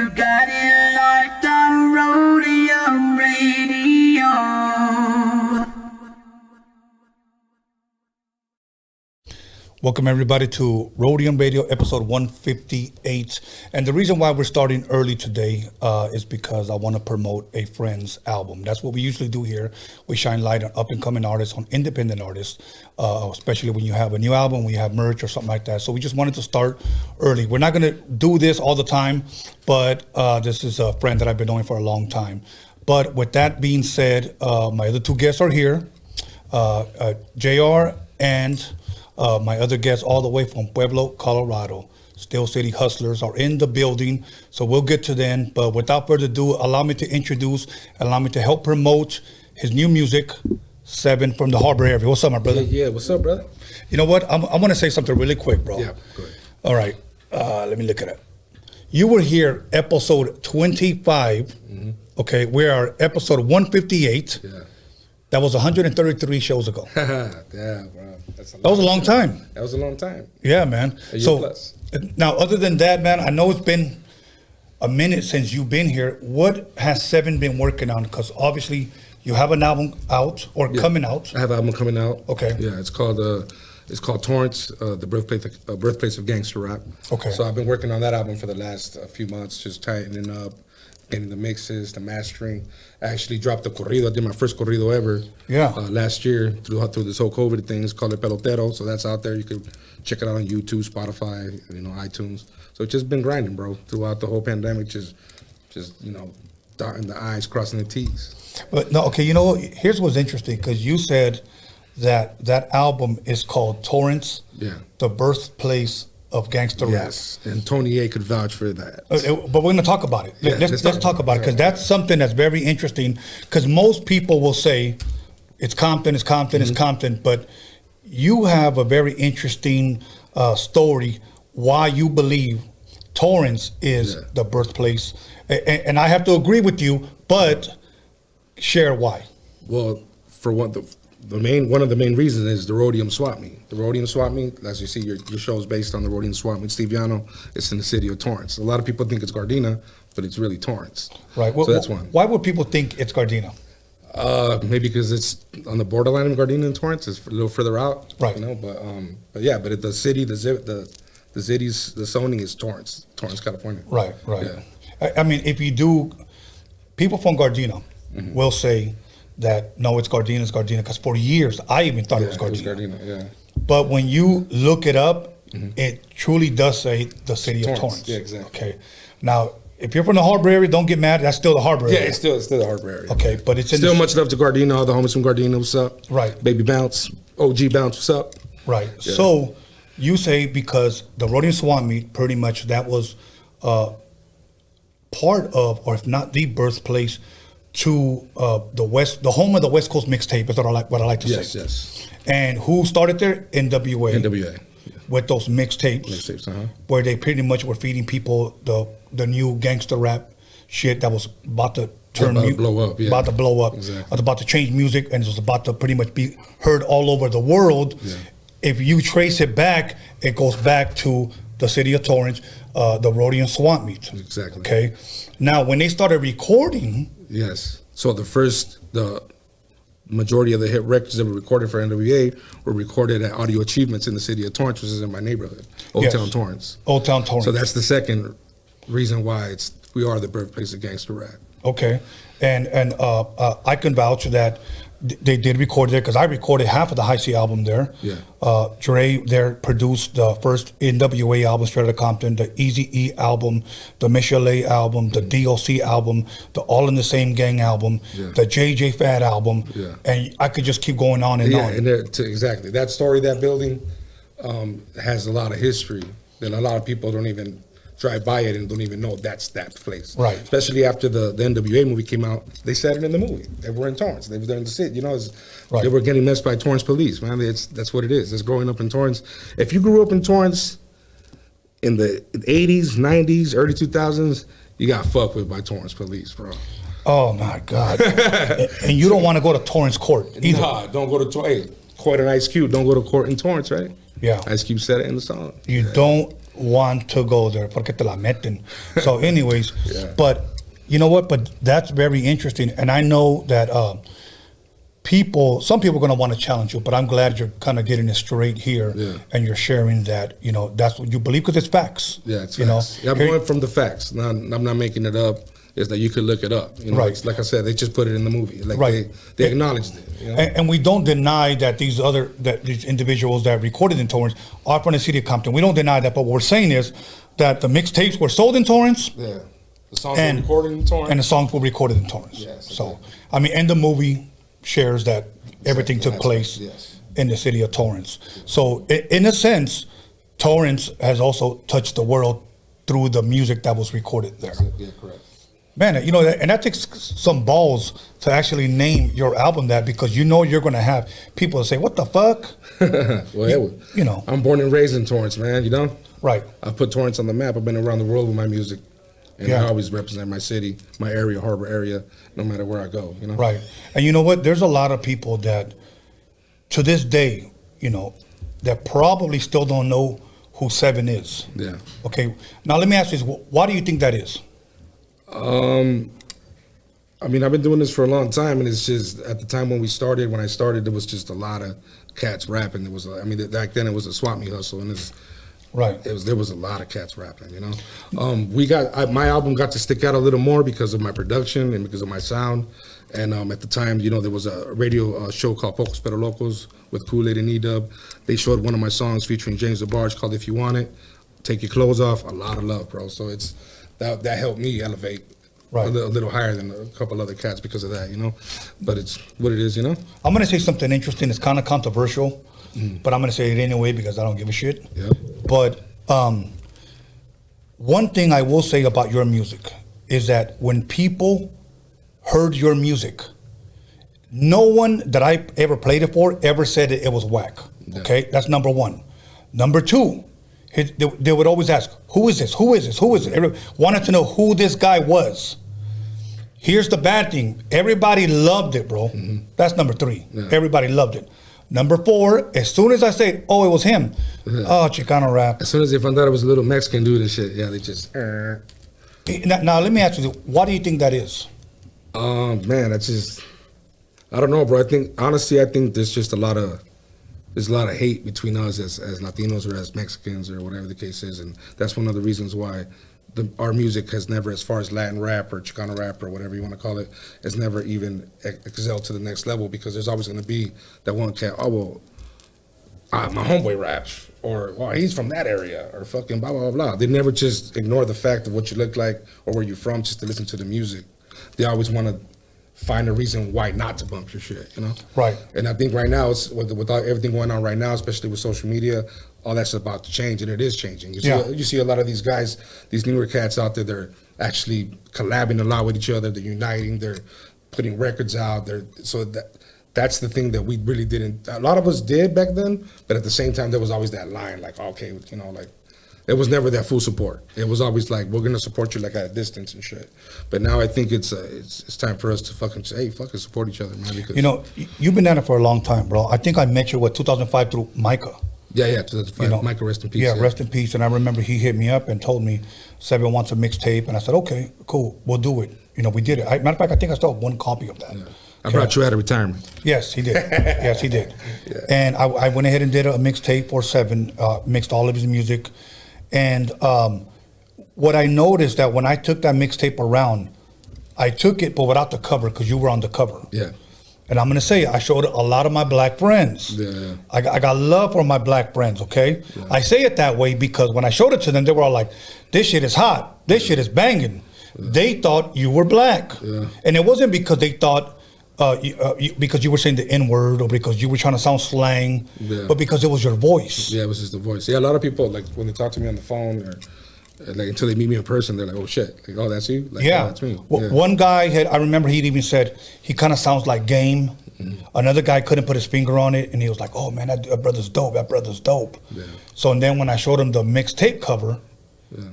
You got it locked on Roadium Radio. Welcome everybody to Roadium Radio episode 158. And the reason why we're starting early today is because I want to promote a friend's album. That's what we usually do here. We shine light on up and coming artists, on independent artists, especially when you have a new album, when you have merch or something like that. So we just wanted to start early. We're not going to do this all the time, but this is a friend that I've been knowing for a long time. But with that being said, my other two guests are here, JR and my other guests all the way from Pueblo, Colorado. Steel City Hustlers are in the building, so we'll get to them. But without further ado, allow me to help promote his new music, Seven from the Harbor area. What's up, my brother? Yeah, what's up, brother? You know what? I'm going to say something really quick, bro. Yeah, go ahead. All right, let me look it up. You were here episode 25, okay? We are episode 158. Yeah. That was 133 shows ago. Yeah, bro. That was a long time. That was a long time. Yeah, man. A year plus. Now, other than that, man, I know it's been a minute since you've been here. What has Seven been working on? Because obviously you have an album out or coming out. I have an album coming out. Okay. Yeah, it's called Torrance, the Birthplace of Gangster Rap. Okay. So I've been working on that album for the last few months, just tightening up, getting the mixes, the mastering. I actually dropped a corrido. I did my first corrido ever. Yeah. Last year through this whole COVID thing. It's called El Pelotero. So that's out there. You can check it out on YouTube, Spotify, iTunes. So it's just been grinding, bro, throughout the whole pandemic. Just dotting the I's, crossing the T's. But no, okay. Here's what's interesting, because you said that album is called Torrance. Yeah. The Birthplace of Gangster Rap. Yes, and Tony A could vouch for that. But we're going to talk about it. Yeah, let's talk about it, because that's something that's very interesting. Because most people will say it's Compton, it's Compton, it's Compton, but you have a very interesting story why you believe Torrance is the birthplace, and I have to agree with you. But share why. Well, for one, one of the main reasons is the Roadium swap meet. The Roadium swap meet, as you see, your show is based on the Roadium swap meet. Steve Yano, it's in the city of Torrance. A lot of people think it's Gardena, but it's really Torrance. Right. So that's one. Why would people think it's Gardena? Maybe because it's on the borderline of Gardena and Torrance. It's a little further out. Right. But the city, the city's, the zoning is Torrance, California. Right. Yeah. I mean, if you do, people from Gardena will say that no, it's Gardena, because for years I even thought it was Gardena. Yeah. But when you look it up, it truly does say the city of Torrance. Yeah, exactly. Okay. Now, if you're from the Harbor area, don't get mad. That's still the Harbor area. Yeah, it's still the Harbor area. Okay, but it's still much love to Gardena. All the homies from Gardena, what's up? Right. Baby Bounce, OG Bounce, what's up? Right. Yeah. So you say because the Roadium Swap Meet, pretty much that was part of, or if not the birthplace, to the home of the West Coast mixtape is what I like to say. Yes. And who started there? NWA. NWA. Yeah. With those mixtapes. Where they pretty much were feeding people the new gangster rap shit that was about to blow up. Yeah. About to blow up. Exactly. It was about to change music, and it was about to pretty much be heard all over the world. Yeah. If you trace it back, it goes back to the city of Torrance, the Roadium Swap Meet. Exactly. Okay. Now, when they started recording. Yes. So the majority of the hit records that were recorded for NWA were recorded at Audio Achievements in the city of Torrance, which is in my neighborhood, Old Town Torrance. Old Town Torrance. So that's the second reason why we are the birthplace of gangster rap. Okay. And I can vouch that they did record there, because I recorded half of the High C album there. Yeah. Dre there produced the first NWA album, Straight Outta Compton, the Eazy-E album, the Michelet album, the DOC album, the All in the Same Gang album, the JJ Fad album, and I could just keep going on and on. And exactly. That story, that building has a lot of history that a lot of people don't even drive by it and don't even know that's that place. Right. Especially after the NWA movie came out, they said it in the movie. They were in Torrance. They were there in the city. They were getting messed by Torrance police, man. That's what it is. It's growing up in Torrance. If you grew up in Torrance in the 80s, 90s, early 2000s, you got fucked with by Torrance police, bro. Oh, my God. And you don't want to go to Torrance Court either. Nah, don't go to Torrance. Court and Ice Cube, don't go to court in Torrance, right? Yeah. Ice Cube said it in the song. You don't want to go there. Porque te la meten. So anyways, but you know what? But that's very interesting. And I know that some people are going to want to challenge you, but I'm glad you're kind of getting it straight here and you're sharing that, you know, that's what you believe because it's facts. Yeah, it's facts. Yeah, I'm going from the facts. I'm not making it up. Is that you could look it up. You know, right. Like I said, they just put it in the movie. Like they acknowledged it. You know? And we don't deny that these individuals that recorded in Torrance are from the city of Compton. We don't deny that, but what we're saying is that the mixtapes were sold in Torrance. Yeah. The songs were recorded in Torrance. And the songs were recorded in Torrance. Yes. So, I mean, and the movie shares that everything took place in the city of Torrance. So, in a sense, Torrance has also touched the world through the music that was recorded there. Yeah, correct. Man, you know, and that takes some balls to actually name your album that, because you know you're going to have people say, what the fuck? Well, you know. I'm born and raised in Torrance, man, you know? Right. I've put Torrance on the map. I've been around the world with my music. And I always represent my city, my area, harbor area, no matter where I go, you know? Right. And you know what? There's a lot of people that, to this day, you know, that probably still don't know who Seven is. Yeah. Okay. Now, let me ask you this. Why do you think that is? I mean, I've been doing this for a long time, and it's just at the time when I started, there was just a lot of cats rapping. Back then it was a swap meet hustle, and there was a lot of cats rapping, you know. My album got to stick out a little more because of my production and because of my sound. And at the time, you know, there was a radio show called Pocos Pero Locos with Kool-Aid and E-Dub. They showed one of my songs featuring James DeBarge called If You Want It. Take Your Clothes Off. A lot of love, bro. So that helped me elevate a little higher than a couple other cats because of that, you know. But it's what it is, you know. I'm going to say something interesting. It's kind of controversial, but I'm going to say it anyway because I don't give a shit. Yeah. But one thing I will say about your music is that when people heard your music, no one that I ever played it for ever said it was whack. Yeah. Okay, that's number one. Number two, they would always ask, who is this? Who is this? Who is it? Everyone wanted to know who this guy was. Here's the bad thing. Everybody loved it, bro. Mm-hmm. That's number three. Yeah. Everybody loved it. Number four, as soon as I say, oh, it was him. Yeah. Oh, Chicano Rap. As soon as they found out it was a little Mexican dude and shit, yeah, they just... Now, let me ask you, why do you think that is? Man, that's just... I don't know, bro. I think there's just a lot of hate between us as Latinos or as Mexicans or whatever the case is, and that's one of the reasons why our music has never, as far as Latin rap or Chicano rap or whatever you want to call it, has never even excelled to the next level, because there's always going to be that one cat, my homeboy raps, or he's from that area, or fucking blah, blah, blah, blah. They never just ignore the fact of what you look like or where you're from just to listen to the music. They always want to find a reason why not to bump your shit, you know? Right. And I think right now, it's with everything going on right now, especially with social media, all that's about to change, and it is changing. You see a lot of these guys, these newer cats out there, they're actually collabing a lot with each other, they're uniting, they're putting records out, that's the thing that we really didn't, a lot of us did back then, but at the same time, there was always that line, like, okay, you know, like, it was never that full support. It was always like, we're gonna support you like at a distance and shit. But now I think it's time for us to fucking say, hey, fucking support each other, man. Because, you know, you've been at it for a long time, bro. I think I met you, 2005 through Micah. Yeah, 2005. You know, Micah, rest in peace. Yeah, rest in peace. And I remember he hit me up and told me, Seven wants a mixtape. And I said, okay, cool, we'll do it. You know, we did it. Matter of fact, I think I still have one copy of that. Yeah. I brought you out of retirement. Yes, he did. Yes, he did. Yeah. And I went ahead and did a mixtape for Seven, mixed all of his music. And what I noticed that when I took that mixtape around, I took it, but without the cover, because you were on the cover. Yeah. And I'm going to say, I showed a lot of my black friends. Yeah. I got love for my black friends, okay? Yeah. I say it that way because when I showed it to them, they were all like, this shit is hot. This shit is banging. Yeah. They thought you were black. Yeah. And it wasn't because they thought, because you were saying the N-word or because you were trying to sound slang, but because it was your voice. Yeah, it was just the voice. Yeah, a lot of people, like, when they talk to me on the phone or like until they meet me in person, they're like, oh shit, like, oh, that's you? Like, yeah. Oh, that's me. Well, one guy I remember he'd even said, he kind of sounds like Game. Mm-hmm. Another guy couldn't put his finger on it, and he was like, oh man, that brother's dope, Yeah. So and then when I showed him the mixtape cover,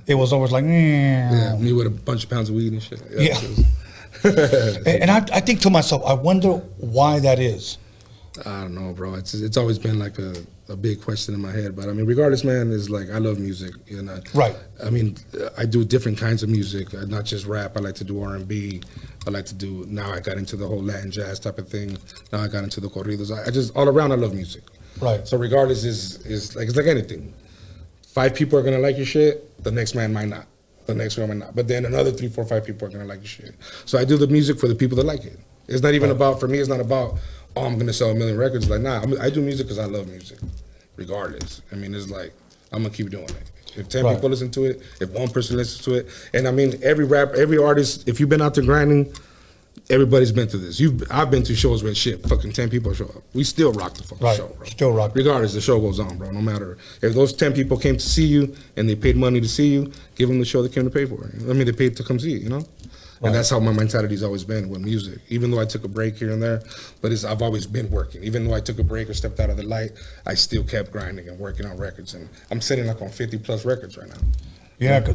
it was always like, yeah, me with a bunch of pounds of weed and shit. Yeah. And I think to myself, I wonder why that is. I don't know, bro. It's always been like a big question in my head. But I mean, regardless, man, is like I love music. You know, Right. I mean, I do different kinds of music, not just rap. I like to do R&B. I like to do. Now I got into the whole Latin jazz type of thing. Now I got into the corridos. I just all around I love music. Right. So regardless, is like it's like anything. 5 people are gonna like your shit. The next man might not. The next one might not. But then another 3, 4, 5 people are gonna like your shit. So I do the music for the people that like it. It's not even about, for me, it's not about, oh, I'm gonna sell 1 million records. Like, nah, I do music because I love music, regardless. I mean, it's like, I'm gonna keep doing it. If 10 people listen to it, if 1 person listens to it, and I mean, every artist, if you've been out there grinding, everybody's been through this. I've been to shows where shit, fucking 10 people show up. We still rock the fucking show, bro. Still rock. Regardless, the show goes on, bro. No matter if those 10 people came to see you and they paid money to see you, give them the show they came to pay for. I mean, they paid to come see it, you know. And that's how my mentality's always been with music. Even though I took a break here and there, but I've always been working. Even though I took a break or stepped out of the light, I still kept grinding and working on records. And I'm sitting like on 50 plus records right now. Yeah,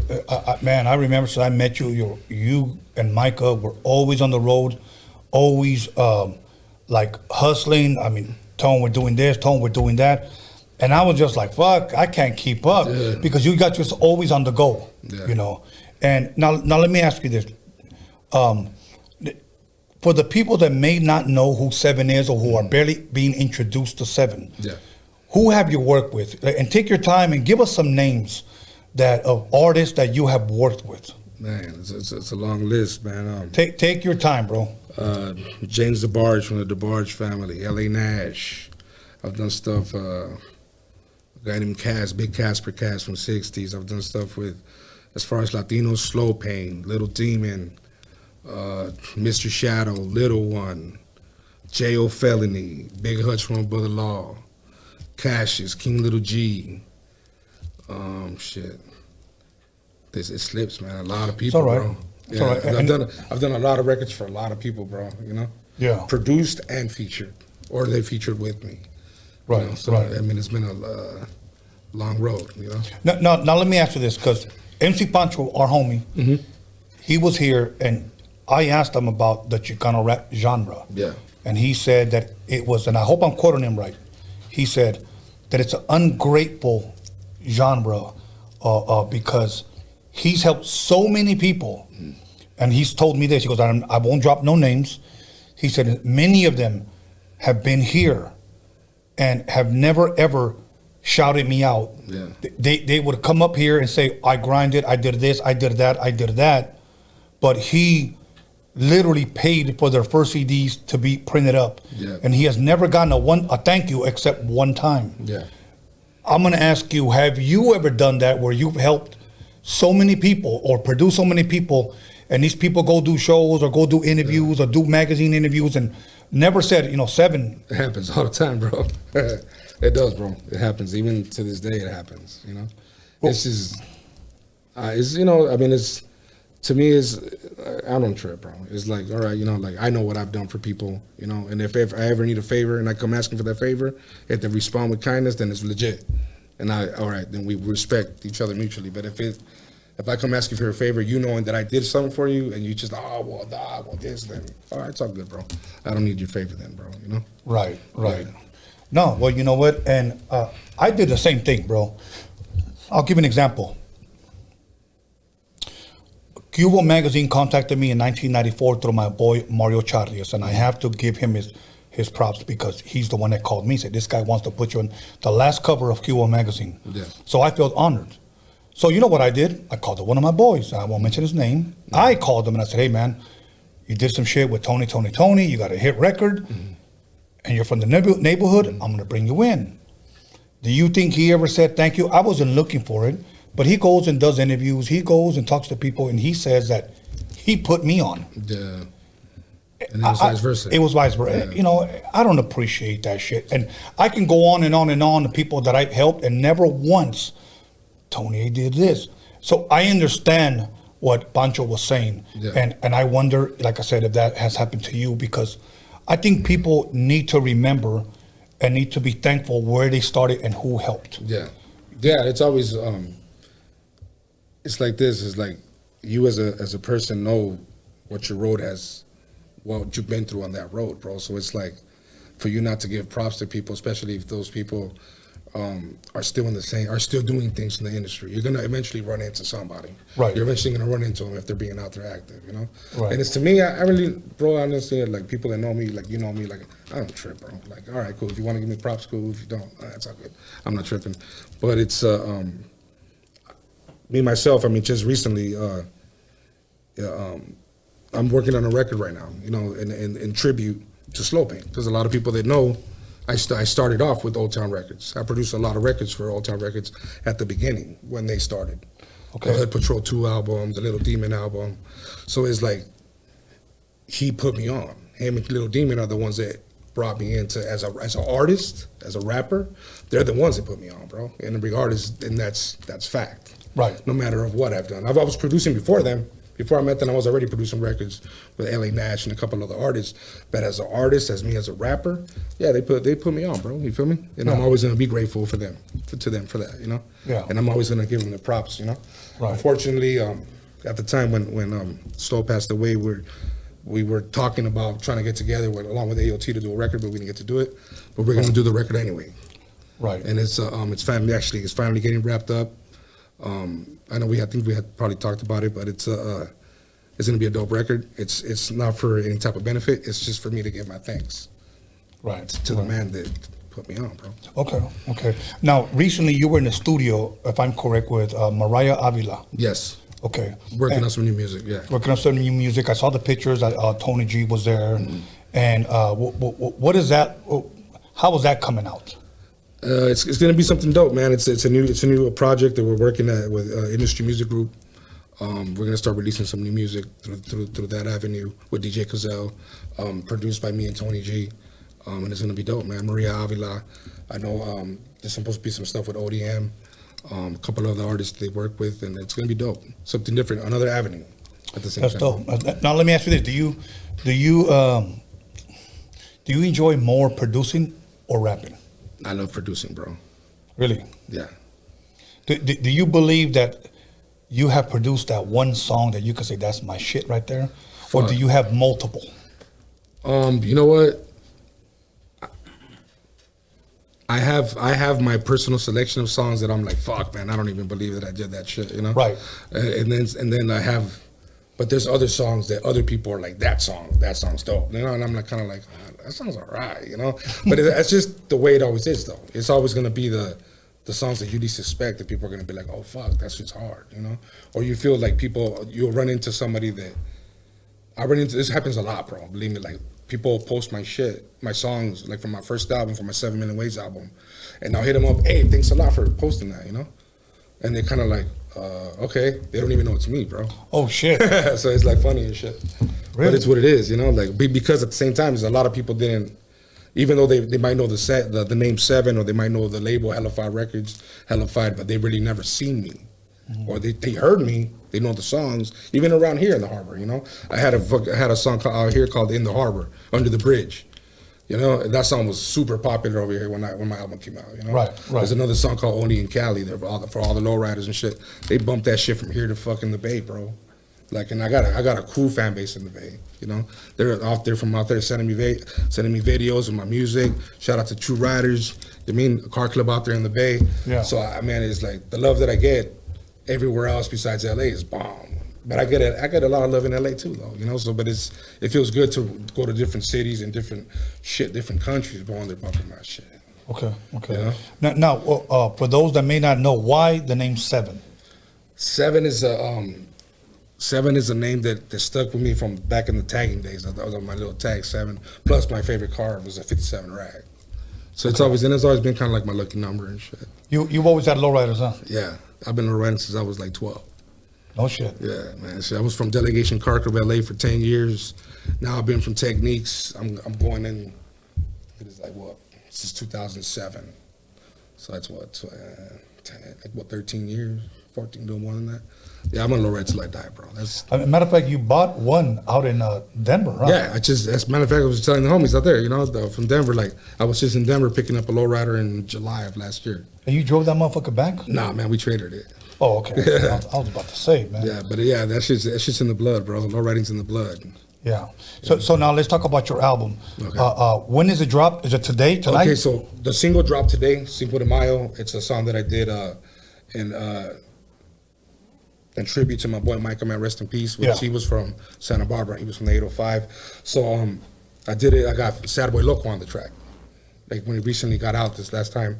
man, I remember since I met you, you and Micah were always on the road, always like hustling. I mean, Tone, we're doing this, Tone, we're doing that. And I was just like, fuck, I can't keep up because you got just always on the go, you know. And now let me ask you this. For the people that may not know who Seven is or who are barely being introduced to Seven, who have you worked with? And take your time and give us some names of artists that you have worked with. Man, it's a long list, man. Take your time, bro. James DeBarge from the DeBarge family, L.A. Nash. I've done stuff, got him Big Casper Cass from 60s. I've done stuff with, as far as Latinos, Slow Pain, Little Demon, Mr. Shadow, Little One, J.O. Felony, Big Hutch from Brother Law, Cassius, King Little G. Shit. It slips, man. A lot of people, bro. It's all right. I've done a lot of records for a lot of people, bro. You know. Yeah. Produced and featured, or they featured with me. Right. You know? So I mean, it's been a long road. You know. Now let me ask you this, because MC Pancho, our homie, he was here, and I asked him about the Chicano rap genre. Yeah. And he said that it was, and I hope I'm quoting him right. He said that it's an ungrateful genre because he's helped so many people. And he's told me this. He goes, I won't drop no names. He said many of them have been here and have never, ever shouted me out. Yeah. They would come up here and say, I grinded, I did this, I did that, I did that. But he literally paid for their first CDs to be printed up. Yeah. And he has never gotten a thank you except one time. Yeah. I'm going to ask you, have you ever done that where you've helped so many people or produced so many people, and these people go do shows or go do interviews or do magazine interviews and never said, Seven? It happens all the time, bro. It does, bro. It happens. Even to this day, it happens, you know? Well, it's just, I mean, to me, I don't trip, bro. It's like, all right, like I know what I've done for people, and if I ever need a favor and I come asking for that favor, if they respond with kindness, then it's legit. And all right, then we respect each other mutually. But if I come asking for a favor, knowing that I did something for you, and you just, well, this, then, all right, it's all good, bro. I don't need your favor then, bro, Right. No, well, you know what? And I did the same thing, bro. I'll give you an example. Cuba Magazine contacted me in 1994 through my boy Mario Charrias, and I have to give him his props because he's the one that called me. Said, this guy wants to put you on the last cover of Cuba Magazine. Yeah. So I felt honored. So you know what I did? I called one of my boys. I won't mention his name. Mm-hmm. I called him and I said, hey, man, you did some shit with Tony. You got a hit record, and you're from the neighborhood. I'm going to bring you in. Do you think he ever said thank you? I wasn't looking for it. But he goes and does interviews. He goes and talks to people, and he says that he put me on. Yeah. And it was vice versa. It was vice versa. Yeah. I don't appreciate that shit. And I can go on and on and on to people that I helped, and never once, Tony did this. So I understand what Pancho was saying. Yeah. And I wonder, like I said, if that has happened to you, because I think people need to remember and need to be thankful where they started and who helped. Yeah. Yeah, it's always... It's like this. It's like you as a person know what your road has, what you've been through on that road, bro. So it's like for you not to give props to people, especially if those people are still doing things in the industry. You're gonna eventually run into somebody. Right. You're eventually gonna run into them if they're being out there active, you know. Right. And it's to me, I really, bro, honestly, like people that know me, like you know me, like I don't trip, bro. Like, all right, cool. If you want to give me props, cool. If you don't, that's all good. I'm not tripping. But it's me myself. I mean, just recently, I'm working on a record right now, you know, in tribute to Slow Pain, because a lot of people that know. I started off with Old Town Records. I produced a lot of records for Old Town Records at the beginning when they started. Okay. The Hood Patrol 2 album, the Little Demon album. So it's like, he put me on. Him and Little Demon are the ones that brought me into, as an artist, as a rapper, they're the ones that put me on, bro. And regardless, and that's fact. Right. No matter of what I've done. I was producing before them. Before I met them, I was already producing records with L.A. Nash and a couple other artists. But as an artist, as me as a rapper, yeah, they put me on, bro. You feel me? And I'm always gonna be grateful for them, to them for that, you know. Yeah. And I'm always gonna give them the props, you know. Right. Unfortunately, at the time when Stowe passed away, we were talking about trying to get together along with AOT to do a record, but we didn't get to do it. But we're gonna do the record anyway. Right. And it's finally getting wrapped up. I know I think we had probably talked about it, but it's gonna be a dope record. It's not for any type of benefit. It's just for me to give my thanks, Right. to the man that put me on, bro. Okay. Now, recently you were in the studio, if I'm correct, with Mariah Avila. Yes, Okay. working on some new music. Yeah, Working on some new music. I saw the pictures. Tony G was there. Mm-hmm. And what is that? How was that coming out? it's gonna be something dope, man. It's a new project that we're working at with Industry Music Group. We're gonna start releasing some new music through that avenue with DJ Cazell, produced by me and Tony G, and it's gonna be dope, man. Maria Avila, I know there's supposed to be some stuff with ODM, a couple of other artists they work with, and it's gonna be dope. Something different, another avenue at the same That's time. dope. Now let me ask you this: Do you enjoy more producing or rapping? I love producing, bro. Really? Yeah. Do you believe that you have produced that one song that you can say that's my shit right there, or do you have multiple? You know what? I have my personal selection of songs that I'm like, fuck, man, I don't even believe that I did that shit, you know? Right. And then I have, but there's other songs that other people are like, that song's dope, you know? And I'm like, kind of like, that song's all right, you know? But that's just the way it always is, though. It's always gonna be the songs that you least suspect that people are gonna be like, oh fuck, that's just hard, you know? Or you feel like you'll run into somebody that this happens a lot, bro. Believe me, like people post my shit, my songs, like from my first album, from my 7 Million Ways album, and I'll hit them up, hey, thanks a lot for posting that, you know? And they're kind of like, okay, they don't even know it's me, bro. Oh shit! So it's like funny and shit. Really? But it's what it is, you know? Like because at the same time, there's a lot of people didn't. Even though they might know the name Seven, or they might know the label Hellified Records, Hellified, but they really never seen me. Mm-hmm. Or they heard me, they know the songs, even around here in the harbor, you know? I had a song out here called In the Harbor, Under the Bridge. You know, and that song was super popular over here when my album came out, you know? Right. There's another song called Only in Cali there for all the lowriders and shit. They bumped that shit from here to fucking the Bay, bro. Like, and I got a cool fan base in the Bay, you know. They're from out there sending me videos of my music. Shout out to True Riders. I mean, a car club out there in the Bay. Yeah. So man, it's like the love that I get everywhere else besides LA is bomb. But I get a lot of love in LA too, though, you know. So, but it feels good to go to different cities and different countries, going there bumping my shit. Okay. You know? Now, for those that may not know, why the name Seven? Seven is a name that stuck with me from back in the tagging days. That was on my little tag 7. Plus, my favorite car was a 57 rag. So it's always been kind of like my lucky number and shit. You've always had lowriders, huh? Yeah, I've been lowriding since I was like 12. No shit. Yeah, man. So I was from Delegation Car Club LA for 10 years. Now I've been from Techniques. I'm going in. It is like what? Since 2007. So that's what? 13 years, 14, doing more than that. Yeah, I'm a lowrider till I die, bro. That's. Matter of fact, you bought one out in Denver, right? Yeah, as a matter of fact, I was telling the homies out there, you know, from Denver. Like I was just in Denver picking up a lowrider in July of last year. And you drove that motherfucker back? Nah, man, we traded it. Oh, okay. Yeah. I was about to say, man. Yeah, but yeah, that shit's in the blood, bro. Lowriding's in the blood. Yeah. So now let's talk about your album. Okay. When is it dropped? Is it today, tonight? Okay, so the single dropped today, Cinco de Mayo. It's a song that I did in tribute to my boy Michael, man, rest in peace. Which he was from Santa Barbara. He was from the 805. So I did it. I got Sad Boy Loco on the track, like when he recently got out this last time,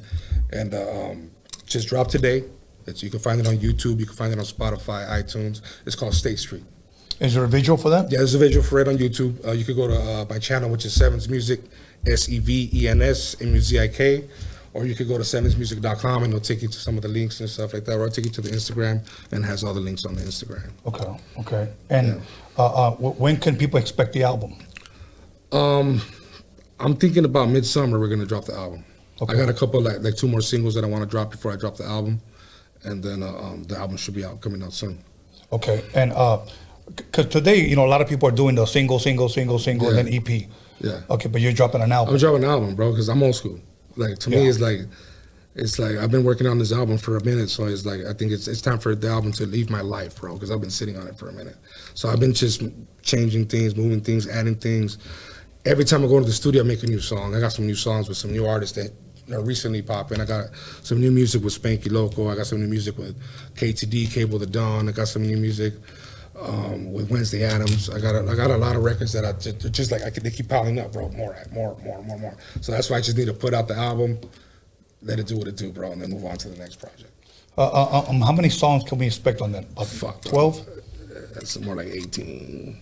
and just dropped today. You can find it on YouTube. You can find it on Spotify, iTunes. It's called State Street. Is there a visual for that? Yeah, there's a visual for it on YouTube. You could go to my channel, which is Sevens Music, SEVENS MUZIK, or you could go to sevensmusic.com and it'll take you to some of the links and stuff like that. Or I'll take you to the Instagram and it has all the links on the Instagram. Okay. And when can people expect the album? I'm thinking about midsummer. We're gonna drop the album. Okay. I got a couple like 2 more singles that I want to drop before I drop the album, and then the album should be coming out soon. Okay, and because today, a lot of people are doing the single, and then EP. Yeah. Okay, but you're dropping an album. I'm dropping an album, bro, because I'm old school. Like to me, it's like I've been working on this album for a minute, so it's like I think it's time for the album to leave my life, bro, because I've been sitting on it for a minute. So I've been just changing things, moving things, adding things. Every time I go to the studio, I make a new song. I got some new songs with some new artists that are recently popping. I got some new music with Spanky Loco. I got some new music with KTD, Cable the Dawn. I got some new music with Wednesday Addams. I got a lot of records that they keep piling up, bro. More. So that's why I just need to put out the album, let it do what it do, bro, and then move on to the next project. How many songs can we expect on that? 12? That's more like 18.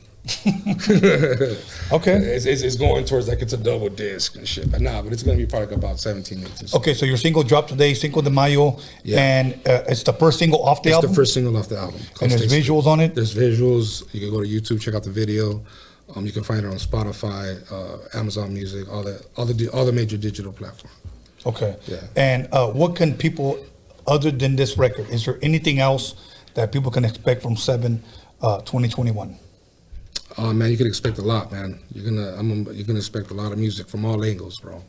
Okay. It's going towards like it's a double disc and shit. But it's going to be probably about 17, 18. Okay, so your single dropped today, Cinco de Mayo, and it's the first single off the album? It's the first single off the album. And there's visuals on it? There's visuals. You can go to YouTube, check out the video. You can find it on Spotify, Amazon Music, all the major digital platforms. Okay. Yeah. And what can people, other than this record, is there anything else that people can expect from 7/2021? Man, you can expect a lot, man. You're gonna expect a lot of music from all angles, bro.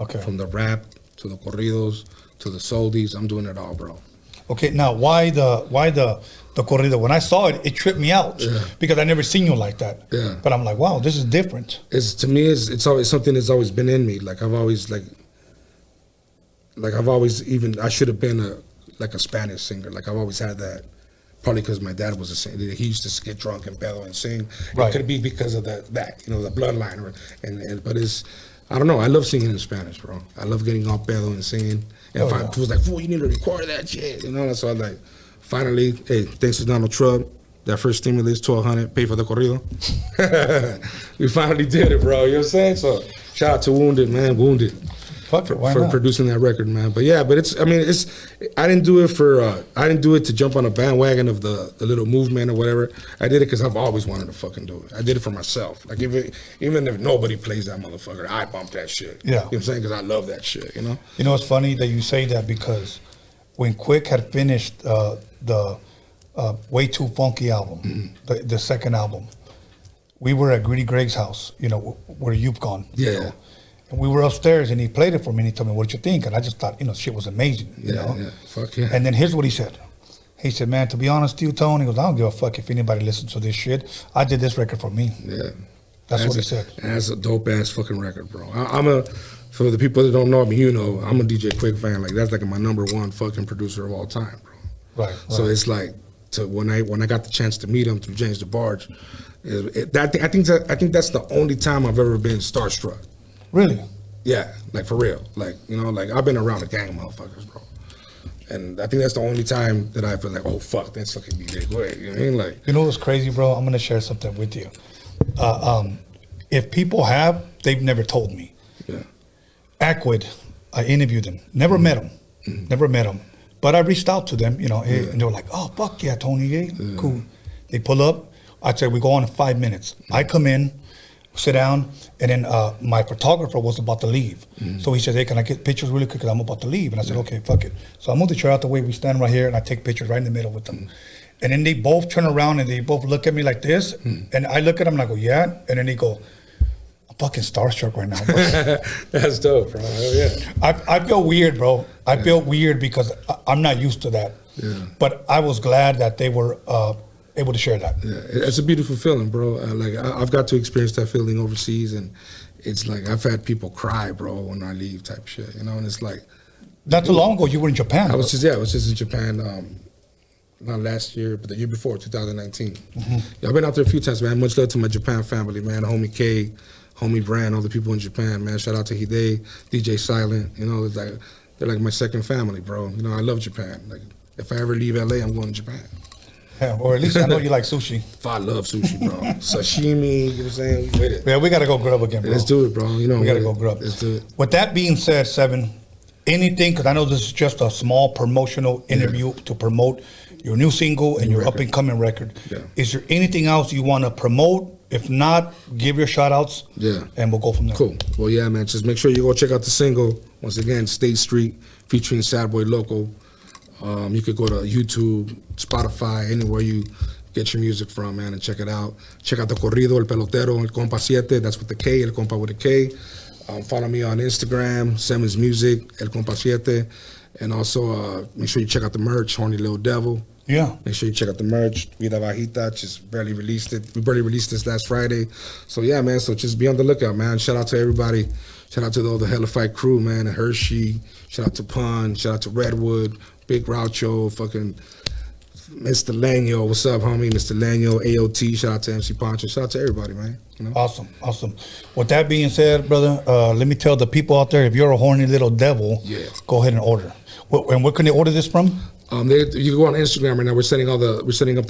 Okay. From the rap to the corridos to the soldies, I'm doing it all, bro. Okay, now why the corrido? When I saw it, it tripped me out because I never seen you like that. Yeah. But I'm like, wow, this is different. To me, it's always something that's always been in me. Like I've always I should have been a Spanish singer. Like I've always had that. Probably because my dad was a singer. He used to get drunk and bellow and sing. Right. It could be because of the bloodline. But I don't know. I love singing in Spanish, bro. I love getting all bellow and singing. And it was like, fool, you need to record that shit. So I was like, finally, hey, thanks to Donald Trump, that first stimulus, $1,200, pay for the corrido. We finally did it, bro. You know what I'm saying? So shout out to Wounded, man. Wounded. For producing that record, man. But yeah, I didn't do it to jump on a bandwagon of the little movement or whatever. I did it because I've always wanted to fucking do it. I did it for myself. Like even if nobody plays that motherfucker, I bump that shit. Yeah. You know what I'm saying? Because I love that shit, You know, it's funny that you say that because when Quick had finished the Way Too Funky album, the second album, we were at Greedy Greg's house, where you've gone. Yeah. And we were upstairs, and he played it for me, and he told me, what you think? And I just thought, shit was amazing, Yeah, fuck yeah. And then here's what he said. He said, man, to be honest with you, Tone, he goes, I don't give a fuck if anybody listens to this shit. I did this record for me. Yeah. That's what he said. And that's a dope-ass fucking record, bro. For the people that don't know me, I'm a DJ Quick fan. Like, that's like my number one fucking producer of all time, bro. Right. So it's like, when I got the chance to meet him through James DeBarge, I think that's the only time I've ever been starstruck. Really? Yeah, like for real. Like, I've been around a gang of motherfuckers, bro. And I think that's the only time that I feel like, oh, fuck, that's fucking DJ Quick. You know what I mean? Like, what's crazy, bro? I'm going to share something with you. If people they've never told me. Yeah. Aquid, I interviewed him. Never met him. Never met him. But I reached out to them, and they were like, oh, fuck yeah, Tony, yeah, cool. They pull up. I'd say we go on in 5 minutes. I come in, sit down, and then my photographer was about to leave. So he said, hey, can I get pictures really quick because I'm about to leave? And I said, okay, fuck it. So I moved the chair out the way, we stand right here, and I take pictures right in the middle with them. And then they both turn around, and they both look at me like this, and I look at them, and I go, yeah? And then they go, I'm fucking starstruck right now, bro. That's dope, bro. Yeah. I feel weird, bro. I feel weird because I'm not used to that. Yeah. But I was glad that they were able to share that. Yeah, it's a beautiful feeling, bro. Like I've got to experience that feeling overseas, and it's like I've had people cry, bro, when I leave, type shit. You know, and it's like not too long ago you were in Japan. I was just in Japan. Not last year, but the year before, 2019. Yeah, I've been out there a few times, man. Much love to my Japan family, man. Homie K, homie Brand, all the people in Japan, man. Shout out to Hide, DJ Silent. You know, they're like my second family, bro. You know, I love Japan. Like, if I ever leave LA, I'm going to Japan. Yeah, or at least I know you like sushi. I love sushi, bro. Sashimi, you know what I'm saying? We with it. Yeah, we got to go grub again, bro. Let's do it, bro. You know, we got to go grub. Let's do it. With that being said, Seven, anything, because I know this is just a small promotional interview to promote your new single and your up-and-coming record. Yeah. Is there anything else you want to promote? If not, give your shout-outs, and we'll go from there. Cool. Well, yeah, man, just make sure you go check out the single. Once again, State Street, featuring Sad Boy Loco. You could go to YouTube, Spotify, anywhere you get your music from, man, and check it out. Check out the corrido, El Pelotero, El Compa Siete, that's with the K, El Compa with a K. Follow me on Instagram, Simmons Music, El Compa Siete. And also, make sure you check out the merch, Horny Little Devil. Yeah. Make sure you check out the merch. Vida Bajita just barely released it. We barely released this last Friday. So, yeah, man, so just be on the lookout, man. Shout out to everybody. Shout out to the Hella Fight crew, man, and Hershey. Shout out to Pun. Shout out to Redwood, Big Groucho, fucking Mr. Lanyo. What's up, homie? Mr. Lanyo, AOT. Shout out to MC Poncho. Shout out to everybody, man. You know? Awesome. With that being said, brother, let me tell the people out there, if you're a horny little devil, go ahead and order. And where can they order this from? You can go on Instagram right now. We're setting up the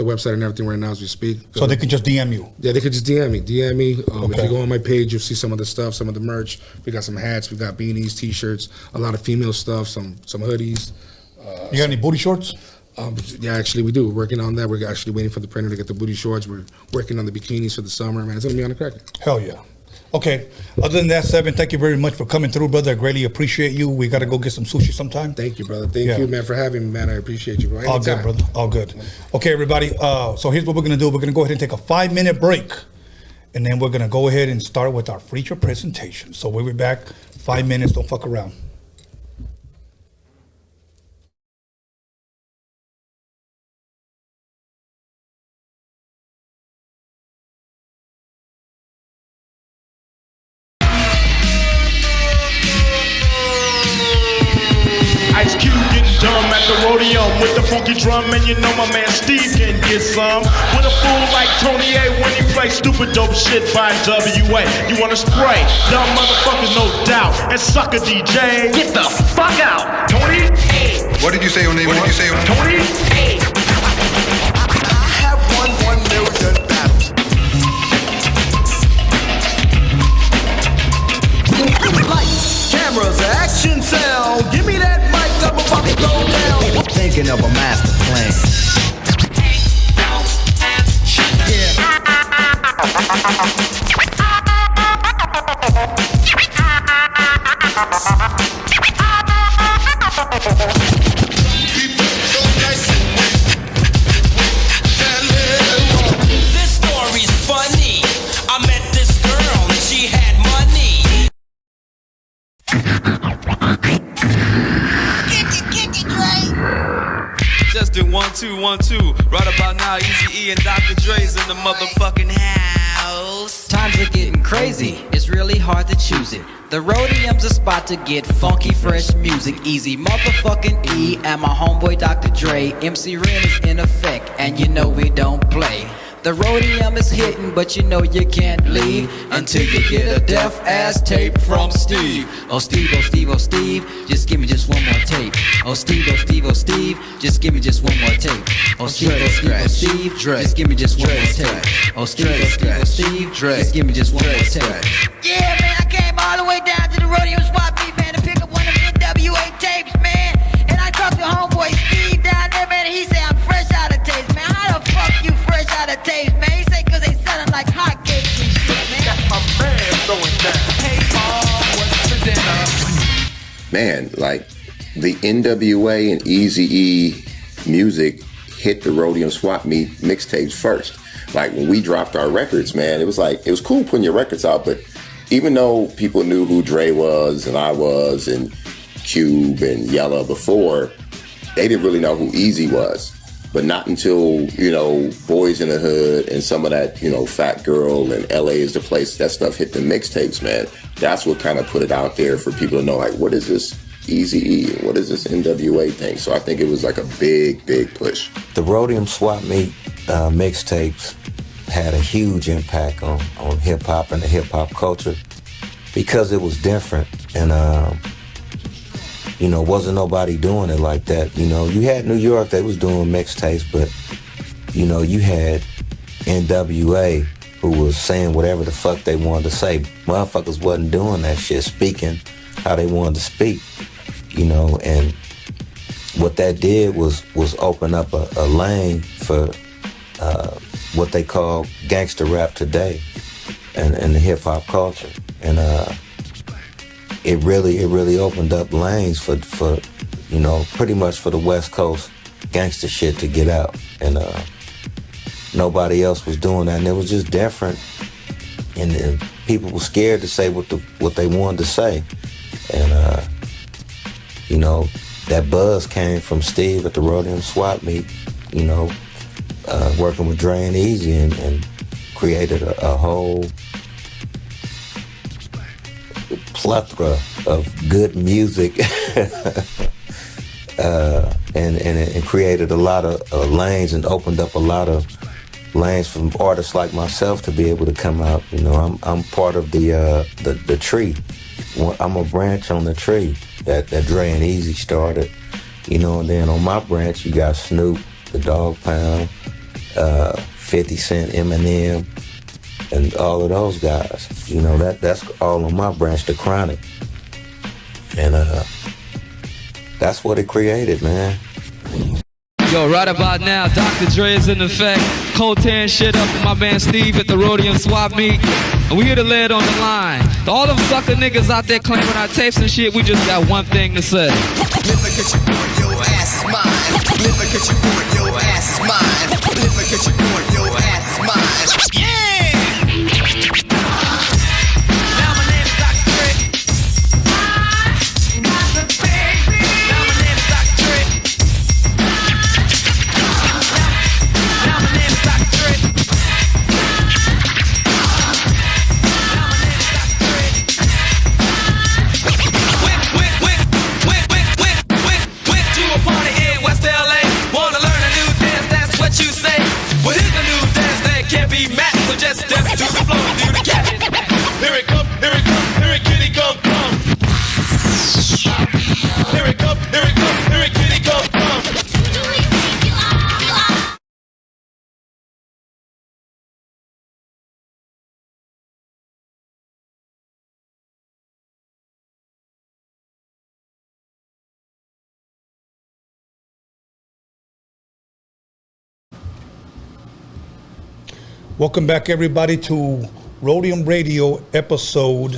website and everything right now as we speak. So they can just DM you. Yeah, they could just DM me. If you go on my page, you'll see some of the stuff, some of the merch. We got some hats, we got beanies, t-shirts, a lot of female stuff, some hoodies. You got any booty shorts? Yeah, actually we do. We're working on that. We're actually waiting for the printer to get the booty shorts. We're working on the bikinis for the summer, man. It's gonna be on the cracker. Hell yeah. Okay. Other than that, Seven, thank you very much for coming through, brother. I greatly appreciate you. We got to go get some sushi sometime. Thank you, brother. Thank you, man, for having me, man. I appreciate you, bro. All good, brother. All good. Okay, everybody. So here's what we're going to do. We're going to go ahead and take a 5-minute break. And then we're going to go ahead and start with our feature presentation. So we'll be back 5 minutes. Don't fuck around. Dumb at the Roadium with the funky drum, and you know my man Steve can get some. With a fool like Tony A when he plays stupid dope shit by WA. You wanna spray? Dumb motherfuckers, no doubt. And sucker DJ, get the fuck out. Tony A. What did you say your name? What did you say your name? Tony A. I have won 1 million battles. Lights, cameras, action, sound. Give me that mic. I'm about to go down. Thinking of a master plan. This story's funny. I met this girl and she had money. Just do 1 2 1 2. Right about now, Eazy-E and Dr. Dre's in the motherfucking house. Times are getting crazy. It's really hard to choose it. The Roadium's a spot to get funky, fresh music. Easy motherfucking E and my homeboy Dr. Dre. MC Ren is in effect, and you know we don't play. The Roadium is hitting, but you know you can't leave until you get a deaf ass tape from Steve. Oh Steve, oh Steve, oh Steve, just give me just one more tape. Oh Steve, oh Steve, oh Steve, just give me just one more tape. Oh Steve, oh Steve, oh Steve, just give me just one more tape. Oh Steve, oh Steve, oh Steve, just give me just one more tape. Yeah, man, I came all the way down to the Roadium spot, man, to pick up one of the NWA tapes, man. And I talked to homeboy Steve down there, man, and he said I'm fresh out of tapes, man. How the fuck you fresh out of tapes, man? He said cause they selling like hotcakes and shit, man. Got my man throwing down. Hey, mom, what's for dinner? Man, like the NWA and Eazy-E music hit the Roadium Swap Meet mixtapes first. Like when we dropped our records, man, it was cool putting your records out, but even though people knew who Dre was and I was and Cube and Yella before, they didn't really know who Eazy was. But not until, Boys in the Hood and some of that, Fat Girl and LA is the Place, that stuff hit the mixtapes, man. That's what kind of put it out there for people to know, like, what is this Eazy-E? What is this NWA thing? So I think it was like a big, big push. The Roadium Swap Meet mixtapes had a huge impact on hip-hop and the hip-hop culture because it was different. And, wasn't nobody doing it like that. You had New York, they was doing mixtapes, but, you had NWA who was saying whatever the fuck they wanted to say. Motherfuckers wasn't doing that shit, speaking how they wanted to speak, and what that did was open up a lane for what they call gangster rap today and the hip-hop culture. And it really opened up lanes for pretty much for the West Coast gangster shit to get out. And nobody else was doing that, and it was just different. And people were scared to say what they wanted to say. And that buzz came from Steve at the Roadium Swap Meet, working with Dre and Easy and created a whole plethora of good music and created a lot of lanes and opened up a lot of lanes for artists like myself to be able to come out. I'm part of the tree. I'm a branch on the tree that Dre and Easy started, and then on my branch you got Snoop, the Dog Pound, 50 Cent, Eminem, and all of those guys. That's all on my branch, the Chronic. And that's what it created, man. Yo, right about now, Dr. Dre is in effect. COMPTON shit up with my man Steve at the Roadium Swap Meet. And we here to lay it on the line. To all them sucker niggas out there claiming our tapes and shit, we just got one thing to say. Never catch you boy, your ass is mine. Never catch you boy, your ass is mine. Never catch you boy, your ass is mine. Yeah! Now my name is Dr. Dre. Now my name is Dr. Dre. Now my name is Dr. Dre. So just step to the floor and do the cabin. Here it come, here it come, here it kitty come, come. Here it come, here it come, here it kitty come, come. Welcome back, everybody, to Roadium Radio episode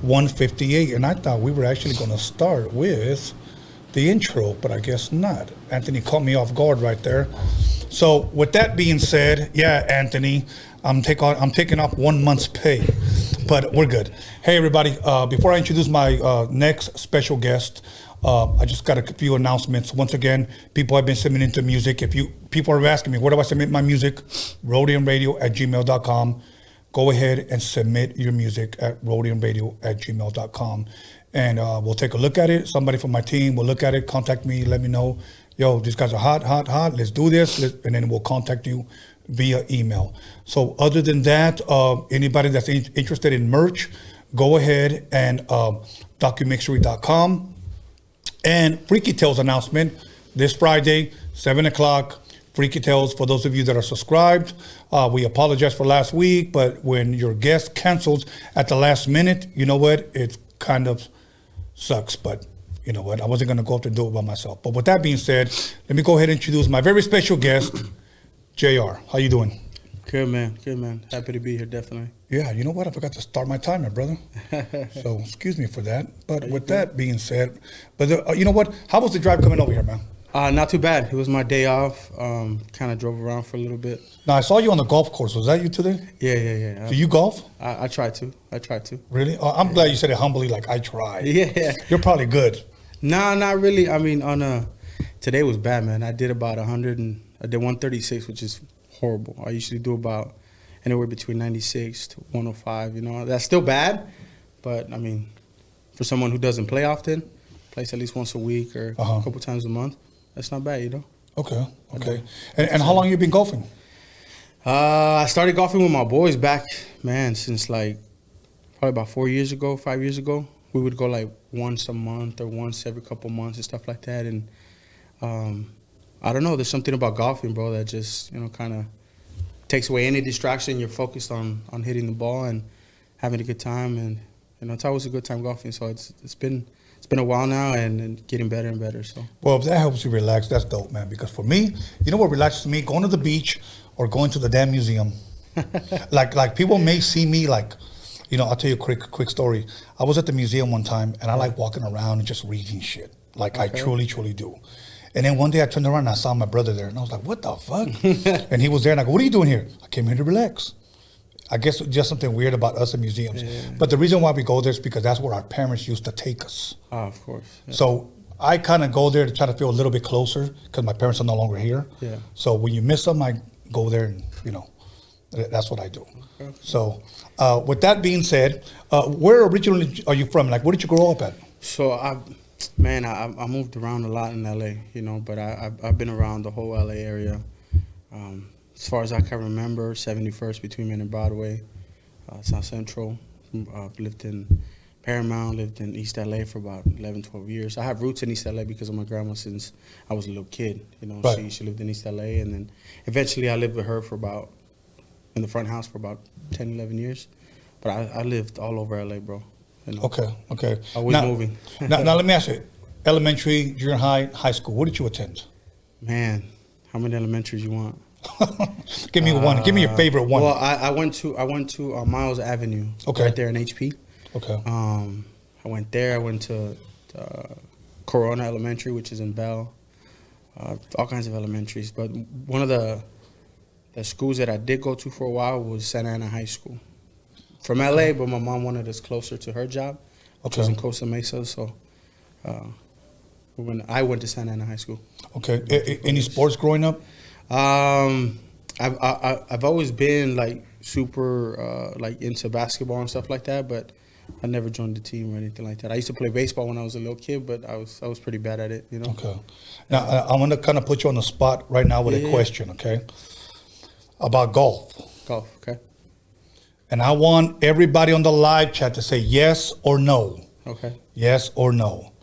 158. And I thought we were actually going to start with the intro, but I guess not. Anthony caught me off guard right there. So with that being said, yeah, Anthony, I'm taking off 1 month's pay, but we're good. Hey, everybody, before I introduce my next special guest, I just got a few announcements. Once again, people have been submitting to music. People are asking me, where do I submit my music? Roadiumradio@gmail.com. Go ahead and submit your music at roadiumradio@gmail.com. And we'll take a look at it. Somebody from my team will look at it, contact me, let me know, yo, these guys are hot. Let's do this. And then we'll contact you via email. So other than that, anybody that's interested in merch, go ahead and DOCUMIXERY.com. And Freaky Tales announcement this Friday, 7 o'clock. Freaky Tales, for those of you that are subscribed, we apologize for last week, but when your guest cancels at the last minute, you know what? It kind of sucks, but you know what? I wasn't going to go up and do it by myself. But with that being said, let me go ahead and introduce my very special guest, JR. How you doing? Good, man. Good, man. Happy to be here, definitely. Yeah, you know what? I forgot to start my timer, brother. So excuse me for that. But with that being said, you know what? How was the drive coming over here, man? Not too bad. It was my day off. Kind of drove around for a little bit. Now, I saw you on the golf course. Was that you today? Yeah. Do you golf? I try to. Really? I'm glad you said it humbly, like I try. Yeah. You're probably good. Nah, not really. I mean, today was bad, man. I did about 100 I did 136, which is horrible. I usually do about anywhere between 96 to 105. You know, that's still bad, but I mean, for someone who doesn't play often, plays at least once a week or a couple times a month, that's not bad, you know. Okay. And how long you been golfing? I started golfing with my boys back, man, since like probably about 5 years ago. We would go like once a month or once every couple months and stuff like that. And I don't know, there's something about golfing, bro, that just, you know, kind of takes away any distraction. You're focused on hitting the ball and having a good time. And, you know, it's always a good time golfing. So it's been a while now and getting better and better. So. Well, if that helps you relax, that's dope, man. Because for me, you know what relaxes me? Going to the beach or going to the damn museum. like people may see me like, you know, I'll tell you a quick story. I was at the museum one time and I like walking around and just reading shit. Like I truly do. And then one day I turned around and I saw my brother there and I was like, what the fuck? And he was there and I go, what are you doing here? I came here to relax. I guess just something weird about us in museums. Yeah. But the reason why we go there is because that's where our parents used to take us. Oh, of course. Yeah. So I kind of go there to try to feel a little bit closer because my parents are no longer here. Yeah. So when you miss them, I go there and, you know, that's what I do. Okay. So with that being said, where originally are you from? Like, where did you grow up at? So I moved around a lot in LA, you know, but I've been around the whole LA area. As far as I can remember, 71st between Main and Broadway, South Central. Lived in Paramount, lived in East LA for about 11, 12 years. I have roots in East LA because of my grandma since I was a little kid. You know, right. She lived in East LA, and then eventually I lived with her in the front house for about 10, 11 years. But I lived all over LA, bro. You know? Okay. Always moving. now let me ask you, elementary, junior high, high school, what did you attend? Man, how many elementaries you want? Give me one. Give me your favorite one. Well, I went to Miles Avenue, right there in HP. Okay. I went there. I went to Corona Elementary, which is in Bell. All kinds of elementaries, but one of the schools that I did go to for a while was Santa Ana High School. From LA, but my mom wanted us closer to her job, which was in Costa Mesa. So when I went to Santa Ana High School. Okay. Any sports growing up? I've always been like super like into basketball and stuff like that, but I never joined the team or anything like that. I used to play baseball when I was a little kid, but I was pretty bad at it, you know. Okay. Now I'm gonna kind of put you on the spot right now with a question, okay? About golf. Golf, okay. And I want everybody on the live chat to say yes or no. Okay. Yes or no.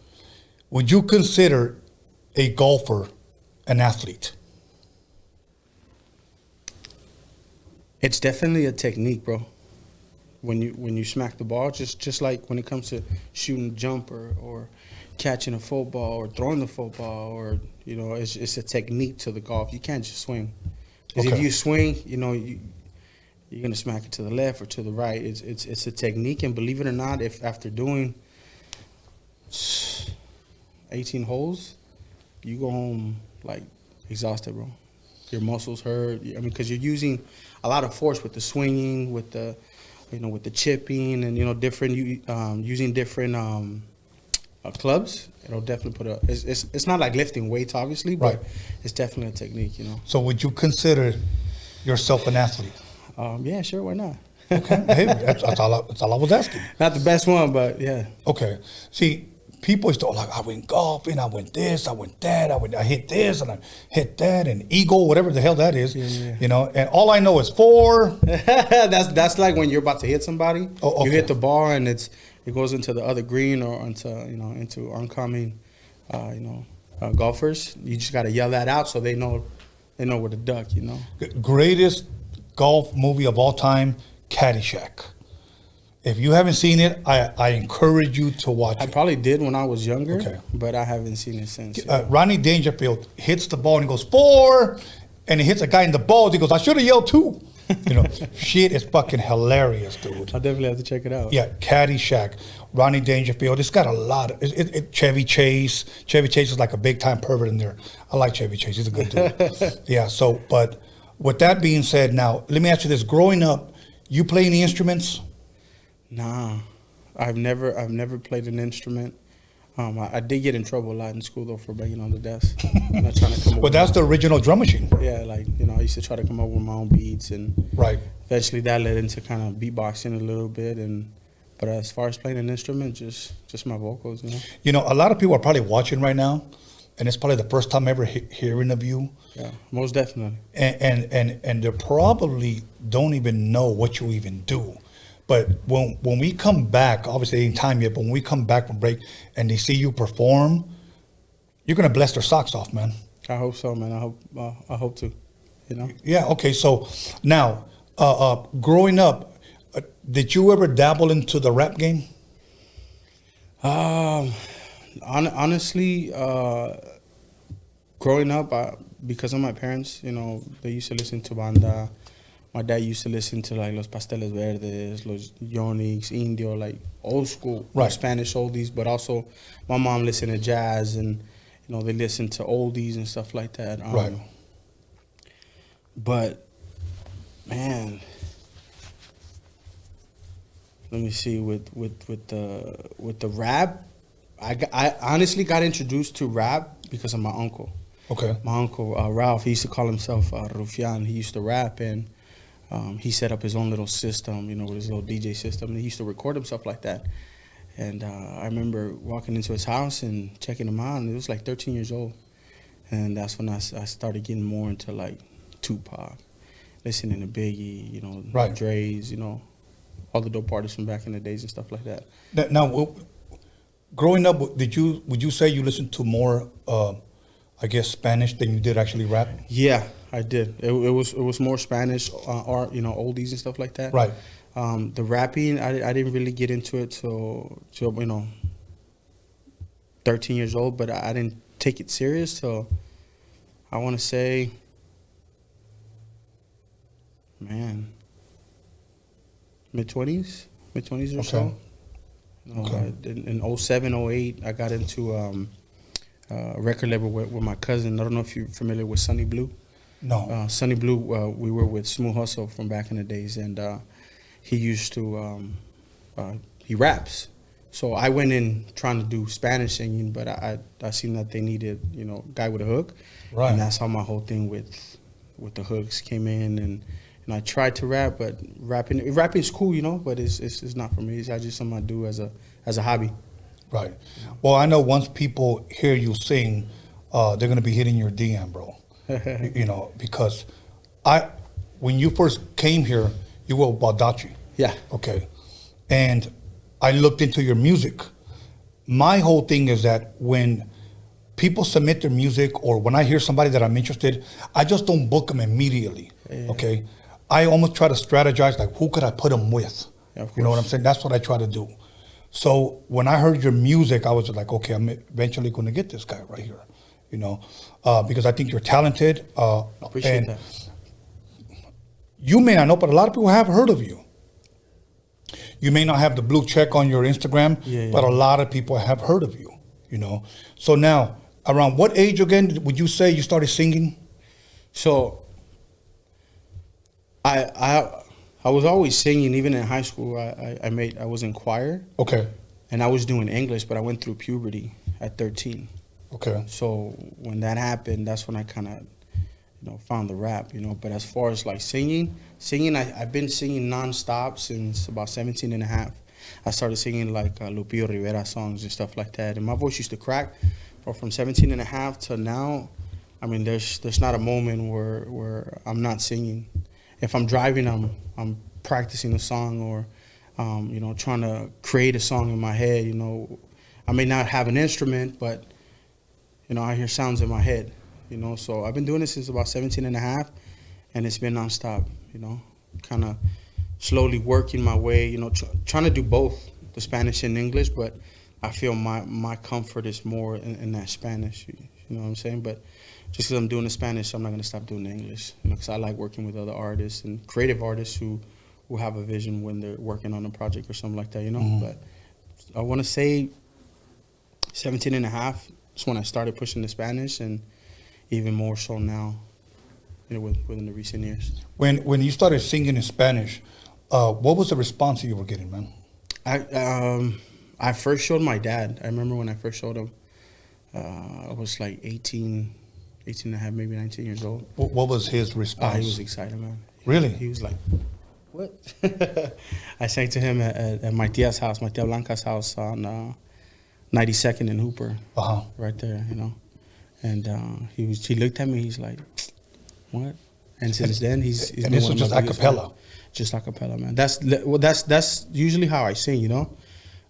Would you consider a golfer an athlete? It's definitely a technique, bro. When you smack the ball, just like when it comes to shooting a jumper or catching a football or throwing the football, or you know, it's a technique to the golf. You can't just swing. Because if you swing, you know, you're gonna smack it to the left or to the right. It's a technique, and believe it or not, if after doing 18 holes, you go home like exhausted, bro. Your muscles hurt. I mean, because you're using a lot of force with the swinging, with the, you know, with the chipping, and you know, using different clubs. It'll definitely put it's not like lifting weights, obviously, but it's definitely a technique, you know. So would you consider yourself an athlete? Yeah, sure, why not? Okay, hey, that's all I was asking. Not the best one, but yeah. Okay, see, people used to like, I went golfing, I went this, I went that, I hit this, and I hit that, and eagle, whatever the hell that is, you know. And all I know is 4. that's like when you're about to hit somebody. Oh, okay. You hit the ball, and it goes into the other green or into oncoming, golfers. You just got to yell that out so they know where to duck. You know. Greatest golf movie of all time, Caddyshack. If you haven't seen it, I encourage you to watch it. I probably did when I was younger, but I haven't seen it since. Rodney Dangerfield hits the ball and he goes 4, and he hits a guy in the balls. He goes, I should have yelled 2. You know, shit is fucking hilarious, dude. I'll definitely have to check it out. Yeah, Caddyshack, Rodney Dangerfield. It's got a lot of Chevy Chase. Chevy Chase is like a big time pervert in there. I like Chevy Chase. He's a good dude. Yeah. So, but with that being said, now let me ask you this: growing up, you play any instruments? Nah, I've never played an instrument. I did get in trouble a lot in school though for banging on the desk. Not trying to come up But that's the original drum machine. Yeah, like, you know, I used to try to come up with my own beats, and Right. eventually that led into kind of beatboxing a little bit. But as far as playing an instrument, just my vocals, you know. You know, a lot of people are probably watching right now, and it's probably the first time ever hearing of you. Yeah, most definitely. And they probably don't even know what you even do. But when we come back, obviously it ain't time yet, but when we come back from break and they see you perform, you're gonna bless their socks off, man. I hope so, man. I hope to, you know. Yeah. Okay. So now, growing up, did you ever dabble into the rap game? Honestly, growing up, because of my parents, you know, they used to listen to banda. My dad used to listen to like Los Pasteles Verdes, Los Yonix, Indio, like old school Spanish oldies. But also, my mom listened to jazz, and you know, they listened to oldies and stuff like that. Right. But man, let me see with the rap. I honestly got introduced to rap because of my uncle. Okay. My uncle Ralph, he used to call himself Rufian. He used to rap, and he set up his own little system, you know, with his little DJ system. And he used to record himself like that. And I remember walking into his house and checking him out, and it was like 13 years old. And that's when I started getting more into like Tupac, listening to Biggie, you know, Dre's, you know, all the dope artists from back in the days and stuff like that. Now, growing up, would you say you listened to more, I guess, Spanish than you did actually rap? Yeah, I did. It was more Spanish, art, you know, oldies and stuff like that. Right. The rapping, I didn't really get into it till you know, 13 years old, but I didn't take it serious till, I want to say, man, mid-20s or so. Okay. In 07, 08, I got into a record label with my cousin. I don't know if you're familiar with Sonny Blue. No. Sonny Blue, we were with Smooth Hustle from back in the days, and he used to, he raps. So I went in trying to do Spanish singing, but I seen that they needed, you know, a guy with a hook. Right. And that's how my whole thing with the hooks came in, and I tried to rap, but rapping's cool, you know, but it's not for me. It's just something I do as a hobby. Right. Well, I know once people hear you sing, they're gonna be hitting your DM, bro. You know, because when you first came here, you were Baldacci. Yeah. Okay. And I looked into your music. My whole thing is that when people submit their music, or when I hear somebody that I'm interested, I just don't book them immediately. Yeah. Okay. I almost try to strategize, like, who could I put them with? Yeah, you know what I'm saying? That's what I try to do. So when I heard your music, I was like, okay, I'm eventually going to get this guy right here, you know, because I think you're talented. Appreciate that. You may not know, but a lot of people have heard of you. You may not have the blue check on your Instagram, but a lot of people have heard of you, you know. So now, around what age again would you say you started singing? So I was always singing, even in high school. I was in choir. Okay. And I was doing English, but I went through puberty at 13. Okay. So when that happened, that's when I kind of, you know, found the rap, you know. But as far as like singing, I've been singing nonstop since about 17 and a half. I started singing like Lupillo Rivera songs and stuff like that. And my voice used to crack. But from 17 and a half to now, I mean, there's not a moment where I'm not singing. If I'm driving, I'm practicing a song, or you know, trying to create a song in my head. You know, I may not have an instrument, but you know, I hear sounds in my head. You know, so I've been doing this since about 17 and a half, and it's been nonstop. You know, kind of slowly working my way. You know, trying to do both the Spanish and English, but I feel my comfort is more in that Spanish. You know what I'm saying? But just because I'm doing the Spanish, I'm not going to stop doing the English. You know, because I like working with other artists and creative artists who have a vision when they're working on a project or something like that, you know. Mm-hmm. But I want to say 17 and a half is when I started pushing the Spanish, and even more so now, you know, within the recent years. When you started singing in Spanish, what was the response you were getting, man? I first showed my dad. I remember when I first showed him. I was like 18 and a half, maybe 19 years old. What was his response? He was excited, man. Really? He was like, what? I sang to him at my tia's house, my tia Blanca's house on 92nd and Hooper. Right there, you know. And he looked at me, he's like, what? And since then, he's and this was just a cappella. Just a cappella, man. That's usually how I sing, you know.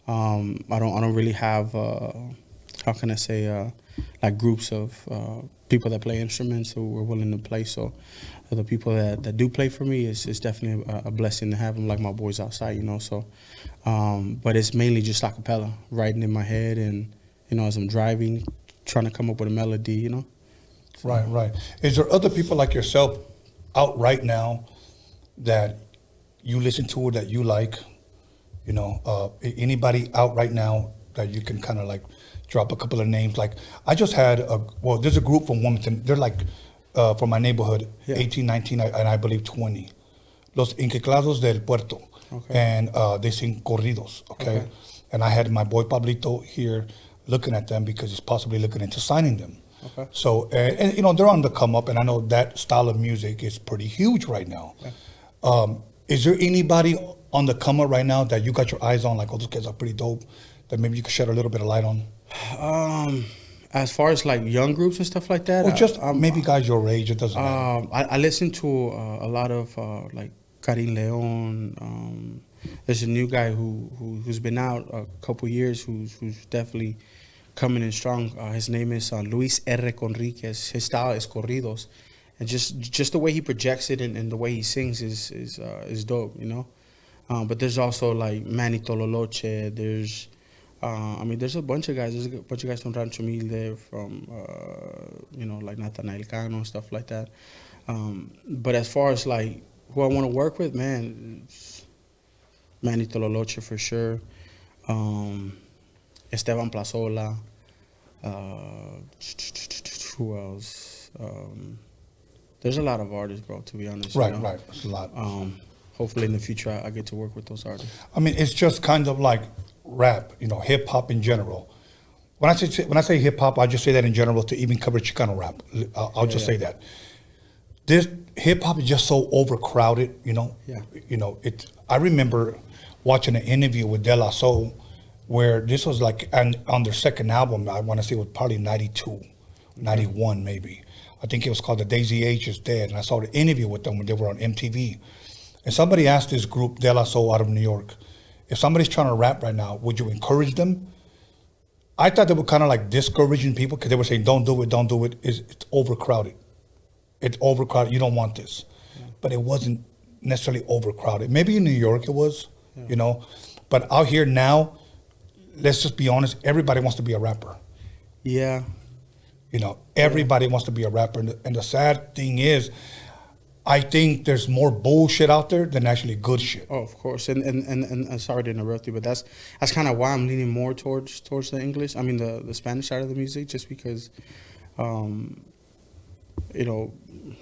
I don't really have how can I say like groups of people that play instruments who are willing to play. So the people that do play for me is definitely a blessing to have them, like my boys outside, you know. So, but it's mainly just a cappella, writing in my head, and you know, as I'm driving, trying to come up with a melody, you know. So. Right. Is there other people like yourself out right now that you listen to or that you like? You know, anybody out right now that you can kind of like drop a couple of names? Like I just had there's a group from Wilmington. They're like from my neighborhood, 18, 19, and I believe 20. Los Inqueclados del Puerto. Okay. And they sing corridos, okay? And I had my boy Pablito here looking at them because he's possibly looking into signing them. Okay. So, and you know, they're on the come up, and I know that style of music is pretty huge right now. Okay. Is there anybody on the come up right now that you got your eyes on, like, oh, those guys are pretty dope, that maybe you could shed a little bit of light on? As far as like young groups and stuff like that, or just maybe guys your age, it doesn't matter. I listen to a lot of like Karim Leon. There's a new guy who's been out a couple years who's definitely coming in strong. His name is Luis R. Conriquez. His style is corridos, and just the way he projects it and the way he sings is dope, you know. But there's also like Manny Tololoche. There's there's a bunch of guys. There's a bunch of guys from Rancho Humilde, from you know, like Nathaniel Cano and stuff like that. But as far as like who I want to work with, man, Manny Tololoche for sure. Esteban Plazola. Who else? There's a lot of artists, bro, to be honest. Right, you know? right. It's a lot. Hopefully in the future I get to work with those artists. I mean, it's just kind of like rap, you know, hip hop in general. When I say hip hop, I just say that in general to even cover Chicano rap. I'll just say that. This hip hop is just so overcrowded, you know. Yeah. You know, I remember watching an interview with De La Soul where this was like on their second album. I want to say it was probably 92, 91 maybe. I think it was called The Daisy Age Is Dead, and I saw the interview with them when they were on MTV. And somebody asked this group, De La Soul out of New York, if somebody's trying to rap right now, would you encourage them? I thought they were kind of like discouraging people because they were saying, don't do it. It's overcrowded. It's overcrowded. You don't want this. Yeah. But it wasn't necessarily overcrowded. Maybe in New York it was, you know. But out here now, let's just be honest, everybody wants to be a rapper. Yeah. You know, everybody wants to be a rapper. And the sad thing is, I think there's more bullshit out there than actually good shit. Oh, of course, and sorry to interrupt you, but that's kind of why I'm leaning more towards the English. I mean, the Spanish side of the music, just because, you know,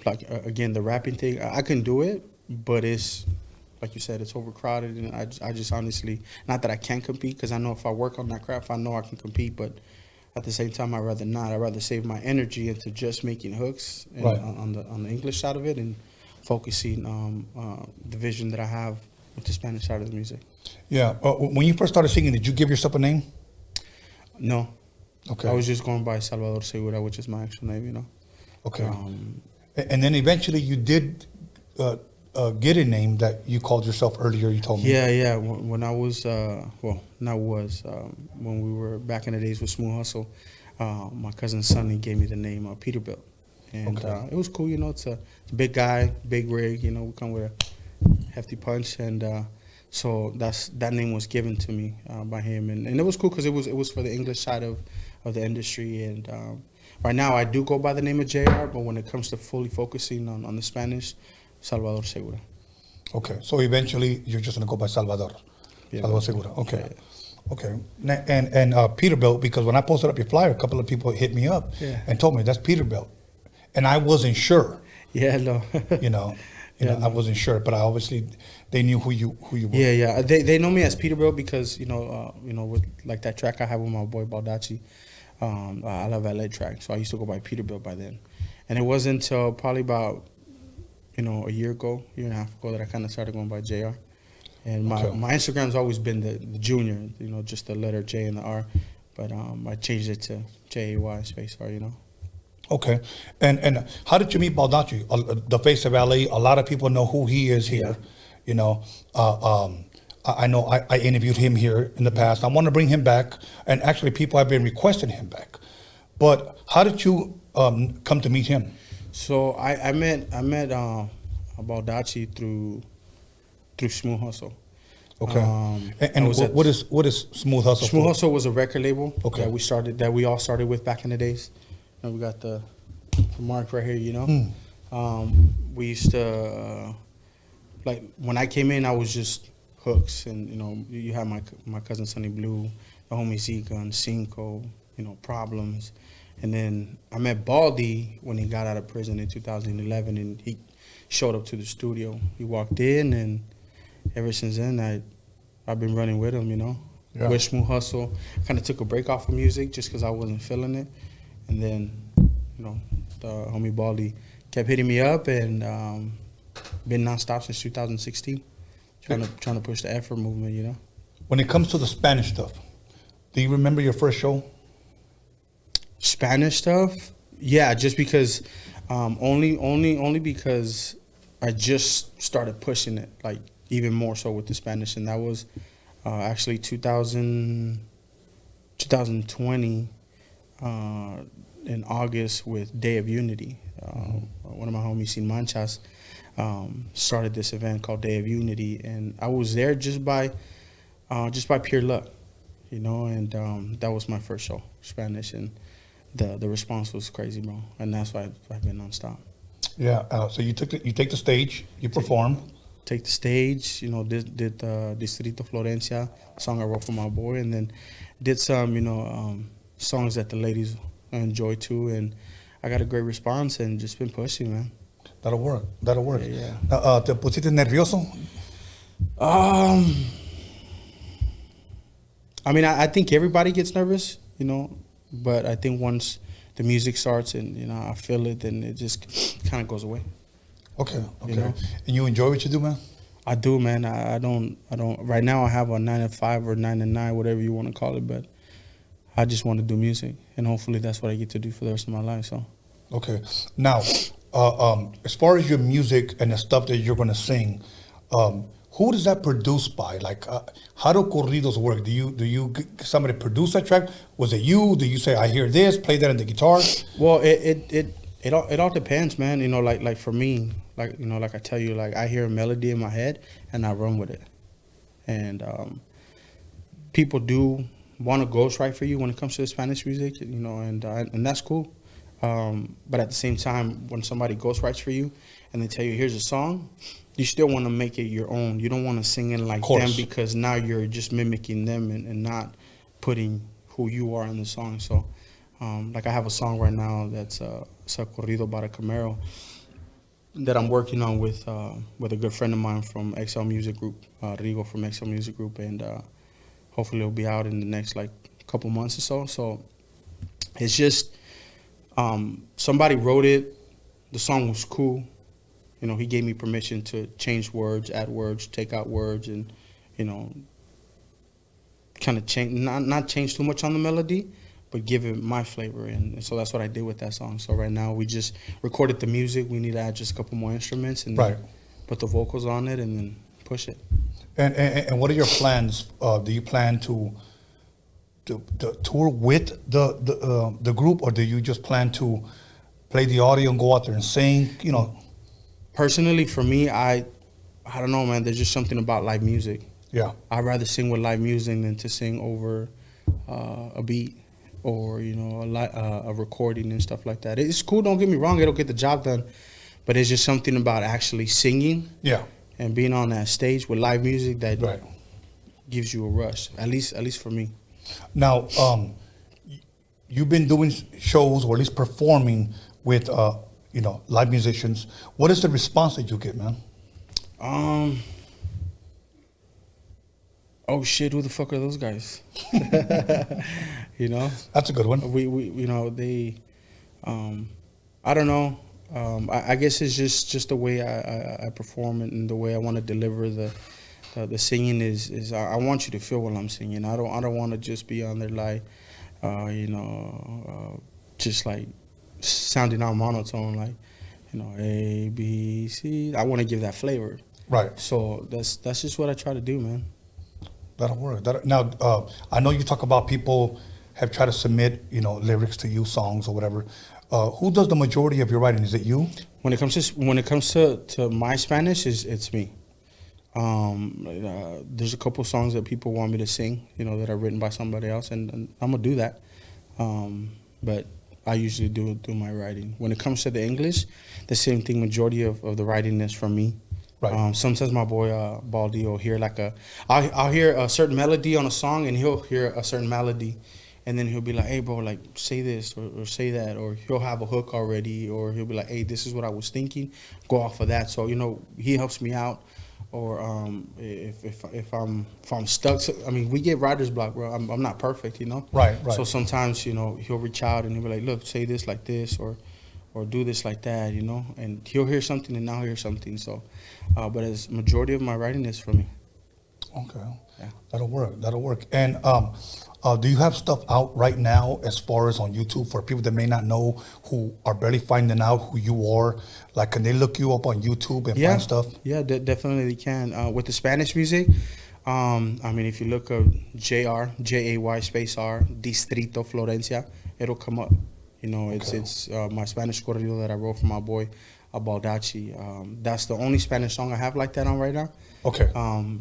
like again, the rapping thing, I can do it, but it's like you said, it's overcrowded, and I just honestly, not that I can't compete, because I know if I work on that craft, I know I can compete, but at the same time, I'd rather not. I'd rather save my energy into just making hooks on the English side of it, and focusing the vision that I have with the Spanish side of the music. Yeah. When you first started singing, did you give yourself a name? No. Okay. I was just going by Salvador Segura, which is my actual name, you know. Okay. And then eventually you did get a name that you called yourself earlier, you told me. Yeah. When I was, when we were back in the days with Smooth Hustle, my cousin Sonny gave me the name Peterbilt. And it was cool, you know. It's a big guy, big rig, you know. We come with a hefty punch, and so that name was given to me by him, and it was cool because it was for the English side of the industry. And right now I do go by the name of JR, but when it comes to fully focusing on the Spanish, Salvador Segura. Okay, so eventually you're just gonna go by Salvador. Yeah, Salvador Segura. Okay. Yeah. Okay. And Peterbilt, because when I posted up your flyer, a couple of people hit me up and told me that's Peterbilt. And I wasn't sure. Yeah, no. You know. You know, I wasn't sure, but obviously they knew who you were. Yeah. They know me as Peterbilt because with like that track I have with my boy Baldacci. I love LA track, so I used to go by Peterbilt by then. And it wasn't until probably about a year and a half ago that I kind of started going by JR. And my Instagram's always been the Junior, just the letter J and the R, but I changed it to JAY space R. Okay, and how did you meet Baldacci, the face of LA? A lot of people know who he is here. I know I interviewed him here in the past. I want to bring him back, and actually people have been requesting him back. But how did you come to meet him? So I met Baldacci through Smooth Hustle. Okay. And what is Smooth Hustle? Smooth Hustle was a record label that we all started with back in the days. And we got the mark right here. We used to like when I came in, I was just hooks, and you have my cousin Sonny Blue, the homie Z-Gun, Cinco, Problems. And then I met Baldy when he got out of prison in 2011, and he showed up to the studio. He walked in, and ever since then, I've been running with him, with Smooth Hustle. Kind of took a break off of music just because I wasn't feeling it. And then, the homie Baldy kept hitting me up, and been nonstop since 2016, trying to push the effort movement, When it comes to the Spanish stuff, do you remember your first show? Spanish stuff, yeah, just because, only because I just started pushing it, like even more so with the Spanish, and that was actually 2020 in August with Day of Unity. One of my homies, Sin Manchas, started this event called Day of Unity, and I was there just by pure luck, and that was my first show, Spanish, and the response was crazy, bro, and that's why I've been nonstop. Yeah, so you take the stage, you perform. Take the stage, did Distrito Florencia, song I wrote for my boy, and then did some, songs that the ladies enjoy too, and I got a great response and just been pushing, man. That'll work. Yeah. ¿Te pusiste nervioso? I mean, I think everybody gets nervous, but I think once the music starts and, I feel it, then it just kind of goes away. Okay. And you enjoy what you do, man? I do, man. I don't. Right now, I have a 9 to 5 or 9 to 9, whatever you want to call it. But I just want to do music, and hopefully, that's what I get to do for the rest of my life. So. Okay. Now, as far as your music and the stuff that you're gonna sing, who does that produce by? Like, how do corridos work? Do you somebody produce that track? Was it you? Do you say I hear this, play that on the guitar? Well, it all depends, man. Like for me, like I tell you, like I hear a melody in my head and I run with it. And people do want to ghostwrite for you when it comes to the Spanish music, and that's cool. But at the same time, when somebody ghostwrites for you and they tell you here's a song, you still want to make it your own. You don't want to sing it like them because now you're just mimicking them and not putting who you are in the song. So, like I have a song right now that's it's a corrido para Camaro that I'm working on with a good friend of mine from XL Music Group, Rigo from XL Music Group, and hopefully it'll be out in the next couple months or so. So it's just somebody wrote it. The song was cool. He gave me permission to change words, add words, take out words, and kind of change, not change too much on the melody, but give it my flavor. And so that's what I did with that song. So right now we just recorded the music. We need to add just a couple more instruments and put the vocals on it and then push it. And what are your plans? Do you plan to tour with the group, or do you just plan to play the audio and go out there and sing? Personally, for me, I don't know, man. There's just something about live music. Yeah. I'd rather sing with live music than to sing over a beat or a recording and stuff like that. It's cool. Don't get me wrong. It'll get the job done, but it's just something about actually singing. Yeah. And being on that stage with live music that gives you a rush. At least for me. Now, you've been doing shows or at least performing with live musicians. What is the response that you get, man? Oh shit! Who the fuck are those guys? That's a good one. They, I don't know. I guess it's just the way I perform and the way I want to deliver the singing is I want you to feel what I'm singing. I don't want to just be on there like, just like sounding out monotone like, A B C. I want to give that flavor. Right. So that's just what I try to do, man. That'll work. Now, I know you talk about people have tried to submit, lyrics to you, songs or whatever. Who does the majority of your writing? Is it you? When it comes to my Spanish, it's me. There's a couple songs that people want me to sing, that are written by somebody else, and I'm gonna do that. But I usually do my writing. When it comes to the English, the same thing. Majority of the writing is from me. Right. Sometimes my boy Baldy will hear I'll hear a certain melody on a song, and he'll hear a certain melody, and then he'll be like, "Hey, bro, like say this or say that," or he'll have a hook already, or he'll be like, "Hey, this is what I was thinking. Go off of that." So he helps me out. Or if I'm stuck, we get writer's block, bro. I'm not perfect, Right. So sometimes he'll reach out and he'll be like, "Look, say this like this, or do this like that," and he'll hear something and I'll hear something. So, but as majority of my writing is from me. Okay. Yeah. That'll work. And do you have stuff out right now as far as on YouTube for people that may not know, who are barely finding out who you are? Like, can they look you up on YouTube and find stuff? Yeah, definitely they can. With the Spanish music, if you look up JR, JAY space R, Distrito Florencia, it'll come up. It's my Spanish corrido that I wrote for my boy Baldachi. That's the only Spanish song I have like that on right now. Okay.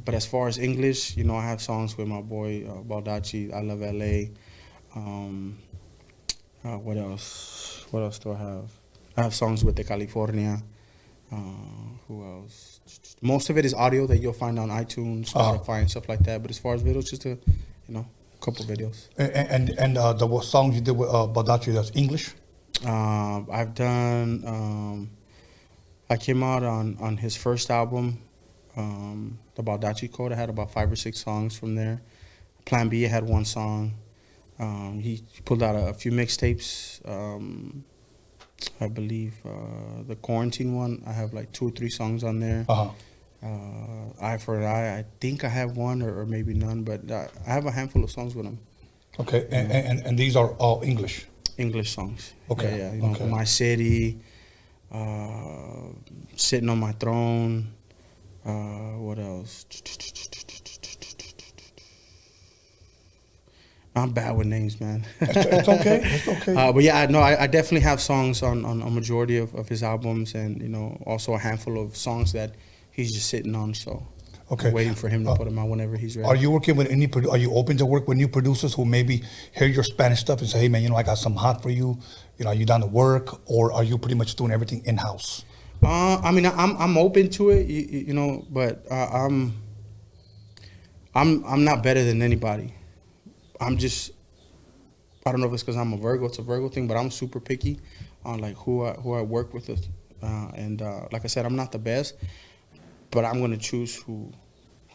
But as far as English, I have songs with my boy Baldachi, I Love LA. What else? What else do I have? I have songs with the California. Who else? Most of it is audio that you'll find on iTunes, Spotify, and stuff like that. But as far as videos, just a couple videos. And the songs you did with Baldachi, that's English? I've done. I came out on his first album, the Baldachi Code. I had about 5 or 6 songs from there. Plan B, I had 1 song. He pulled out a few mixtapes. I believe the Quarantine one, I have like 2 or 3 songs on there. Eye for an Eye, I think I have 1 or maybe none, but I have a handful of songs with him. Okay, and these are all English? English songs. Okay. Yeah. Okay. My City, Sitting on My Throne. What else? I'm bad with names, man. It's okay. It's okay. But yeah, I definitely have songs on a majority of his albums, and also a handful of songs that he's just sitting on. So, okay, waiting for him to put them out whenever he's ready. Are you working with any? Are you open to work with new producers who maybe hear your Spanish stuff and say, "Hey, man, I got something hot for you. Are you down to work?" Or are you pretty much doing everything in house? I'm open to it, but I'm not better than anybody. I don't know if it's because I'm a Virgo, it's a Virgo thing, but I'm super picky on like who I work with, and like I said, I'm not the best, but I'm gonna choose who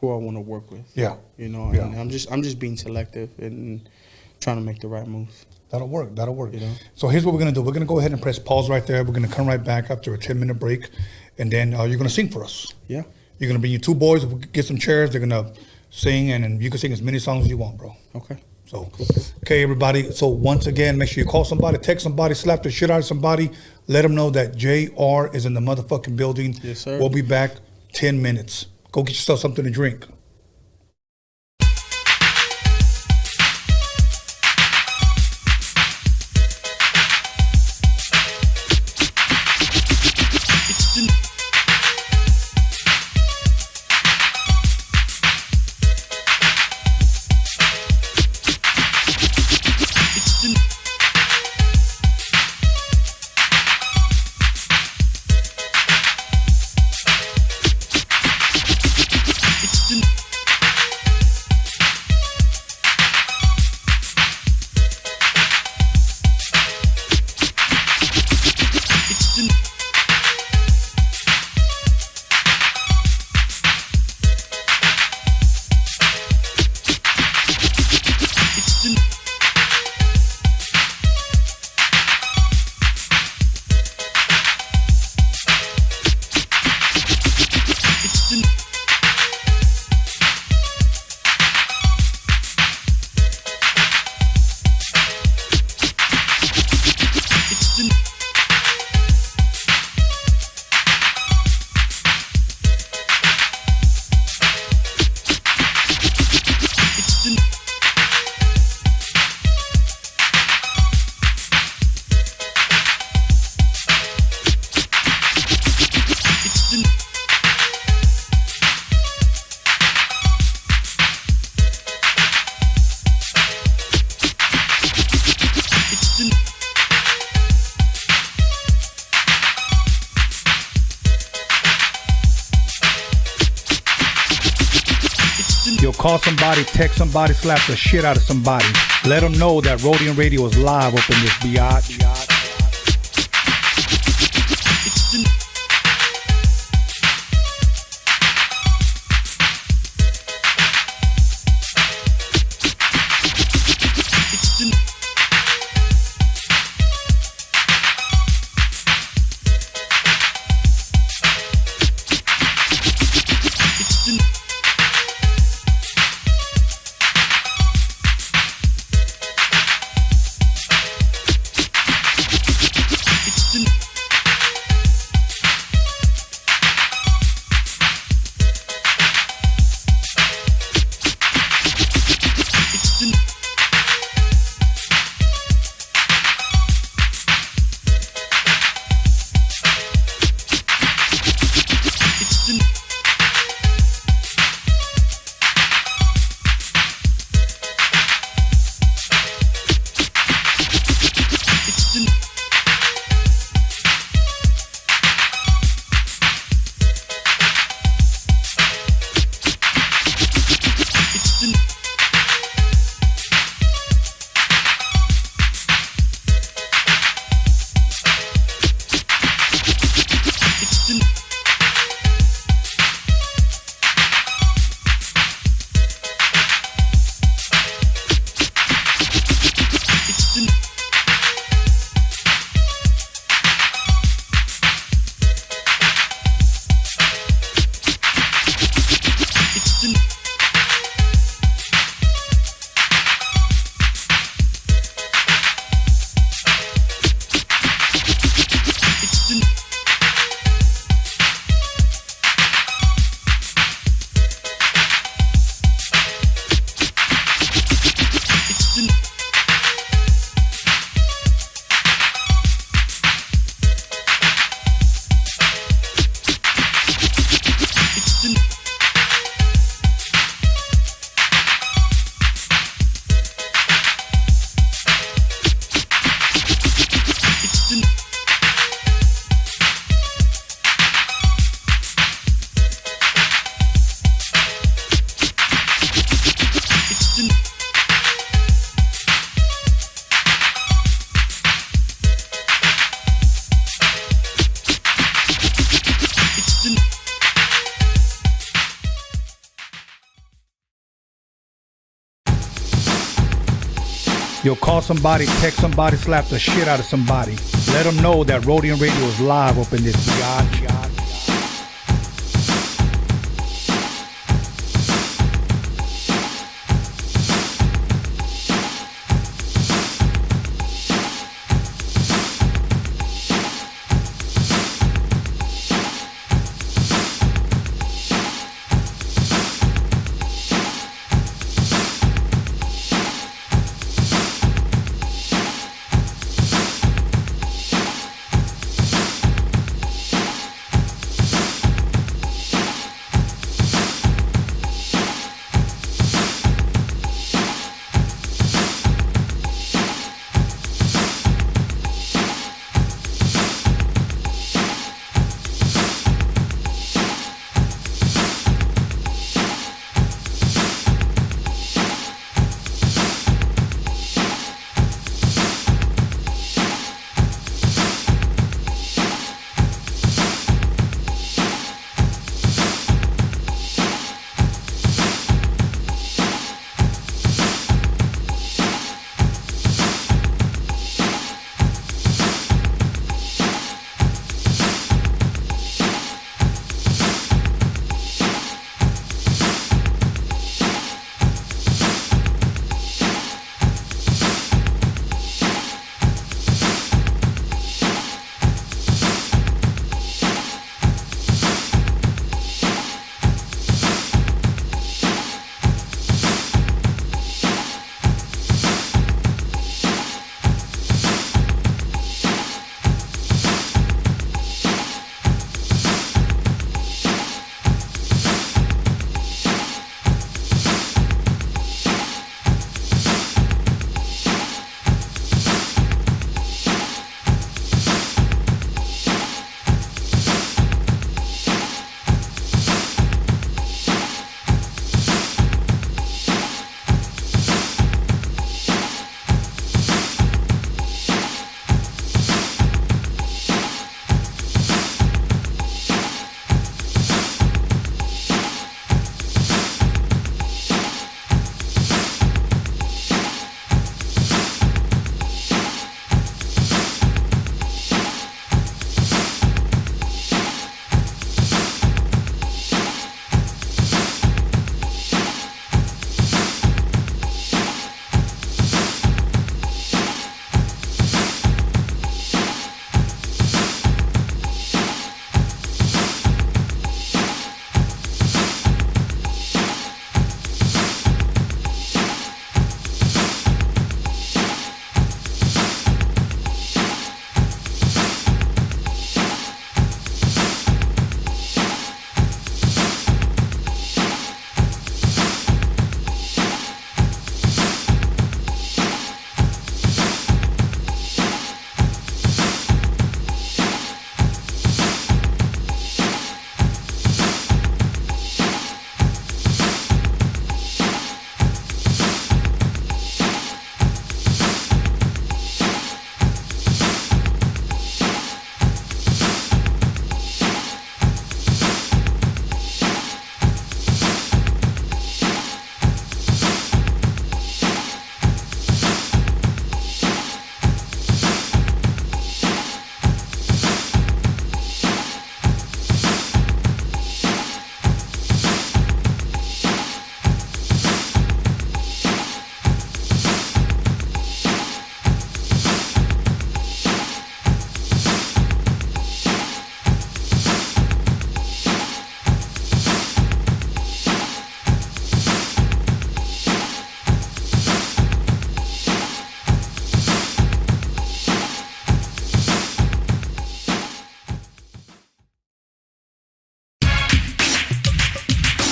I want to work with. Yeah. And I'm just being selective and trying to make the right moves. That'll work. So here's what we're gonna do. We're gonna go ahead and press pause right there. We're gonna come right back after a 10-minute break, and then you're gonna sing for us. Yeah. You're gonna bring your 2 boys. We'll get some chairs. They're gonna sing, and then you can sing as many songs as you want, bro. Okay. So, okay, everybody. So once again, make sure you call somebody, text somebody, slap the shit out of somebody. Let them know that JR is in the motherfucking building. Yes, sir. We'll be back 10 minutes. Go get yourself something to drink. It's the Yo, call somebody, text somebody, slap the shit out of somebody. Let them know that Roadium Radio is live up in this biatch. Yo, call somebody, text somebody, slap the shit out of somebody. Let them know that Roadium Radio is live up in this biatch.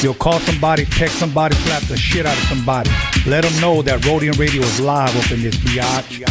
Yo, call somebody, text somebody, slap the shit out of somebody. Let them know that Roadium Radio is live up in this biatch.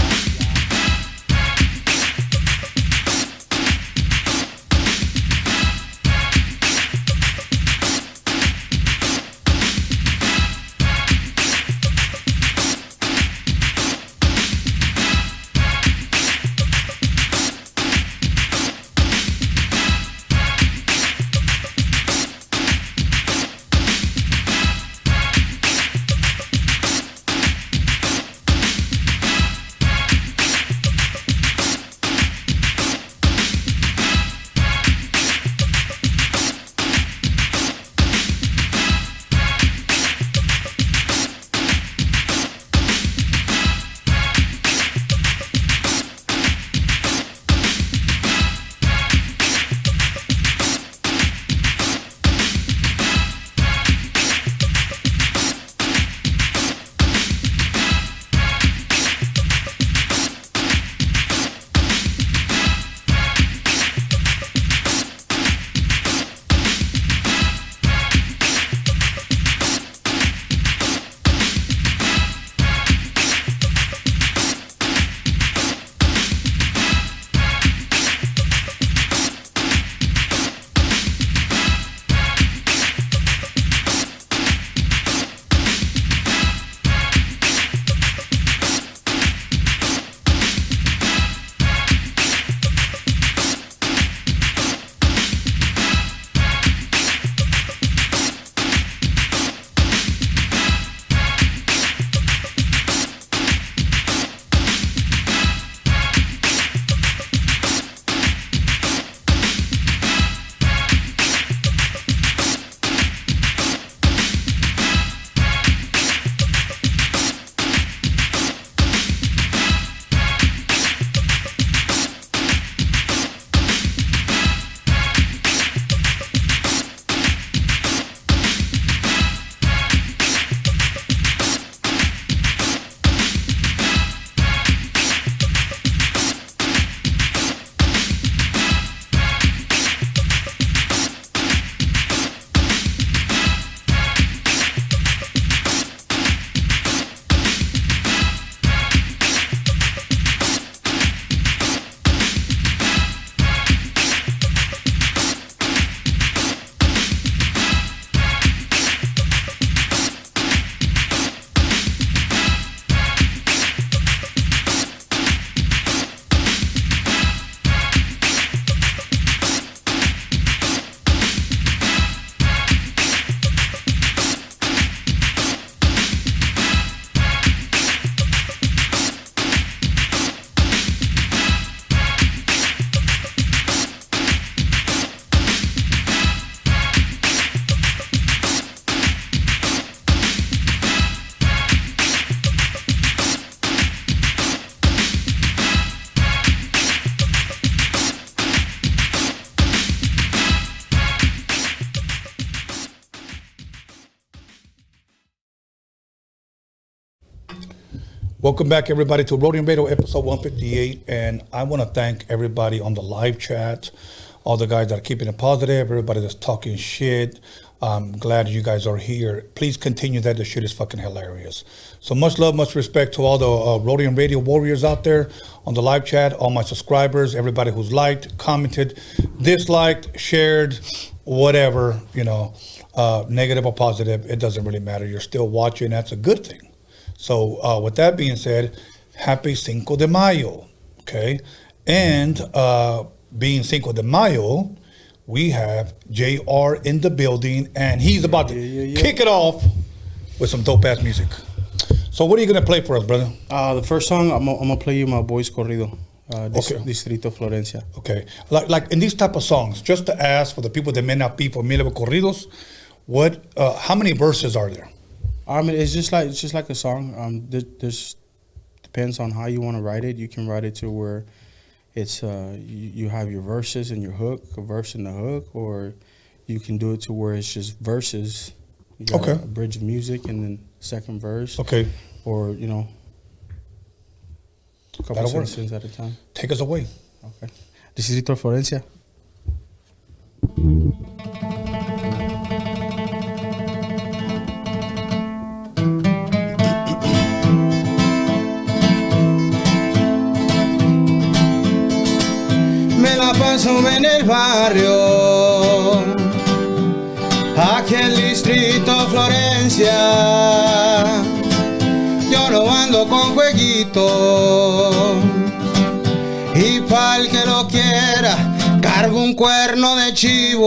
Welcome back, everybody, to Roadium Radio episode 158. And I want to thank everybody on the live chat, all the guys that are keeping it positive, everybody that's talking shit. I'm glad you guys are here. Please continue that. The shit is fucking hilarious. So much love, much respect to all the Roadium Radio warriors out there on the live chat, all my subscribers, everybody who's liked, commented, disliked, shared, whatever, you know, negative or positive, it doesn't really matter. You're still watching. That's a good thing. So with that being said, happy Cinco de Mayo, okay? And being Cinco de Mayo, we have JR in the building, and he's about to kick it off with some dope-ass music. So what are you going to play for us, brother? The first song, I'm going to play you my boys corrido, Distrito Florencia. Okay. Like in these type of songs, just to ask for the people that may not be familiar with corridos, what? How many verses are there? I mean, it's just like a song. There's depends on how you want to write it. You can write it to where it's you have your verses and your hook, a verse and the hook, or you can do it to where it's just verses. You got a bridge of music and then second verse. Okay. Or you know, a couple sentences at a time. Take us away. Okay. Distrito Florencia. asume en el barrio, aquí en el distrito Florencia. Yo no ando con jueguito, y pa'l que lo quiera, cargo un cuerno de chivo.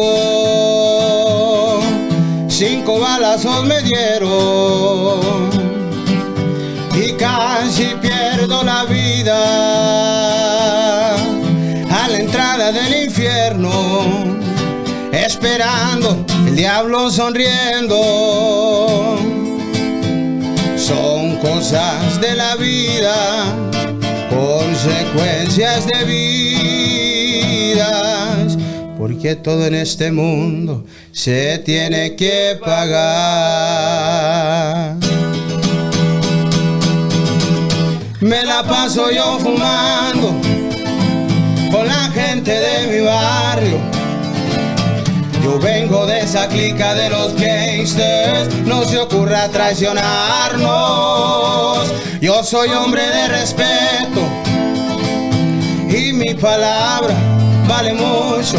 5 balazos me dieron y casi pierdo la vida a la entrada del infierno, esperando el diablo sonriendo. Son cosas de la vida, consecuencias de vidas, porque todo en este mundo se tiene que pagar. Me la paso yo fumando con la gente de mi barrio. Yo vengo de esa clica de los gangsters, no se ocurra traicionarnos. Yo soy hombre de respeto y mi palabra vale mucho.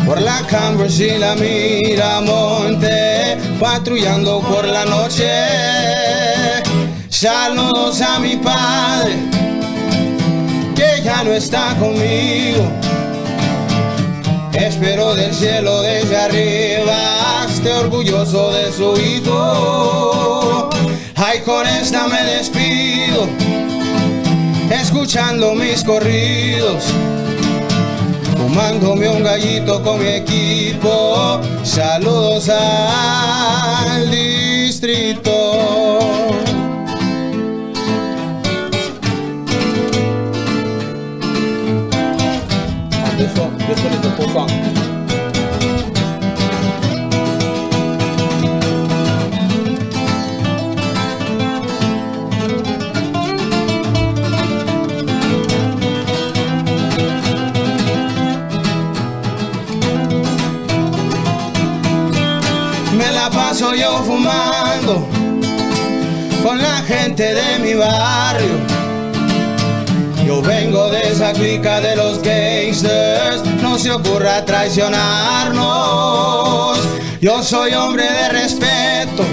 Por la Converse y la Miramonte, patrullando por la noche. Saludos a mi padre, que ya no está conmigo. Espero del cielo desde arriba, esté orgulloso de su hijo. Ay, con esta me despido, escuchando mis corridos, fumándome un gallito con mi equipo. Saludos al distrito. This one is the full song. Me la paso yo fumando con la gente de mi barrio. Yo vengo de esa clica de los gangsters, no se ocurra traicionarnos. Yo soy hombre de respeto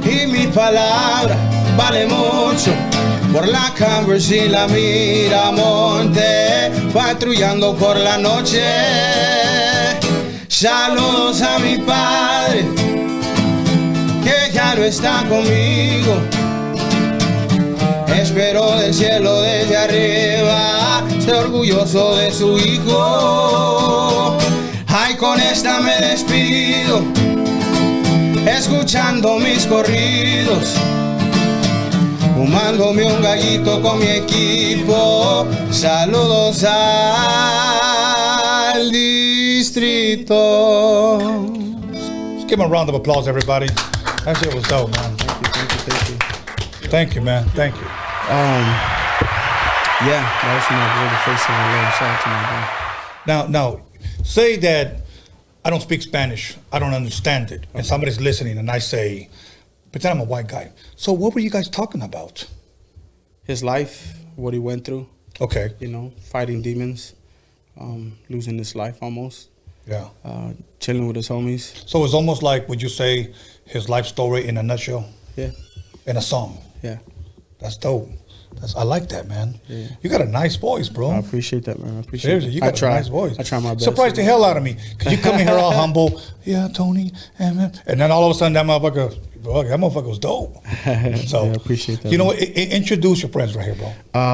y mi palabra vale mucho. Por la Converse y la Miramonte, patrullando por la noche. Saludos a mi padre, que ya no está conmigo. Espero del cielo desde arriba, esté orgulloso de su hijo. Ay, con esta me despido, escuchando mis corridos, fumándome un gallito con mi equipo. Saludos al distrito. Let's give him a round of applause, everybody. That shit was dope, man. Thank you. Thank you, man. Thank you. Yeah, that was my boy, the face of LA. Shout out to my boy. Now, say that I don't speak Spanish, I don't understand it, and somebody's listening, and I say, pretend I'm a white guy. So what were you guys talking about? His life, what he went through. Okay. You know, fighting demons, losing his life almost. Yeah. Chilling with his homies. So it's almost like, would you say, his life story in a nutshell? Yeah. In a song? Yeah. That's dope. I like that, man. Yeah. You got a nice voice, bro. I appreciate that, man. I appreciate Seriously, it. you got a nice voice. I try my best. Surprised the hell out of me. Because you come in here all humble. Yeah, Tony. And then all of a sudden, that motherfucker was dope. So, yeah, I appreciate that. You know what? Introduce your friends right here, bro.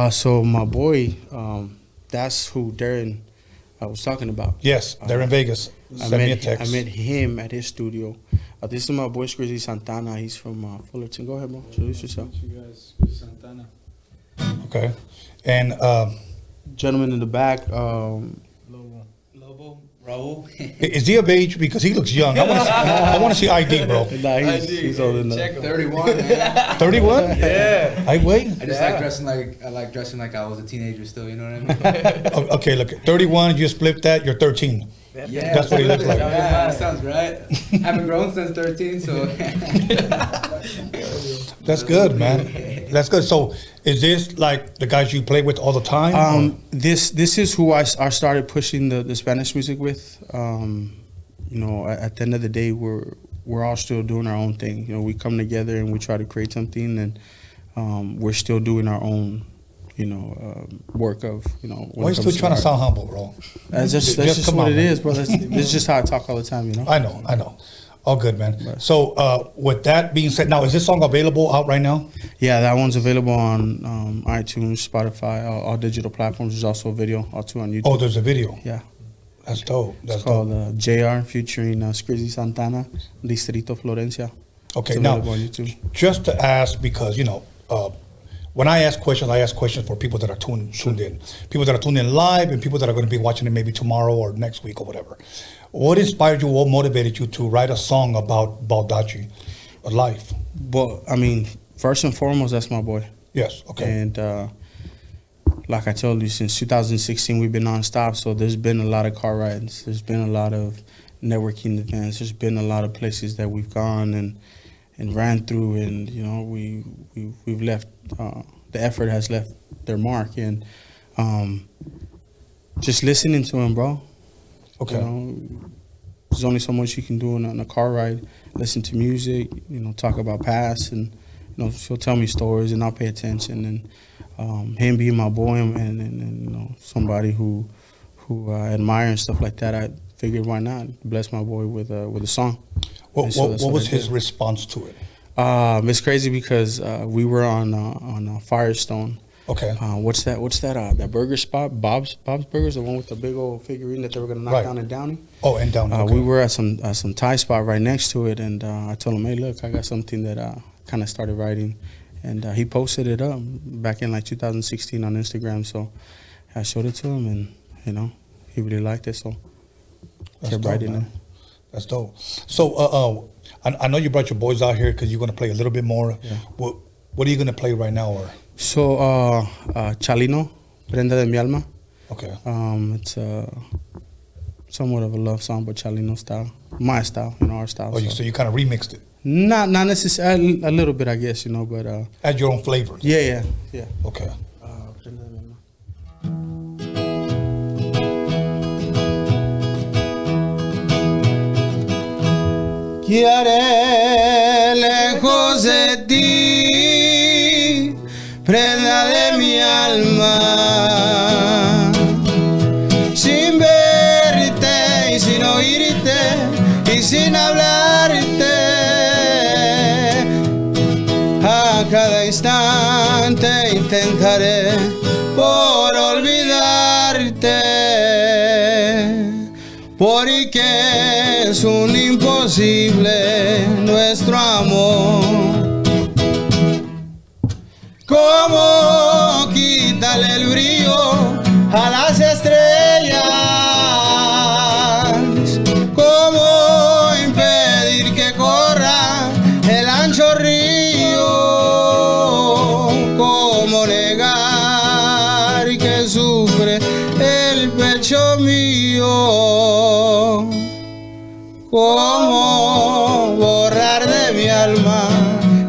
So my boy, that's who Darren was talking about. Yes, they're in Vegas. Send me a text. I met him at his studio. This is my boy, Squizzy Santana. He's from Fullerton. Go ahead, bro. Introduce yourself. You guys, Squizzy Santana. Okay. And gentleman in the back, Lobo, Raul. Is he of age? Because he looks young. I want to see ID, bro. Nah, he's older than that. 31, man. 31? Yeah. I wait. I just like dressing like I was a teenager still. You know what I mean? Okay, look. 31. You split that. You're 13. Yeah, that's what he looks like. Yeah, that sounds right. I haven't grown since 13, so. That's good, man. That's good. So, is this like the guys you play with all the time? This is who I started pushing the Spanish music with. You know, at the end of the day, we're all still doing our own thing. You know, we come together and we try to create something, and we're still doing our own, you know, work of, you know. Why are you still trying to sound humble, bro? That's just what it is, bro. That's just how I talk all the time, you know. I know. All good, man. So, with that being said, now is this song available out right now? Yeah, that one's available on iTunes, Spotify, all digital platforms. There's also a video, also on YouTube. Oh, there's a video. Yeah. That's dope. It's called JR featuring Skrizzy Santana, Distrito Florencia. Okay, now, just to ask, because, you know, when I ask questions for people that are tuned in. People that are tuned in live and people that are going to be watching it maybe tomorrow or next week or whatever. What inspired you, what motivated you to write a song about Baldacci, a life? Well, I mean, first and foremost, that's my boy. Yes, okay. And like I told you, since 2016, we've been nonstop. So there's been a lot of car rides. There's been a lot of networking events. There's been a lot of places that we've gone and ran through. And, you know, we've left, the effort has left their mark. And just listening to him, bro. Okay. You know, there's only so much you can do on a car ride. Listen to music, you know, talk about past. And, you know, she'll tell me stories and I'll pay attention. And him being my boy and you know, somebody who I admire and stuff like that, I figured why not bless my boy with a song. What was his response to it? It's crazy because we were on Firestone. Okay. What's that? That burger spot, Bob's Burgers, the one with the big old figurine that they were gonna knock down in Downey. Oh, in Downey. Okay. We were at some Thai spot right next to it, and I told him, hey, look, I got something that I kind of started writing. And he posted it up back in like 2016 on Instagram. So I showed it to him, and you know, he really liked it. So kept writing it. That's dope. So I know you brought your boys out here because you're gonna play a little bit more. Yeah. What are you gonna play right now? Or so Chalino, Prenda de mi alma. Okay. It's somewhat of a love song, but Chalino style, my style, you know, our style. Oh, so you kind of remixed it. Not necessarily, a little bit, I guess, you know, but add your own flavor. Yeah. Okay. ¿Qué haré lejos de ti, prenda de mi alma? Sin verte y sin oírte y sin hablarte, a cada instante intentaré por olvidarte, porque es un imposible nuestro amor. ¿Cómo quitarle el brillo a las estrellas? ¿Cómo impedir que corra el ancho río? ¿Cómo negar que sufre el pecho mío? ¿Cómo borrar de mi alma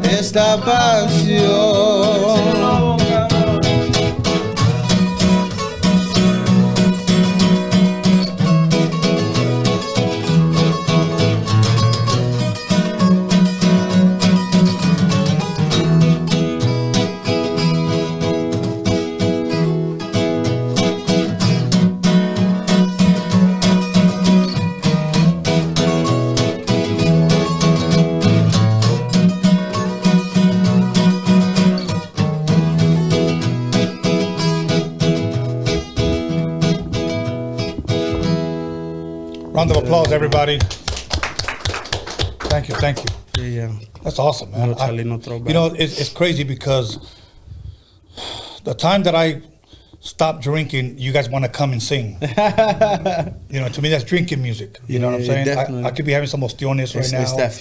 esta pasión? Round of applause, everybody. Thank you. Yeah. That's awesome, man. You know, it's crazy because the time that I stopped drinking, you guys want to come and sing. You know, to me, that's drinking music. You know what I'm saying? I could be having some ostiones right now. It's that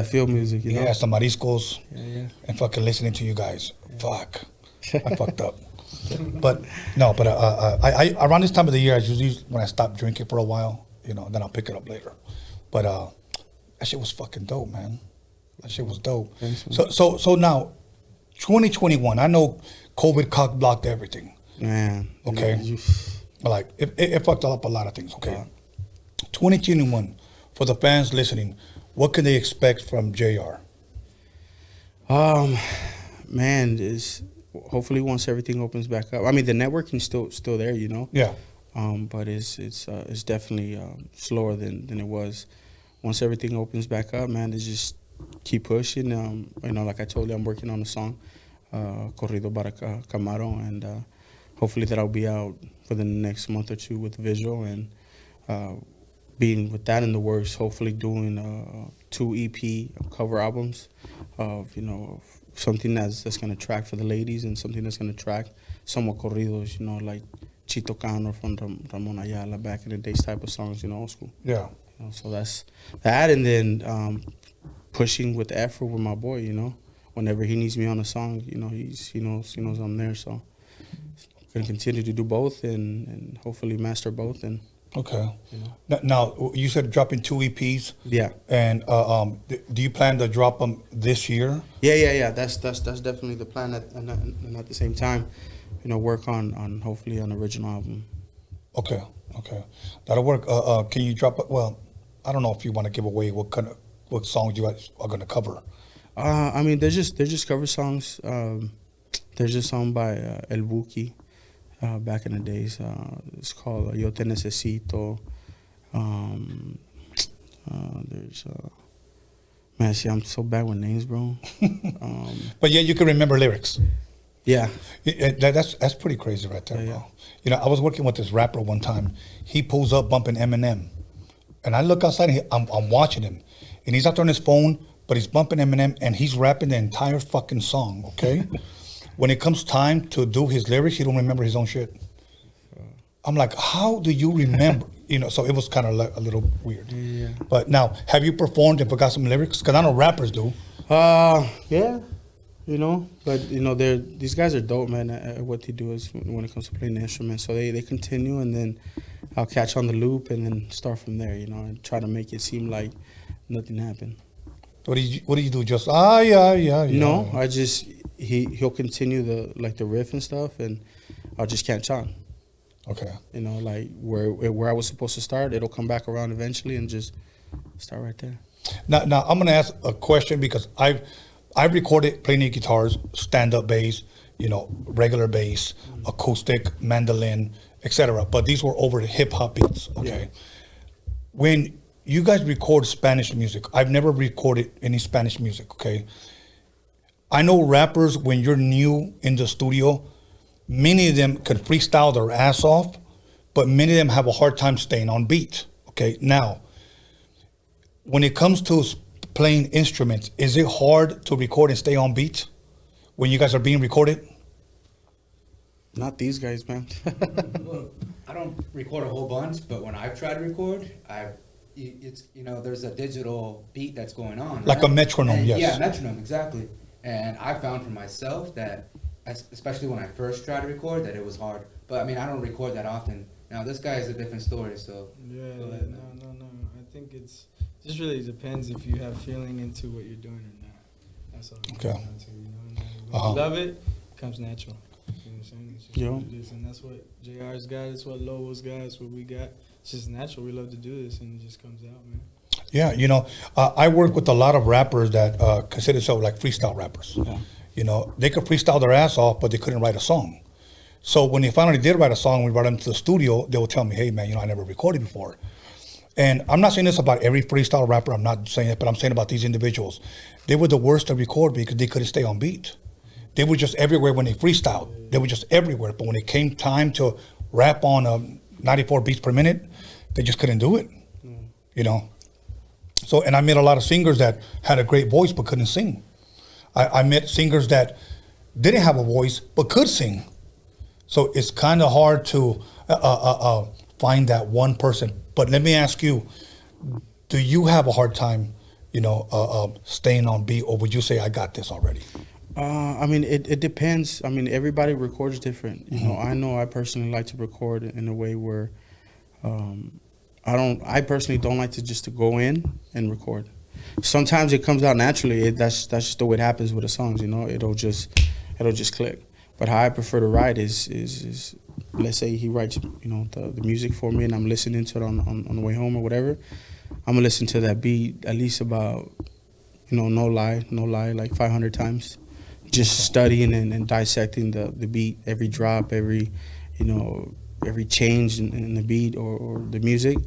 field music, you know? Yeah, some mariscos. Yeah. And fucking listening to you guys. Fuck. I fucked up. But I around this time of the year, I usually, when I stop drinking for a while, you know, then I'll pick it up later. But that shit was fucking dope, man. That shit was dope. So now, 2021. I know COVID cock blocked everything. Man. Okay. Like it fucked up a lot of things. Okay. 2021, for the fans listening, what can they expect from JR? Man, is hopefully once everything opens back up. I mean, the networking's still there, you know. Yeah. But it's definitely slower than it was. Once everything opens back up, man, to just keep pushing. You know, like I told you, I'm working on a song, Corrido para Camaro, and hopefully that'll be out within the next month or two with visual, and being with that in the works, hopefully doing 2 EP cover albums of, you know, something that's gonna track for the ladies and something that's gonna track somewhat corridos, you know, like Chito Cano from Ramon Ayala back in the days type of songs, you know, old school. Yeah. You know, so that's that, and then pushing with the effort with my boy, you know. Whenever he needs me on a song, you know, he knows I'm there. So gonna continue to do both and hopefully master both. And okay. You know. Now you said dropping 2 EPs. Yeah. And do you plan to drop them this year? Yeah. That's definitely the plan. And at the same time, you know, work on hopefully an original album. Okay. That'll work. Can you drop it? Well, I don't know if you want to give away what songs you guys are going to cover. I mean, they're just cover songs. There's a song by El Buki back in the days. It's called Yo Te Necesito. There's man, see, I'm so bad with names, bro. But yeah, you can remember lyrics. Yeah. That's pretty crazy right there, bro. You know, I was working with this rapper one time. He pulls up bumping Eminem. And I look outside and I'm watching him. And he's out there on his phone, but he's bumping Eminem and he's rapping the entire fucking song, okay? When it comes time to do his lyrics, he don't remember his own shit. I'm like, how do you remember? You know, so it was kind of like a little weird. Yeah. But now, have you performed and forgot some lyrics? Because I know rappers do. Yeah. You know, but you know, these guys are dope, man, at what they do is when it comes to playing the instrument. So they continue, and then I'll catch on the loop and then start from there, you know, and try to make it seem like nothing happened. What do you do? Just yeah. No, I just he'll continue the riff and stuff, and I'll just catch on. Okay. You know, like where I was supposed to start, it'll come back around eventually, and just start right there. Now I'm gonna ask a question because I've recorded playing the guitars, stand-up bass, you know, regular bass, acoustic, mandolin, etc. But these were over the hip-hop beats, okay? Yeah. When you guys record Spanish music, I've never recorded any Spanish music, okay? I know rappers, when you're new in the studio, many of them can freestyle their ass off, but many of them have a hard time staying on beat, okay? Now, when it comes to playing instruments, is it hard to record and stay on beat when you guys are being recorded? Not these guys, man. Well, I don't record a whole bunch, but when I've tried to record, it's, you know, there's a digital beat that's going on, like right? a metronome. And, yes. Yeah, metronome, exactly. And I found for myself that, especially when I first tried to record, that it was hard. But I mean, I don't record that often. Now this guy is a different story, so. Yeah, no. I think it's just really depends if you have feeling into what you're doing or not. That's all it comes down to, you know. And when you love it, it comes natural. You know what I'm saying? It's just what it is, and that's what JR's got. It's what Lobo's got. It's what we got. It's just natural. We love to do this, and it just comes out, man. Yeah, you know, I work with a lot of rappers that consider themselves like freestyle rappers. Yeah. You know, they could freestyle their ass off, but they couldn't write a song. So when they finally did write a song, we brought them to the studio, they would tell me, hey, man, you know, I never recorded before. And I'm not saying this about every freestyle rapper. I'm not saying it, but I'm saying about these individuals. They were the worst to record because they couldn't stay on beat. They were just everywhere when they freestyled. They were just everywhere. But when it came time to rap on 94 beats per minute, they just couldn't do it, you know. So, and I met a lot of singers that had a great voice but couldn't sing. I met singers that didn't have a voice but could sing. So it's kind of hard to find that one person. But let me ask you, do you have a hard time, you know, staying on beat, or would you say I got this already? I mean, it depends. I mean, everybody records different. You know, I personally like to record in a way where I personally don't like to just to go in and record. sometimes it comes out naturally. That's just the way it happens with the songs, you know. It'll just click. But how I prefer to write is let's say he writes, you know, the music for me, and I'm listening to it on the way home or whatever. I'm gonna listen to that beat at least about, you know, no lie, like 500 times, just studying and dissecting the beat, every drop, every change in the beat or the music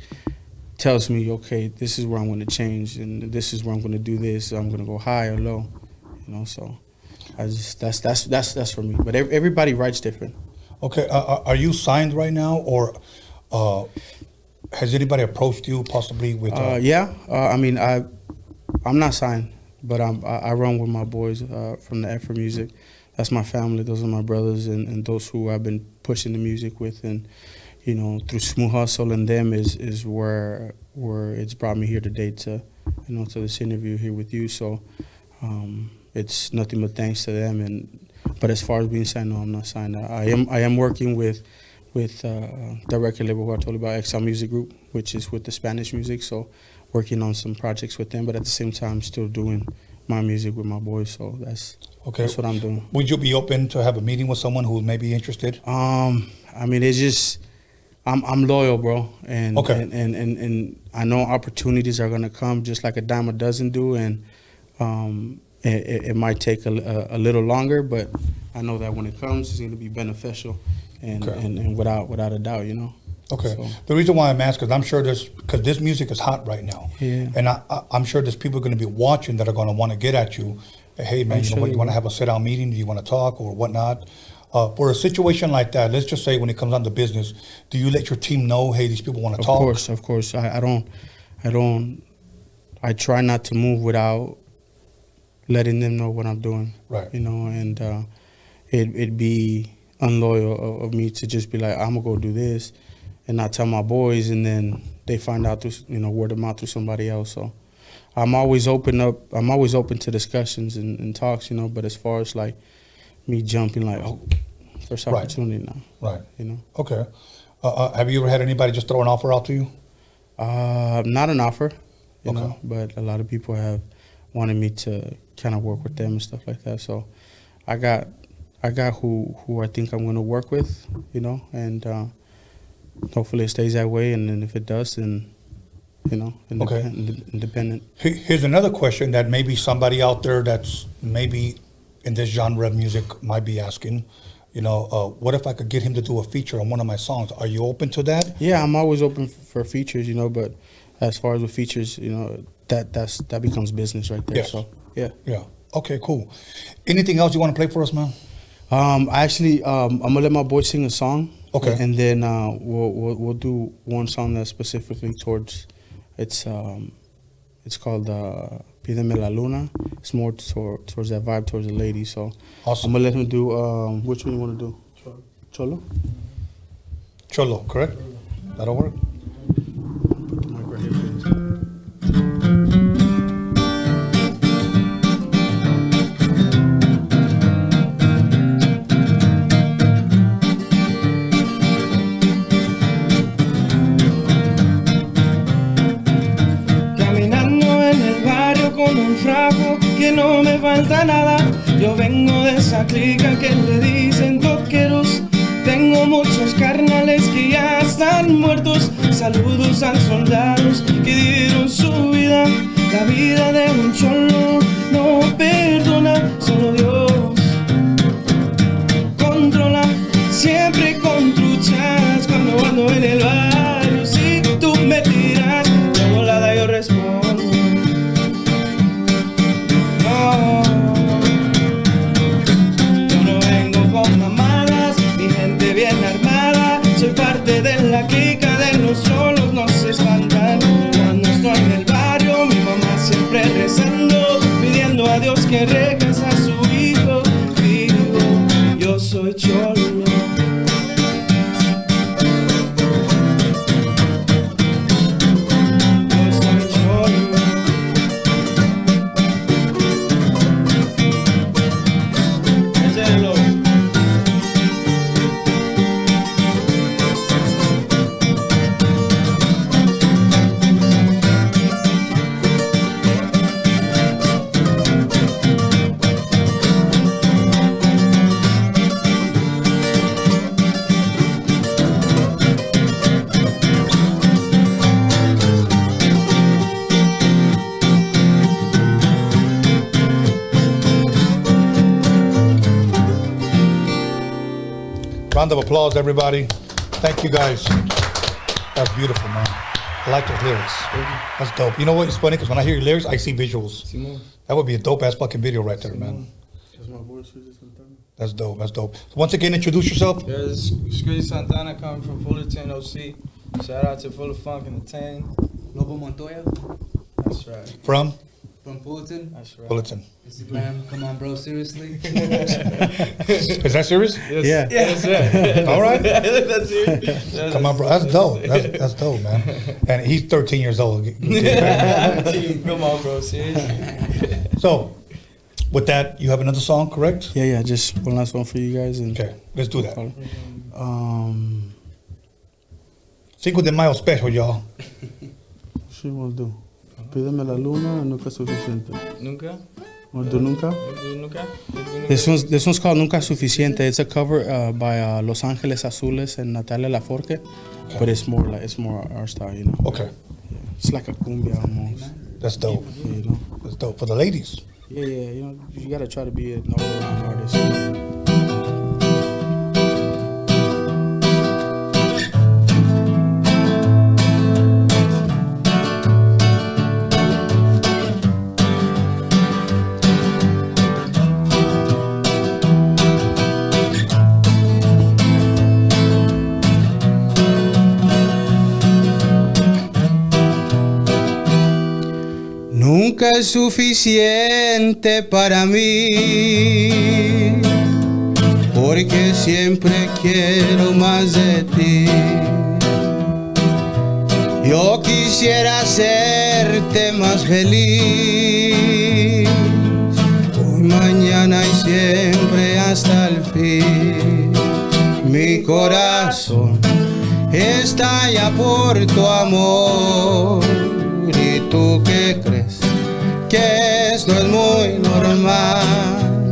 tells me, okay, this is where I'm gonna change, and this is where I'm gonna do this. I'm gonna go high or low, you know. So that's for me. But everybody writes different. Okay, are you signed right now, or has anybody approached you possibly with? Yeah, I mean, I'm not signed, but I run with my boys from the Effort Music. That's my family. Those are my brothers and those who I've been pushing the music with, and you know, through Smooth Hustle and them is where it's brought me here today to, you know, to this interview here with you. So it's nothing but thanks to them. But as far as being signed, no, I'm not signed. I am working with the record label who I told you about, XL Music Group, which is with the Spanish music. So working on some projects with them, but at the same time still doing my music with my boys. So that's what I'm doing. Would you be open to have a meeting with someone who may be interested? I mean, it's just I'm loyal, bro, and I know opportunities are gonna come just like a dime a dozen do, and it might take a little longer, but I know that when it comes, it's gonna be beneficial, and without a doubt, you know. Okay. So. The reason why I'm asking is I'm sure because this music is hot right now. Yeah. And I'm sure there's people going to be watching that are going to want to get at you. Hey, man, you want to have a sit-down meeting? Do you want to talk or whatnot? For a situation like that, let's just say when it comes down to business, do you let your team know, hey, these people want to talk? Of course. I try not to move without letting them know what I'm doing. Right. You know, and it'd be unloyal of me to just be like, I'm going to go do this, and not tell my boys, and then they find out through, you know, word of mouth through somebody else. So I'm always open to discussions and talks, you know. But as far as like me jumping, like, oh, first opportunity now, right? You know. Okay. Have you ever had anybody just throw an offer out to you? Not an offer, you know, but a lot of people have wanted me to kind of work with them and stuff like that. So I got who I think I'm going to work with, you know, and. Hopefully it stays that way, and then if it does, then, you know, independent. Here's another question that maybe somebody out there that's maybe in this genre of music might be asking. You know, what if I could get him to do a feature on one of my songs? Are you open to that? Yeah, I'm always open for features, you know, but as far as with features, you know, that becomes business right there. Yes. So, yeah. Yeah. Okay, cool. Anything else you want to play for us, man? Actually, I'm going to let my boy sing a song. Okay. And then we'll do one song that's specifically towards it's called Pídeme la Luna. It's more towards that vibe towards the lady. So awesome. I'm gonna let him do which one you want to do? Cholo. Cholo, correct? That'll work. Put the mic right here, please. Que no me falta nada, yo vengo de esa clica que le dicen toqueros. Tengo muchos carnales que ya están muertos. Saludos a los soldados que dieron su vida. La vida de un cholo no perdona, solo Dios controla. Siempre con truchas cuando ando en el barrio. Si tú me tiras, de volada yo respondo. Yo no vengo con mamadas, mi gente bien armada. Soy parte de la clica de los cholos, no se espantan. Cuando estoy en el barrio, mi mamá siempre rezando, pidiendo a Dios que regrese a su vida. Round of applause, everybody. Thank you, guys. That's beautiful, man. I like those lyrics. That's dope. You know what? It's funny because when I hear your lyrics, I see visuals. That would be a dope-ass fucking video right there, man. That's dope. That's dope. So once again, introduce yourself. Yeah, this is Scree Santana coming from Fullerton, OC. Shout out to Full of Funk and the Tang. Lobo Montoya. That's right. From Fullerton. That's right. Fullerton. Instagram. Come on, bro. Seriously. Is that serious? Yes. Yeah. That's right. All right. That's serious. Come on, bro. That's dope. That's dope, man. And he's 13 years old. Come on, bro. Seriously. So, with that, you have another song, correct? Yeah. Just one last one for you guys. And okay, let's do that. Cinco de Mayo special, y'all. Sí, we'll do. Pídeme la luna, nunca es suficiente. Nunca? We'll do nunca? Nunca? This one's called Nunca Suficiente. It's a cover by Los Angeles Azules and Natalia Laforte, but it's more our style, you know. Okay. Yeah. It's like a cumbia almost. That's dope. Yeah, you know. That's dope for the ladies. Yeah, you know, you gotta try to be an all-around artist. You know? Nunca es suficiente para mí, porque siempre quiero más de ti. Yo quisiera hacerte más feliz, hoy, mañana y siempre hasta el fin. Mi corazón estalla por tu amor. ¿Y tú qué crees? Que esto es muy normal.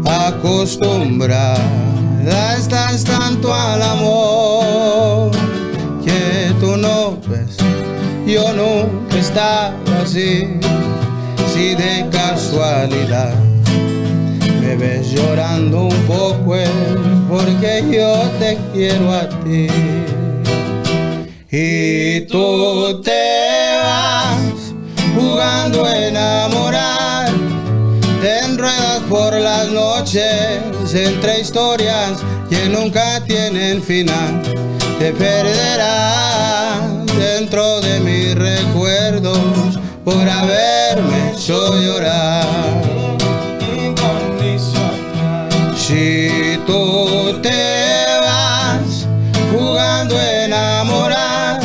Acostumbrada estás tanto al amor que tú no ves. Yo nunca estaba así. Si de casualidad me ves llorando un poco es porque yo te quiero a ti. Y tú te vas jugando a enamorar, te enredas por las noches entre historias que nunca tienen final. Te perderás dentro de mis recuerdos por haberme hecho llorar. Si tú te vas jugando a enamorar,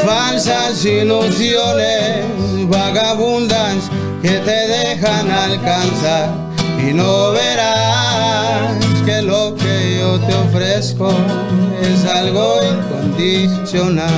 falsas ilusiones vagabundas que te dejan alcanzar, y no verás que lo que yo te ofrezco es algo incondicional.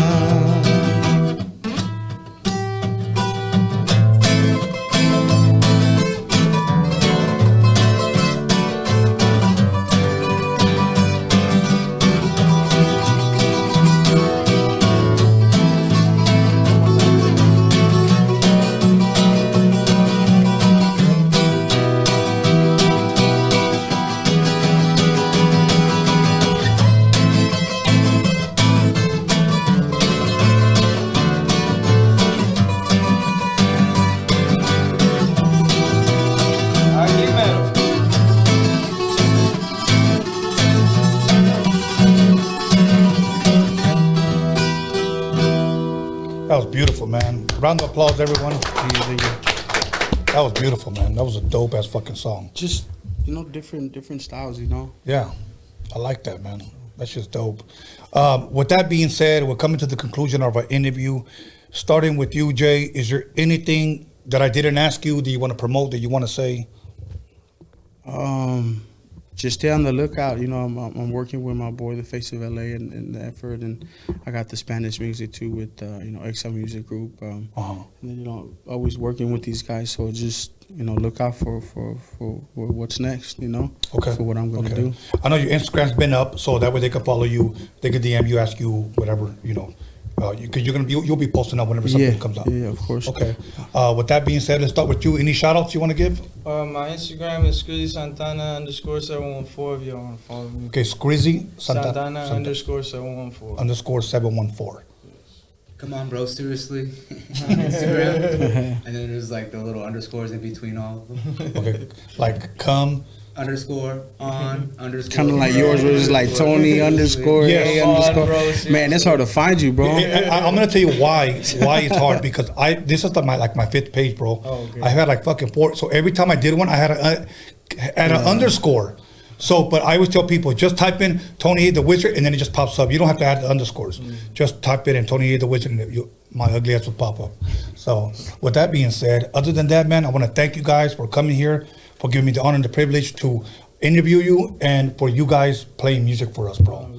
That was beautiful, man. Round of applause, everyone. That was beautiful, man. That was a dope ass fucking song. Just, you know, different styles, you know. Yeah, I like that, man. That's just dope. With that being said, we're coming to the conclusion of our interview. Starting with you, Jay, is there anything that I didn't ask you that you want to promote, that you want to say? Just stay on the lookout. You know, I'm working with my boy, the Face of LA, in the effort, and I got the Spanish music too with you know, XL Music Group. And then, you know, always working with these guys. So just, you know, look out for what's next. You know, for what I'm gonna do. I know your Instagram's been up, so that way they can follow you. They can DM you, ask you whatever, you know, Because you'll be posting up whenever something comes out. Yeah, of course. Okay. With that being said, let's start with you. Any shout outs you want to give? My Instagram is Skrizzy Santana _714 if y'all want to follow me. Okay, Skrizzy Santana _714. _714. Come on, bro, seriously. Instagram. And then there's like the little underscores in between all of them. Okay, like come. Underscore on underscore. Kind of like yours, where it's like Tony underscore A underscore. Man, it's hard to find you, bro. I'm gonna tell you why it's hard, because this is my 5th page, bro. Oh, okay. I had like fucking 4. So every time I did one, I had an underscore. So, but I always tell people, just type in Tony A the Wizard, and then it just pops up. You don't have to add the underscores. Just type it in Tony A the Wizard, and my ugly ass will pop up. So, with that being said, other than that, man, I want to thank you guys for coming here, for giving me the honor and the privilege to interview you, and for you guys playing music for us, bro.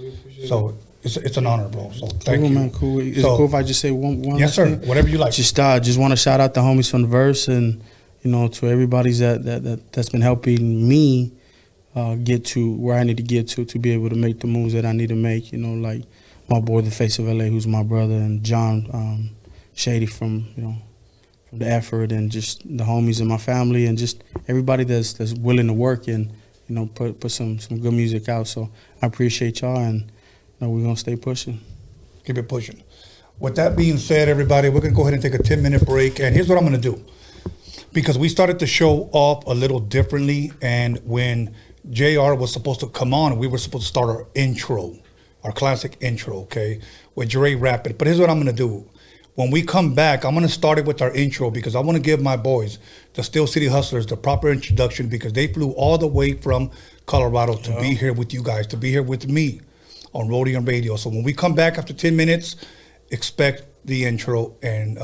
So it's an honor, bro. So thank you. Man, cool. Is it cool if I just say one yes, sir. thing? Whatever you like. Just want to shout out the homies from the Verse, and to everybody that's been helping me get to where I need to get to be able to make the moves that I need to make. Like my boy, the Face of LA, who's my brother, and John Shady from the effort, and just the homies in my family, and just everybody that's willing to work and put some good music out. So I appreciate y'all, and we're gonna stay pushing. Keep it pushing. With that being said, everybody, we're gonna go ahead and take a 10-minute break, and here's what I'm gonna do, because we started the show off a little differently, and when JR was supposed to come on, we were supposed to start our intro, our classic intro, okay, with Dre rapping. But here's what I'm gonna do. When we come back, I'm going to start it with our intro, because I want to give my boys, the Steel City Hustlers, the proper introduction, because they flew all the way from Colorado to be here with you guys, to be here with me on Roadium Radio. So when we come back after 10 minutes, expect the intro, and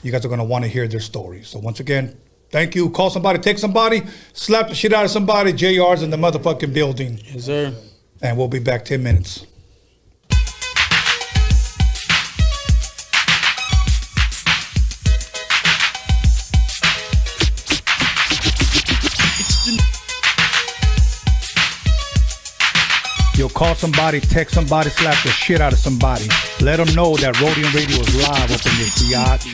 you guys are going to want to hear their story. So once again, thank you. Call somebody, text somebody, slap the shit out of somebody. JR's in the motherfucking building. Yes, sir. And we'll be back 10 minutes. Yo, call somebody, text somebody, slap the shit out of somebody. Let them know that Roadium Radio is live up in this biatch.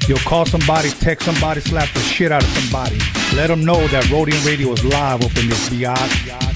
Yo, call somebody, text somebody, slap the shit out of somebody. Let them know that Roadium Radio is live up in this biatch.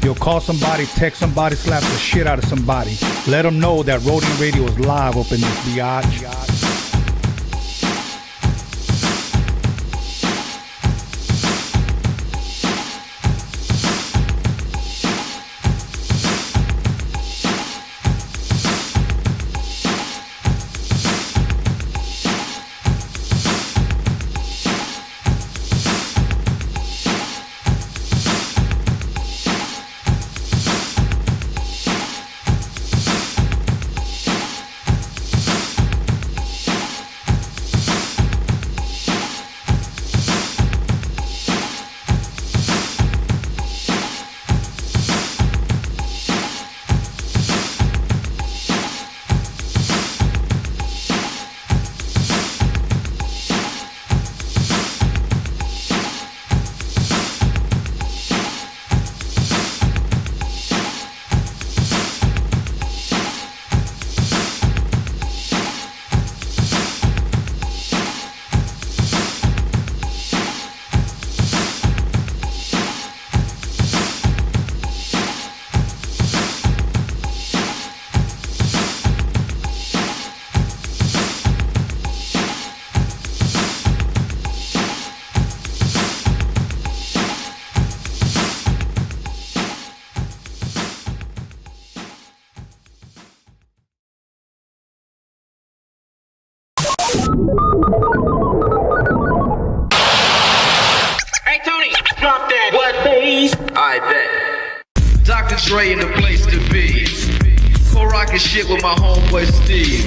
Yo, call somebody, text somebody, slap the shit out of somebody. Let them know that Roadium Radio is live up in this biatch. Dre in the place to be. Co-rockin' shit with my homeboy Steve.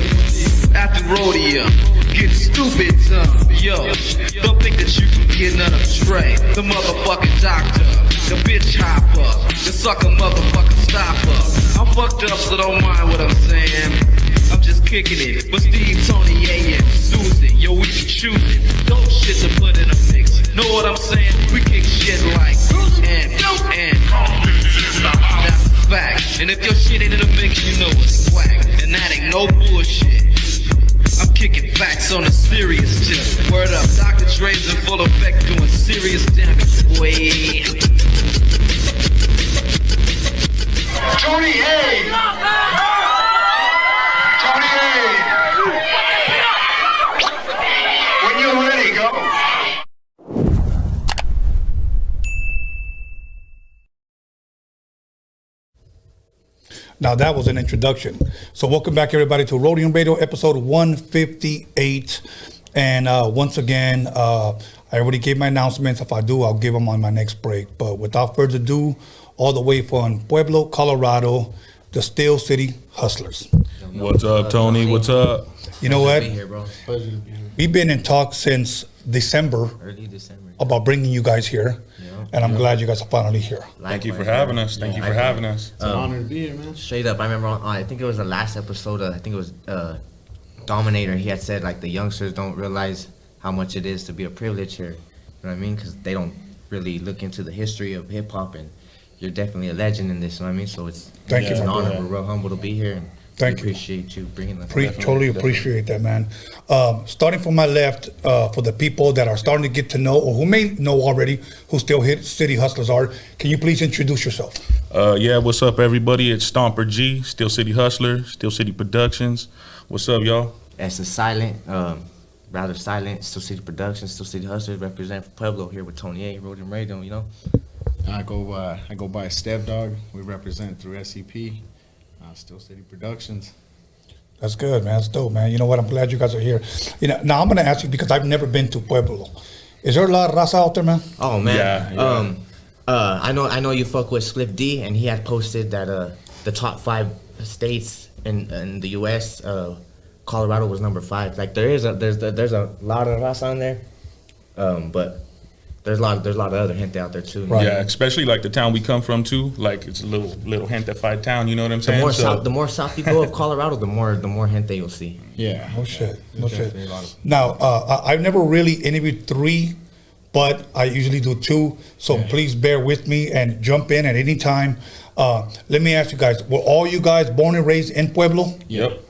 At the Roadium, getting stupid dumb. Yo, don't think that you can get none of Dre. The motherfucking doctor, the bitch hopper, the sucker motherfucking stopper. I'm fucked up, so don't mind what I'm saying. I'm just kicking it with Steve, Tony, A, and Susan. Yo, we be choosing dope shit to put in a mix. Know what I'm saying? We kick shit like and that's a fact. And if your shit ain't in the mix, you know it's whack. And that ain't no bullshit. I'm kicking facts on a serious tip. Word up, Dr. Dre's in full effect doing serious damage. Boy. Tony A. Tony A. When you're ready, go. Now that was an introduction. So welcome back everybody to Roadium Radio episode 158. And once again, I already gave my announcements. If I do, I'll give them on my next break. But without further ado, all the way from Pueblo, Colorado, the Steel City Hustlers. What's up, Tony? What's up? You know what? Pleasure to be here. We've been in talk since December, early December, about bringing you guys here. And I'm glad you guys are finally here. Thank you for having us. Thank you for having us. It's an honor to be here, man. Straight up, I remember I think it was the last episode, I think it was Dominator, he had said like the youngsters don't realize how much it is to be a privilege here. You know what I mean? Because they don't really look into the history of hip hop, and you're definitely a legend in this, you know what I mean? So it's an honor. We're real humble to be here. And Thank you. Appreciate you bringing us. Totally appreciate that, man. Starting from my left, for the people that are starting to get to know or who may know already who Steel City Hustlers are, can you please introduce yourself? Yeah, what's up, everybody? It's Stomper G, Steel City Hustler, Steel City Productions. What's up, y'all? That's a silent, rather silent Steel City Productions, Steel City Hustlers, represent for Pueblo here with Tony A, Roadium Radio, you know? I go by Step Dog. We represent through SCP. Steel City Productions. That's good, man. That's dope, man. You know what? I'm glad you guys are here. You know, now I'm gonna ask you because I've never been to Pueblo. Is there a lot of Raza out there, man? Oh man. Yeah. I know you fuck with Spliff D, and he had posted that the top 5 states in the U.S. Colorado was number 5. Like there's a lot of Raza on there, but. There's a lot of other gente out there too. Right. Yeah, especially like the town we come from too. Like it's a little gente-fied town. You know what I'm saying? The more south you go of Colorado, the more gente you'll see. Yeah. No shit. Now, I've never really interviewed 3, but I usually do 2. So please bear with me and jump in at any time. Let me ask you guys: were all you guys born and raised in Pueblo? Yep.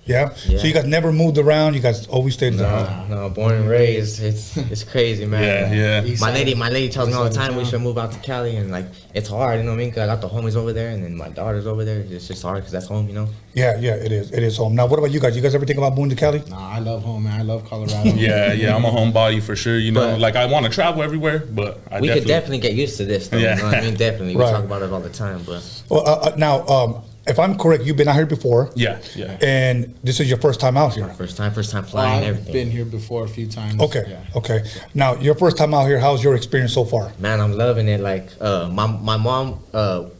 Yeah. So you guys never moved around. You guys always stayed down. No, born and raised. It's crazy, man. Yeah. My lady tells me all the time we should move out to Cali, and like it's hard. You know what I mean? 'Cause I got the homies over there, and then my daughter's over there. It's just hard because that's home, you know. Yeah, it is. It is home. Now, what about you guys? You guys ever think about moving to Cali? Nah, I love home, man. I love Colorado. Yeah. I'm a homebody for sure. You know, like I want to travel everywhere, but we could definitely get used to this. Though, you know what I mean? Definitely. We talk about it all the time, but. Well, now. If I'm correct, you've been out here before. Yeah. And this is your first time out here. First time flying. I've been here before a few times. Okay. Now, your first time out here, how's your experience so far? Man, I'm loving it. Like, my mom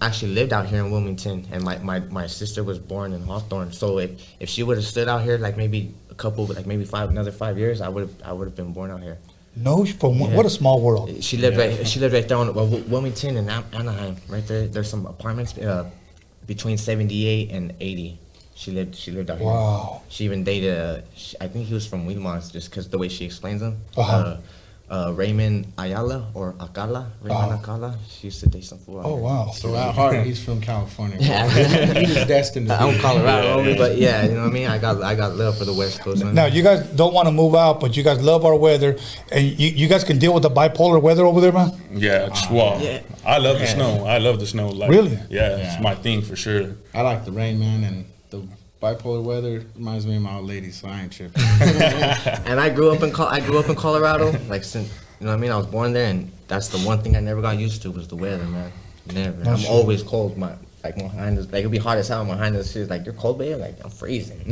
actually lived out here in Wilmington, and my sister was born in Hawthorne. So if she would have stood out here, like maybe another 5 years, I would have been born out here. No, what a small world. She lived right there on Wilmington and Anaheim, right there. There's some apartments. Between 78 and 80, she lived out here. Wow. She even dated. I think he was from Wilmington, just because the way she explains him. Raymond Ayala or Acala. Acala. She used to date some fool. Oh wow. So at heart, he's from California. Yeah. He was destined to be. I'm Colorado, but yeah, you know what I mean. I got love for the West Coast. Man. Now you guys don't want to move out, but you guys love our weather, and you guys can deal with the bipolar weather over there, man. Yeah. I love the snow. I love the snow. Like, really? Yeah, it's my thing for sure. I like the rain, man, and the bipolar weather reminds me of my old lady, so I ain't tripping. And I grew up in Colorado, like since you know what I mean. I was born there, and that's the one thing I never got used to was the weather, man. Never. I'm always cold. My hand is like it'd be hot as hell. My hand is like, you're cold, babe. Like I'm freezing.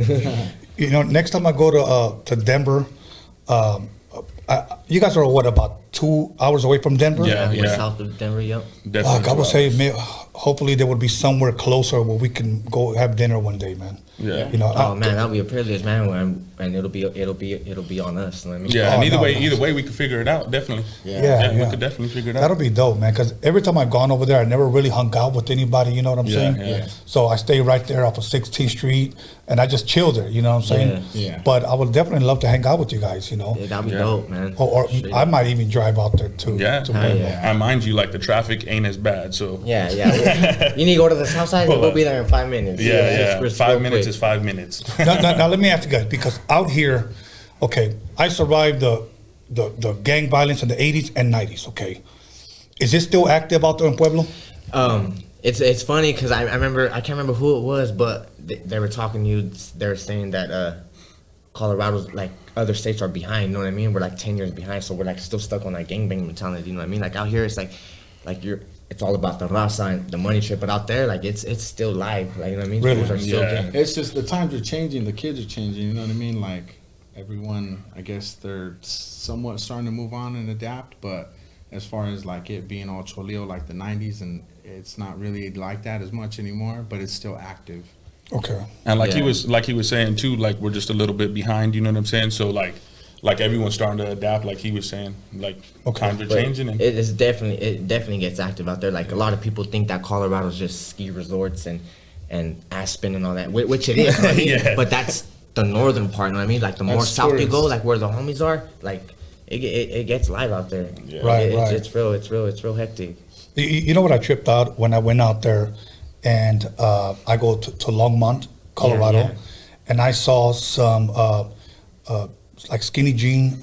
You know, next time I go to Denver, You guys are what, about 2 hours away from Denver? We're south of Denver. Yep. Fuck, I would say, hopefully there would be somewhere closer where we can go have dinner one day, man. Yeah. You know. Oh man, that'll be a privilege, man. And it'll be on us. You know what I mean? Yeah. And either way, we could figure it out. Definitely. Yeah. We could definitely figure it out. That'll be dope, man. Because every time I've gone over there, I never really hung out with anybody. You know what I'm saying? Yeah. So I stay right there off of 16th Street, and I just chill there. You know what I'm saying? Yeah. But I would definitely love to hang out with you guys. You know. Yeah, that'd be dope, man. Or I might even drive out there too. Yeah. And mind you, like the traffic ain't as bad. So. Yeah. You need to go to the south side. We'll be there in 5 minutes. Yeah. It's 5 real minutes quick. is 5 minutes. now let me ask you guys, because out here, okay, I survived the gang violence in the 80s and 90s. Okay, is it still active out there in Pueblo? It's funny because I can't remember who it was, but they were talking to you. They were saying that Colorado's like other states are behind. You know what I mean? We're like 10 years behind, so we're like still stuck on that gangbang mentality. You know what I mean? Like out here, it's like it's all about the Raza and the money trip, but out there, like it's still live. Like you know what I mean? Really? Fools are still gang. It's just the times are changing, the kids are changing. You know what I mean? Like everyone, I guess they're somewhat starting to move on and adapt. But as far as like it being all choleo like the '90s, and it's not really like that as much anymore. But it's still active. Okay. And he was saying too, like we're just a little bit behind. You know what I'm saying? So like everyone's starting to adapt. Like he was saying, like times are changing. And It definitely gets active out there. Like a lot of people think that Colorado's just ski resorts and Aspen and all that, which it is. You know what I mean? But that's the northern part. You know what I mean? Like the more south you go, like where the homies are, like it gets live out there. Yeah. Right. It's real hectic. You know what I tripped out when I went out there, and I go to Longmont, Colorado, and I saw some like skinny jean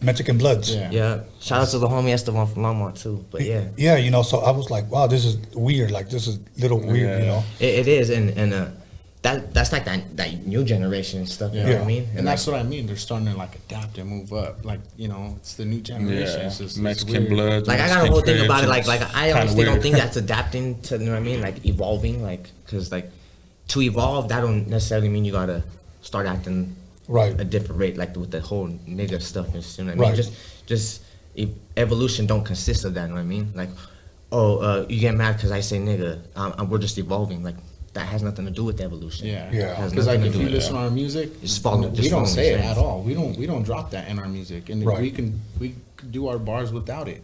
Mexican Bloods. Yeah. Shout out to the homie Esteban from Longmont too. But yeah. Yeah, you know, so I was like, wow, this is weird. Like this is a little weird, you know. It is, and that's like that new generation and stuff. You know what I mean? And that's what I mean. They're starting to like adapt and move up. Like you know, it's the new generation. It's just, Mexican it's weird. Bloods. Like I got a whole thing about it. Like I honestly don't weird. think that's adapting to, you know what I mean? Like evolving, like because like to evolve, that don't necessarily mean you gotta start acting a different rate, like with the whole nigga stuff. You know what I mean? Just evolution don't consist of that. You know what I mean? Like you get mad because I say nigga. We're just evolving. Like that has nothing to do with evolution. Because like if you listen to our music, we don't say it at all. We don't drop that in our music, and we can do our bars without it.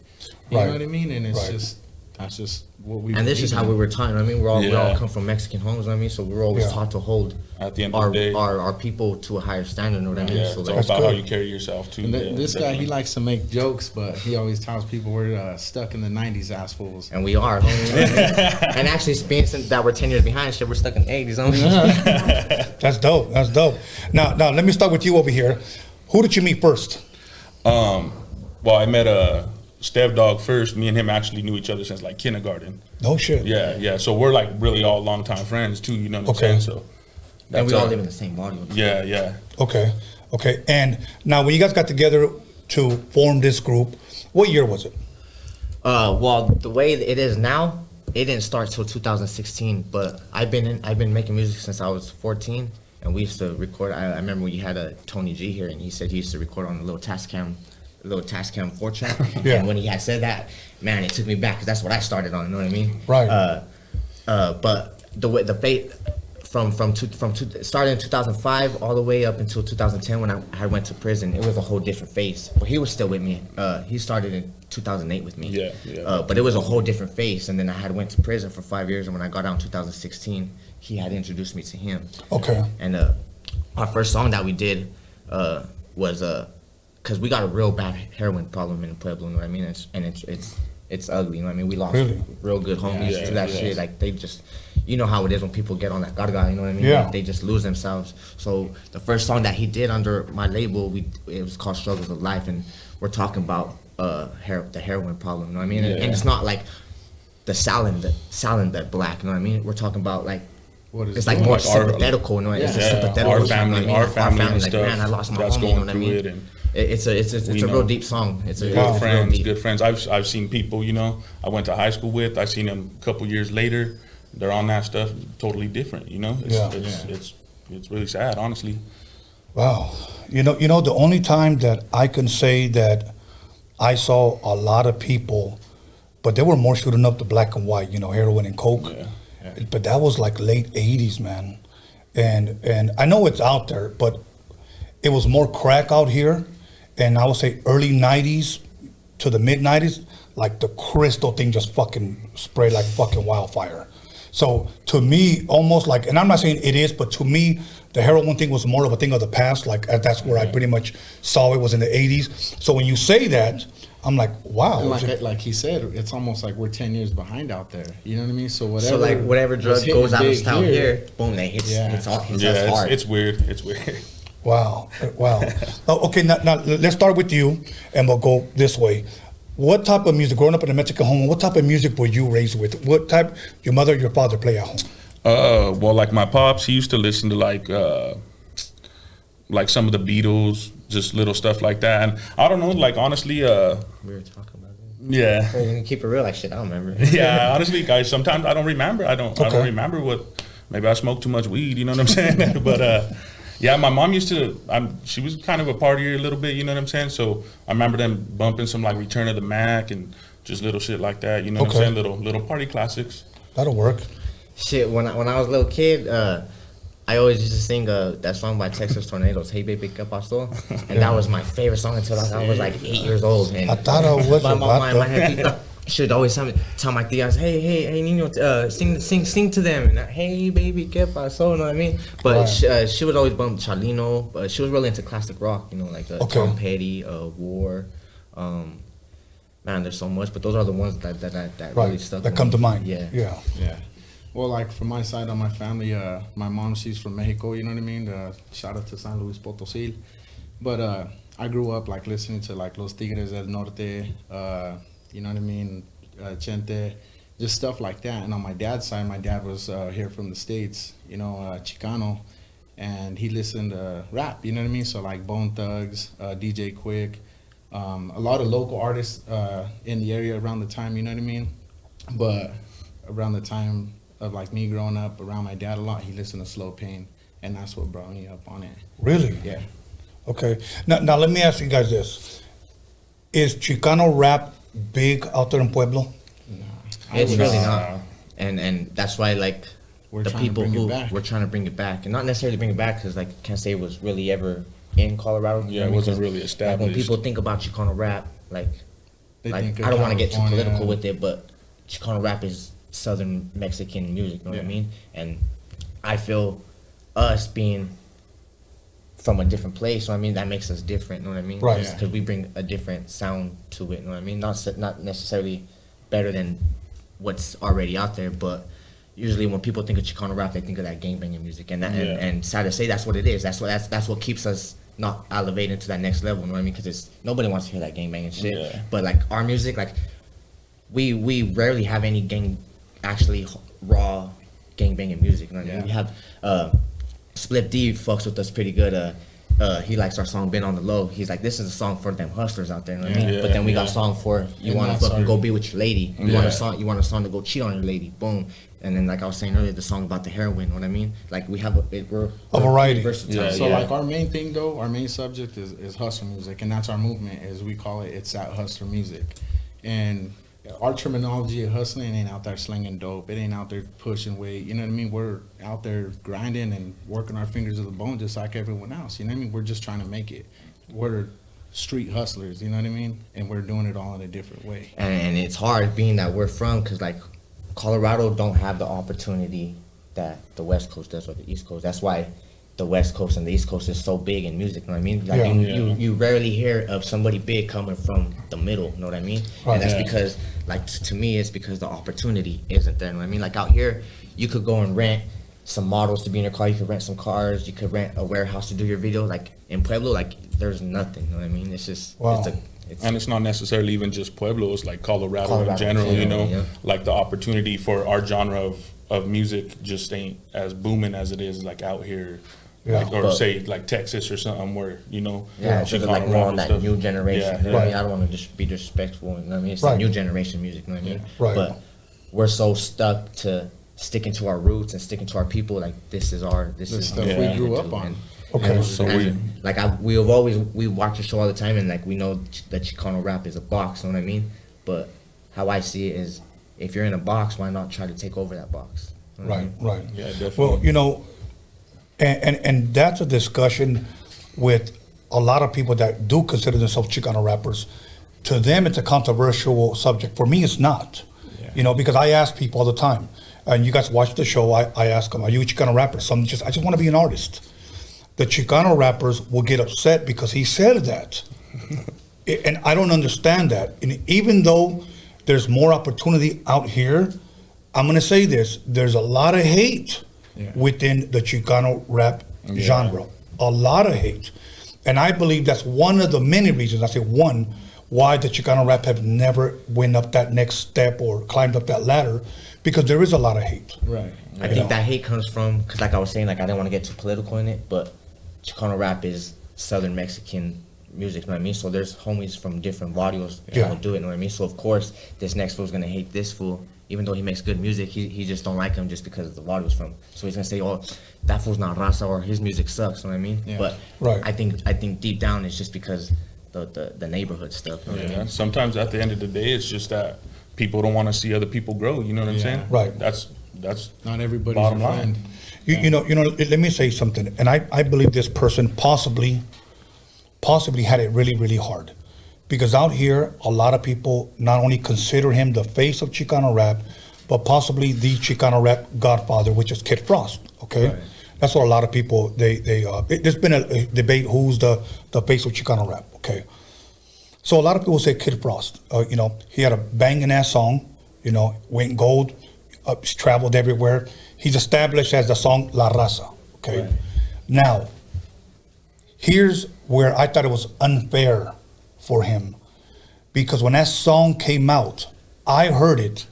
You know what I mean? And it's that's just what we. And this is how we were taught. You know what I mean, we all come from Mexican homes. You know what I mean, so we're always taught to hold at the end of the day our people to a higher standard. You know what I mean? So it's all about how you carry yourself too. And this guy, he likes to make jokes, but he always tells people we're stuck in the '90s, assholes. And we are. And actually, being that we're 10 years behind, shit, we're stuck in the '80s. That's dope. That's dope. Now, let me start with you over here. Who did you meet first? Well, I met Stev Dog first. Me and him actually knew each other since like kindergarten. No shit. Yeah. So we're like really all longtime friends too. You know what I'm saying? So. And we all live in the same volume. Yeah. Okay. And now, when you guys got together to form this group, what year was it? Well, the way it is now, it didn't start till 2016. But I've been making music since I was 14, and we used to record. I remember when you had a Tony G here, and he said he used to record on a little Tascam 4-track. And when he had said that, man, it took me back because that's what I started on. You know what I mean? Right. But the fate from starting in 2005 all the way up until 2010 when I went to prison, it was a whole different phase. But he was still with me. He started in 2008 with me. Yeah. But it was a whole different phase. And then I went to prison for 5 years, and when I got out in 2016, he had introduced me to him. Okay. And our first song that we did was because we got a real bad heroin problem in Pueblo. You know what I mean? It's ugly. You know what I mean? We lost real good homies to that shit. Like they just, you know how it is when people get on that garga. You know what I mean? Yeah. Like, they just lose themselves. So the first song that he did under my label, it was called "Struggles of Life," and we're talking about the heroin problem. You know what I mean? And it's not like the Salin that black. You know what I mean? We're talking about like. It's like more sympathetical, you know. It's a sympathetical. Our family, our family, and like, stuff. man, I lost my that's homie. going You know what I through mean? it, and it's a real deep song. It's a good friends. I've seen people, you know, I went to high school with. I've seen them a couple years later. They're on that stuff, totally different. You know, it's really sad, honestly. Wow. You know, the only time that I can say that I saw a lot of people, but they were more shooting up the black and white, you know, heroin and coke. Yeah. But that was like late 80s, man. And I know it's out there, but it was more crack out here. And I would say early 90s to the mid 90s, like the crystal thing just fucking sprayed like fucking wildfire. So to me, almost like, and I'm not saying it is, but to me, the heroin thing was more of a thing of the past. Like that's where I pretty much saw it was in the 80s. So when you say that, I'm like, wow. And like he said, it's almost like we're 10 years behind out there. You know what I mean? So whatever. So like whatever drug goes out of town here, boom, they hits us hard. It's weird. It's weird. Wow. Okay, now let's start with you, and we'll go this way. What type of music, growing up in a Mexican home, what type of music were you raised with? What type, your mother, your father play at home? Well, like my pops, he used to listen to like some of the Beatles, just little stuff like that. And I don't know, like honestly, we were talking about it. Yeah. So you can keep it real, like shit. I don't remember. Yeah, honestly, guys, sometimes I don't remember. I don't remember what. Maybe I smoked too much weed. You know what I'm saying? But yeah, my mom used to. She was kind of a partier a little bit. You know what I'm saying? So I remember them bumping some like Return of the Mac and just little shit like that. You know what I'm saying? Little party classics. That'll work. Shit, when I was a little kid, I always used to sing that song by Texas Tornadoes, "Hey Baby, ¿Qué pasó?" And that was my favorite song until I was like 8 years old. And I thought I was my head, she would always tell my tias, hey, niño, sing to them. And hey, baby, ¿qué pasó? You know what I mean? But she would always bump Chalino. But she was really into classic rock, you know, like Tom Petty, War. Man, there's so much, but those are the ones that really stuck. That come to mind. Yeah. Well, like from my side of my family, my mom, she's from Mexico, you know what I mean? Shout out to San Luis Potosí. But I grew up like listening to like Los Tigres del Norte, you know what I mean? Chente, just stuff like that. And on my dad's side, my dad was here from the States, you know, Chicano, and he listened to rap, you know what I mean? So like Bone Thugs, DJ Quick, a lot of local artists in the area around the time, you know what I mean? But around the time of like me growing up around my dad a lot, he listened to Slow Pain, and that's what brought me up on it. Really? Yeah. Okay. Now let me ask you guys this. Is Chicano rap big out there in Pueblo? No. It's really not. And that's why like the people who we're trying to bring it back, and not necessarily bring it back because like can't say it was really ever in Colorado. Yeah, it wasn't really established. Like when people think about Chicano rap, like I think don't want to get too political with it, but Chicano rap is Southern Mexican music, you know what I mean? And I feel us being from a different place, so I mean that makes us different, you know what I mean? Right. Because we bring a different sound to it, you know what I mean? Not necessarily better than what's already out there, but usually when people think of Chicano rap, they think of that gangbanging music, and and sad to say, that's what it is. That's what keeps us not elevating to that next level, you know what I mean? Because nobody wants to hear that gangbanging shit. Yeah. But like our music, like we rarely have any actually raw gangbanging music. You know what I mean? We have Split D fucks with us pretty good. He likes our song "Been on the Low." He's like, "This is a song for them hustlers out there." You know what I mean? But then we got a song for you want to fucking go be with your lady. You want a song to go cheat on your lady. Boom. And then like I was saying earlier, the song about the heroin. You know what I mean? Like we have we're a variety. So like our main thing though, our main subject is hustle music, and that's our movement. As we call it, it's that hustler music, and our terminology of hustling ain't out there slinging dope. It ain't out there pushing weight. You know what I mean? We're out there grinding and working our fingers to the bone just like everyone else. You know what I mean? We're just trying to make it. We're street hustlers, you know what I mean? And we're doing it all in a different way. And it's hard being that we're from, because like Colorado don't have the opportunity that the West Coast does or the East Coast. That's why the West Coast and the East Coast is so big in music, you know what I mean? Like you rarely hear of somebody big coming from the middle, you know what I mean? And that's because, like to me, it's because the opportunity isn't there, you know what I mean? Like out here, you could go and rent some models to be in your car, you could rent some cars, you could rent a warehouse to do your video. Like in Pueblo, like there's nothing, you know what I mean? It's just, and it's not necessarily even just Pueblo, it's like Colorado in general, you know? Like the opportunity for our genre of music just ain't as booming as it is like out here. Like, or say like Texas or something where, you know, like more on that new generation. You know what I mean? I don't want to just be disrespectful, you know what I mean? It's like new generation music, you know what I mean? But we're so stuck to sticking to our roots and sticking to our people, like this is stuff we grew up on. Okay. So we watch the show all the time, and like we know that Chicano rap is a box. You know what I mean? But how I see it is, if you're in a box, why not try to take over that box? You know what I Right, mean? right. Yeah, definitely. Well, you know, and that's a discussion with a lot of people that do consider themselves Chicano rappers. To them, it's a controversial subject. For me, it's not. You know, because I ask people all the time, and you guys watch the show, I ask them, are you a Chicano rapper? Some I just want to be an artist. The Chicano rappers will get upset because he said that. And I don't understand that. And even though there's more opportunity out here, I'm going to say this, there's a lot of hate within the Chicano rap genre. A lot of hate. And I believe that's one of the many reasons, I say one, why the Chicano rap have never went up that next step or climbed up that ladder, because there is a lot of hate. Right. I think that hate comes from, because like I was saying, like I didn't want to get too political in it, but Chicano rap is Southern Mexican music, you know what I mean? So there's homies from different barrios that will do it, you know what I mean? So of course, this next fool's gonna hate this fool, even though he makes good music, he just don't like him just because of the barrios from. So he's gonna say, oh, that fool's not Raza, or his music sucks, you know what I mean? Yeah. But I think deep down it's just because the neighborhood stuff. You know what I mean? Sometimes at the end of the day, it's just that people don't want to see other people grow. You know what I'm saying? Right. That's not everybody's bottom your line. friend. You know, let me say something. And I believe this person possibly had it really, really hard. Because out here, a lot of people not only consider him the face of Chicano rap, but possibly the Chicano rap godfather, which is Kid Frost, okay? Right. That's what a lot of people, there's been a debate who's the face of Chicano rap, okay? So a lot of people say Kid Frost. You know, he had a banging ass song, you know, went gold, he's traveled everywhere. He's established as the song La Raza, okay? Right. Now, here's where I thought it was unfair for him, because when that song came out, I heard it,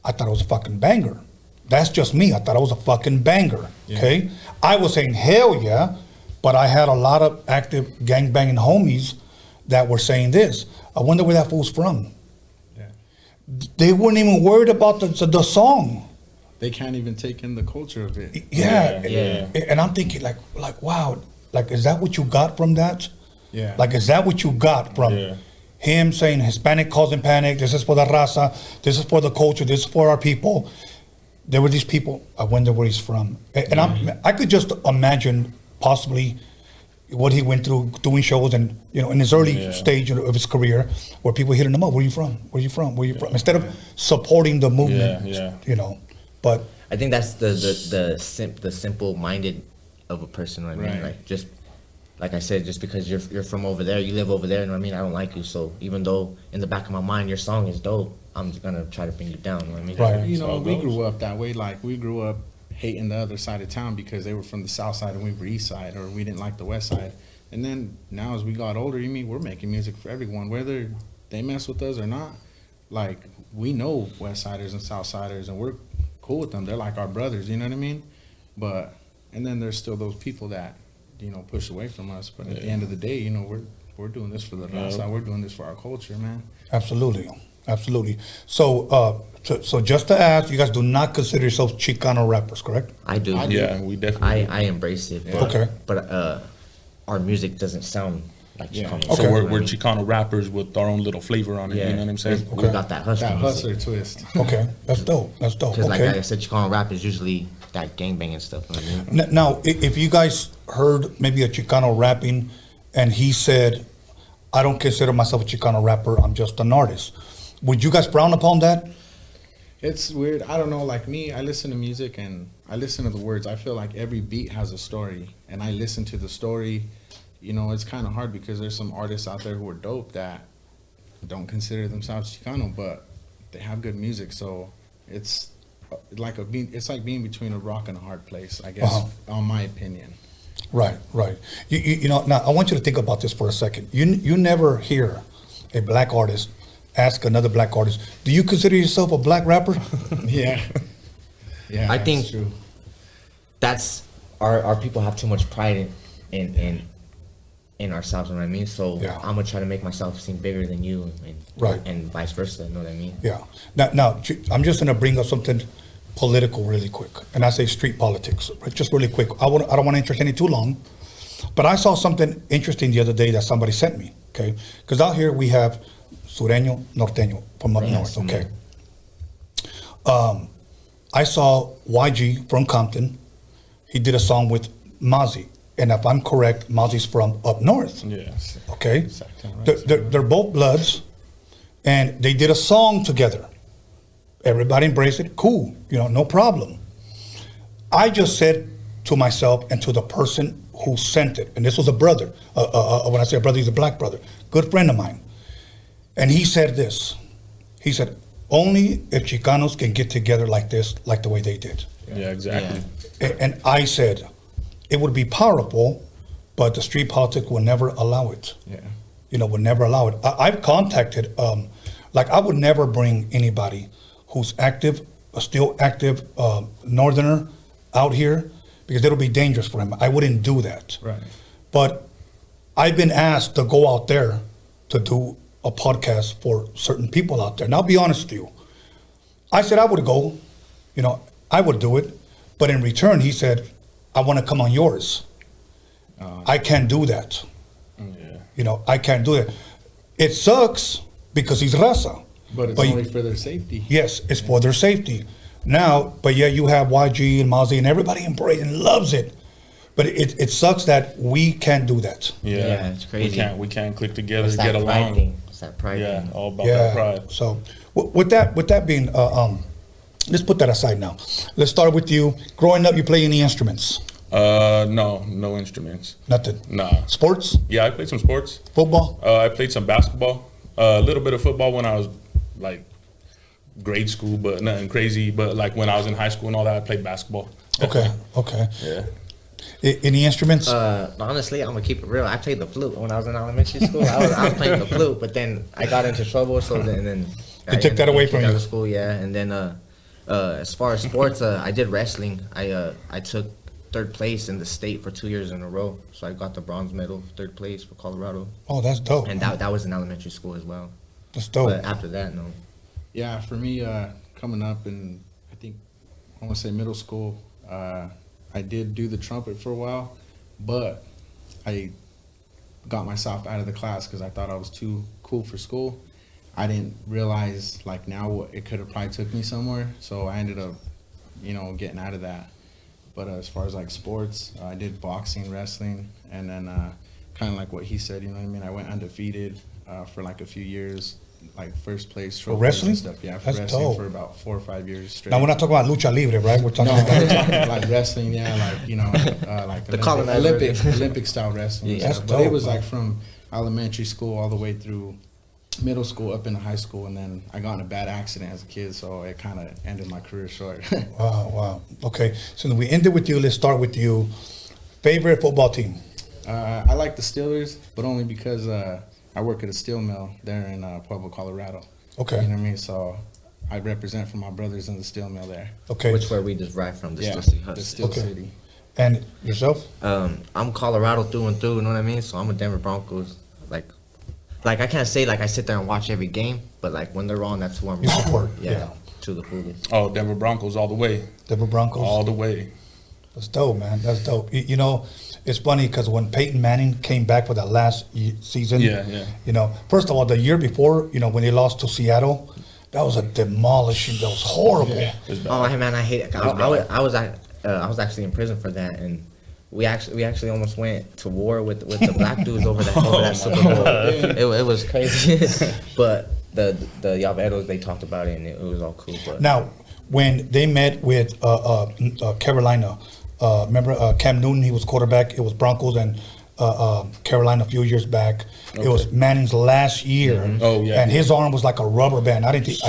I thought it was a fucking banger. That's just me. I thought it was a fucking banger, okay? I was saying, hell yeah, but I had a lot of active gangbanging homies that were saying this. I wonder where that fool's from. Yeah. They weren't even worried about the song. They can't even take in the culture of it. Yeah. And I'm thinking like, wow, like, is that what you got from that? Yeah. Like, is that what you got from him saying Hispanic causing panic, this is for the raza, this is for the culture, this is for our people? There were these people, I wonder where he's from. And I could just imagine possibly what he went through doing shows and, you know, in his early stage of his career, where people hitting him up, where are you from? Where are you from? Where are you from? Instead of supporting the movement, you know. But I think that's the simple-minded of a person, you know what I mean? Like, just like I said, just because you're from over there, you live over there, you know what I mean? I don't like you, so even though in the back of my mind your song is dope, I'm just gonna try to bring you down, you know what I mean? Right. You know, we grew up that way. Like, we grew up hating the other side of town because they were from the south side and we were east side, or we didn't like the west side. And then now as we got older, you mean we're making music for everyone, whether they mess with us or not. Like, we know west siders and south siders, and we're cool with them. They're like our brothers, you know what I mean? But, and then there's still those people that, you know, push away from us. But at the end of the day, you know, we're doing this for the Raza. We're doing this for our culture, man. Absolutely. So, so just to ask, you guys do not consider yourselves Chicano rappers, correct? I do. Yeah, we definitely. I embrace it. But, But our music doesn't sound like Chicano. Okay. So we're Chicano rappers with our own little flavor on it. You know what I'm saying? We got that hustler twist. Okay, that's dope. That's dope. Because okay. like I said, Chicano rap is usually that gangbanging stuff. You know what I mean? Now, if you guys heard maybe a Chicano rapping, and he said, "I don't consider myself a Chicano rapper. I'm just an artist," would you guys frown upon that? It's weird. I don't know. Like me, I listen to music and I listen to the words. I feel like every beat has a story, and I listen to the story. You know, it's kind of hard because there's some artists out there who are dope that don't consider themselves Chicano, but they have good music. So it's like it's like being between a rock and a hard place, I guess, on my opinion. Right. You know, now I want you to think about this for a second. You never hear a black artist ask another black artist, "Do you consider yourself a black rapper?" Yeah. I think true. That's our people have too much pride in ourselves, you know what I mean? So I'm gonna try to make myself seem bigger than you, and vice versa, you know what I mean? Yeah. Now I'm just gonna bring up something political really quick, and I say street politics, right? Just really quick. I don't want to entertain it too long, But I saw something interesting the other day that somebody sent me, okay? Because out here we have Sureño, Norteño from up north, okay? I saw YG from Compton. He did a song with Mozzie. And if I'm correct, Mozzie's from up north. Yes. Okay? They're both Bloods, and they did a song together. Everybody embraced it. Cool. No problem. I just said to myself and to the person who sent it, and this was a brother. When I say a brother, he's a black brother. Good friend of mine. And he said this. He said, only if Chicanos can get together like this, like the way they did. Yeah, exactly. And I said, it would be powerful, but the street politics will never allow it. Yeah. Would never allow it. I've contacted, I would never bring anybody who's active, a still active northerner out here, because it'll be dangerous for him. I wouldn't do that. Right. But I've been asked to go out there to do a podcast for certain people out there. And I'll be honest with you. I said I would go, I would do it. But in return, he said, I want to come on yours. I can't do that. I can't do that. It sucks because he's Raza. But it's only for their safety. Yes, it's for their safety. Now, but yeah, you have YG and Mozzie and everybody embraces and loves it. But it sucks that we can't do that. Yeah, it's crazy. We can't click together It's and get that pride along. thing. It's that pride Yeah, thing. all about that pride. So with that being, let's put that aside now. Let's start with you. Growing up, you play any instruments? No instruments. Nothing? Nah. Sports? Yeah, I played some sports. Football? I played some basketball. A little bit of football when I was like grade school, but nothing crazy. But like when I was in high school and all that, I played basketball. Okay. Yeah. Any instruments? Honestly, I'm gonna keep it real. I played the flute when I was in elementary school. I was playing the flute, but then I got into trouble, so then They took that away from you. Out of school, yeah. And then as far as sports, I did wrestling. I took third place in the state for 2 years in a row. So I got the bronze medal, third place for Colorado. Oh, that's dope. And that was in elementary school as well. That's dope. But after that, no. Yeah, for me, coming up in, I think, I want to say middle school, I did do the trumpet for a while, but I got myself out of the class because I thought I was too cool for school. I didn't realize, like, now it could have probably took me somewhere, so I ended up, getting out of that. But as far as, like, sports, I did boxing, wrestling, and then kind of like what he said, I went undefeated for, like, a few years. Like first place for wrestling and stuff. Yeah, for that's wrestling dope. For about 4 or 5 years straight. Now we're not talking about lucha libre, right? We're talking about like wrestling. Yeah, like the Olympic style wrestling. Yeah, that's but dope, it was like from elementary school all the way through middle school up into high school, and then I got in a bad accident as a kid, so it kind of ended my career short. Wow. Okay, so we ended with you. Let's start with you. Favorite football team? I like the Steelers, but only because I work at a steel mill there in Pueblo, Colorado. Okay. You know what I mean? So I represent for my brothers in the steel mill there. Okay. Which where we just ride from, the Yeah, Steel City the Hustle. Steel City. And yourself? I'm Colorado through and through, you know what I mean? So I'm a Denver Broncos. Like I can't say like I sit there and watch every game, but like when they're on, that's who I'm rooting support, for. Yeah, to the fullest. Oh, Denver Broncos all the way. Denver Broncos? All the way. That's dope, man. That's dope. It's funny because when Peyton Manning came back for that last season, first of all, the year before, when they lost to Seattle, that was a demolishing. That was horrible. Yeah. Oh man, I hate it. I was actually in prison for that, and we actually almost went to war with the black dudes over that Super Bowl. It was crazy, but the Llaveros, they talked about it and it was all cool. But now, when they met with Carolina. Remember Cam Newton? He was quarterback. It was Broncos and Carolina a few years back. Okay. It was Manning's last year. Mm-hmm. Oh yeah. And his arm was like a rubber band. I didn't think,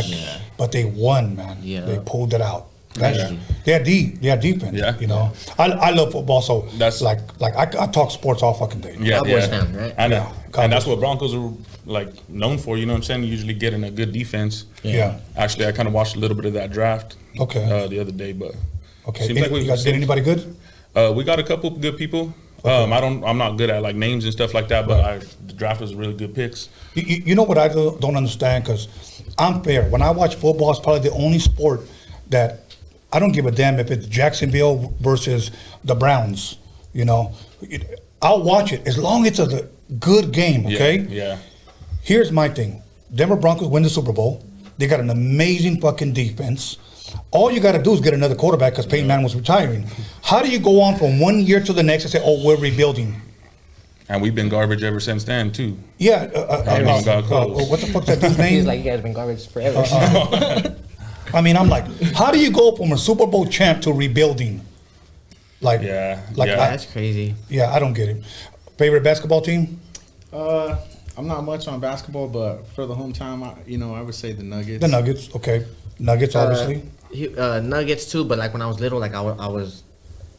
but they won, man. Yeah. They pulled it out. They had defense. Yeah. I love football, so that's like I talk sports all fucking day. Yeah. Fan, right? I know. And that's what Broncos are like known for. You know what I'm saying? Usually getting a good defense. Yeah. Actually, I kind of watched a little bit of that draft. Okay. The other day, but. Okay. You guys get anybody good? We got a couple good people. Okay. I'm not good at like names and stuff like that, but the draft was really good picks. You know what I don't understand, because I'm fair. When I watch football, it's probably the only sport that I don't give a damn if it's Jacksonville versus the Browns. I'll watch it as long as it's a good game. Okay. Yeah. Here's my thing: Denver Broncos win the Super Bowl. They got an amazing fucking defense. All you got to do is get another quarterback because Peyton Manning was retiring. How do you go on from 1 year to the next and say, "Oh, we're rebuilding"? And we've been garbage ever since then too. Yeah. What the fuck's that dude's name? He's like, you guys have been garbage forever. I mean, I'm like, how do you go from a Super Bowl champ to rebuilding? Like, That's crazy. Yeah, I don't get it. Favorite basketball team? I'm not much on basketball, but for the hometown, I would say the Nuggets. The Nuggets, okay. Nuggets, obviously. Nuggets too, but like when I was little, like I was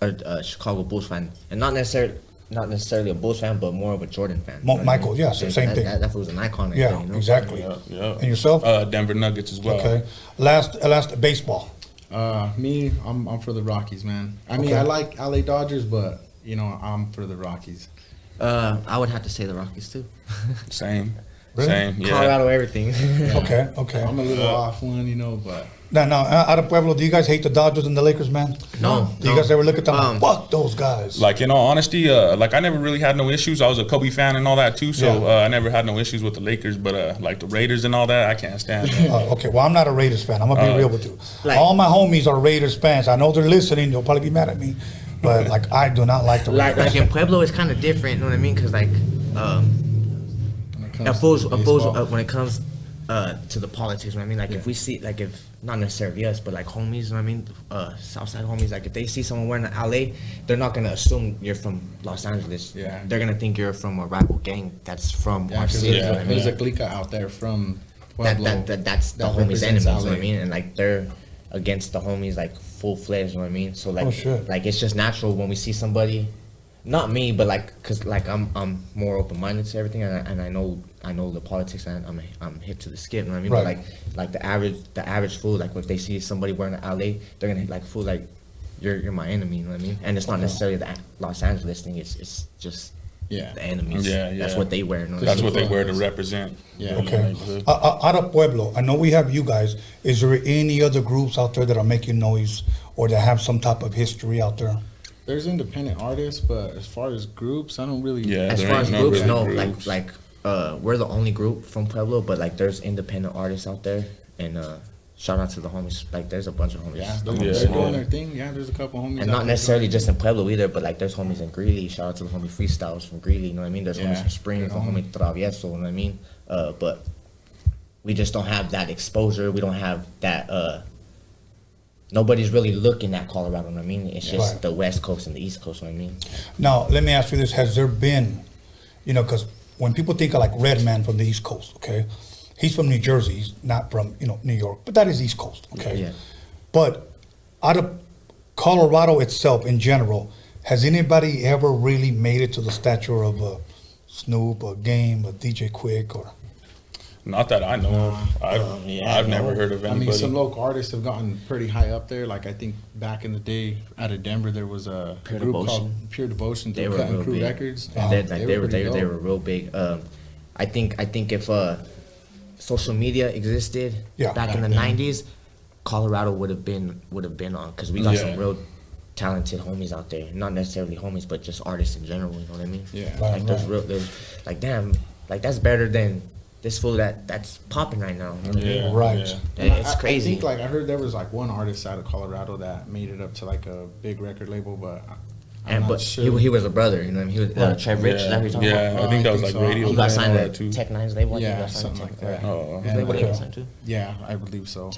a Chicago Bulls fan, and not necessarily a Bulls fan, but more of a Jordan fan. Michael, yeah, same thing. That was an icon. Yeah, thing, exactly. Yeah. And yourself? Denver Nuggets as well. Okay. Last baseball. Me, I'm for the Rockies, man. I mean, I like LA Dodgers, but I'm for the Rockies. I would have to say the Rockies too. Same. Really? Same. Yeah. Colorado, everything. Okay. I'm a little off one, but. Now, out of Pueblo, do you guys hate the Dodgers and the Lakers, man? No. Do you guys ever look at them like, fuck those guys? Like, in all honesty, like I never really had no issues. I was a Kobe fan and all that too, so I never had no issues with the Lakers. But like the Raiders and all that, I can't stand them. Okay, well, I'm not a Raiders fan. I'm gonna be real with you. All my homies are Raiders fans. I know they're listening. They'll probably be mad at me, but like I do not like the Raiders. Like in Pueblo, it's kind of different. You know what I mean? Because like, when it comes to the politics, you know what I mean? Like if we see, like if not necessarily us, but like homies, you know what I mean? Southside homies, like if they see someone wearing an LA, they're not gonna assume you're from Los Angeles. Yeah. They're gonna think you're from a rival gang that's from our city. You know what I mean? There's a clique out there from Pueblo. That's the homies' enemies, you know what I mean? And like they're against the homies like full-fledged, you know what I mean? So like, like it's just natural when we see somebody, not me, but like, cause like I'm more open-minded to everything, and I know the politics, and I'm hip to the skip, you know what I mean? Right. But like the average fool, like if they see somebody wearing an LA, they're gonna like fool, like you're my enemy, you know what I mean? And it's not necessarily the Los Angeles thing. It's just the enemies. Yeah. That's what they wear. You know That's what they wear to represent. Yeah. Okay. Out of Pueblo, I know we have you guys. Is there any other groups out there that are making noise or that have some type of history out there? There's independent artists, but as far as groups, I don't really. Yeah. As far as groups, really no. groups. Like we're the only group from Pueblo, but like there's independent artists out there, and shout out to the homies. Like there's a bunch of homies. Yeah, they're doing their thing. Yeah, there's a couple homies. And not necessarily just in Pueblo either, but like there's homies in Greeley. Shout out to the homie Freestyles from Greeley. You know what I mean? There's homies from Springs, the homie Travieso. You know what I mean? But we just don't have that exposure. We don't have that. Nobody's really looking at Colorado. You know what I mean? It's just the West Coast and the East Coast. You know what I mean? Now, let me ask you this: has there been, because when people think of like Redman from the East Coast, okay, he's from New Jersey. He's not from New York, but that is East Coast, okay. Yeah. But out of Colorado itself, in general, has anybody ever really made it to the stature of a Snoop, a Game, a DJ Quick, or? Not that I know of. I've never heard of anybody. I mean, some local artists have gotten pretty high up there. Like I think back in the day, out of Denver, there was a group called Pure Devotion. They were Cut and real Crew big. Records. And they were real big. I think if social media existed back in the '90s, Colorado would have been on, because we got some real talented homies out there. Not necessarily homies, but just artists in general. You know what I mean? Yeah. Like there's like damn, like that's better than this fool that's popping right now. You know what I mean? Yeah, right. Yeah. It's crazy. I think like I heard there was like one artist out of Colorado that made it up to like a big record label, but I'm not sure. He was a brother, you know what I mean? He was Trev Rich. Is that what you're talking about? I think that was like Radio. He got signed that to Tech Nine's label. Yeah, something like that. Yeah, I believe so.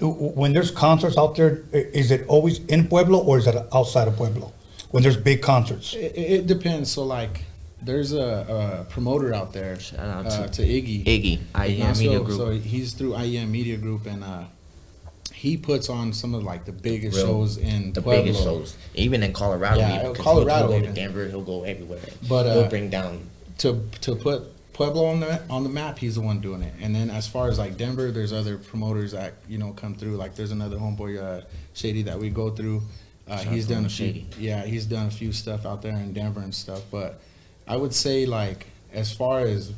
When there's concerts out there, is it always in Pueblo or is it outside of Pueblo? When there's big concerts, it depends. So like, there's a promoter out there to Iggy. IEM Media Group. So he's through IEM Media Group, and he puts on some of like the biggest shows in the Pueblo. biggest shows, even in Colorado. Yeah, Colorado. He'll go to Denver. He'll go everywhere. But he'll bring down to put Pueblo on the map. He's the one doing it. And then as far as like Denver, there's other promoters that come through. Like there's another homeboy Shady that we go through. He's done a few. Yeah, he's done a few stuff out there in Denver and stuff. But I would say like as far as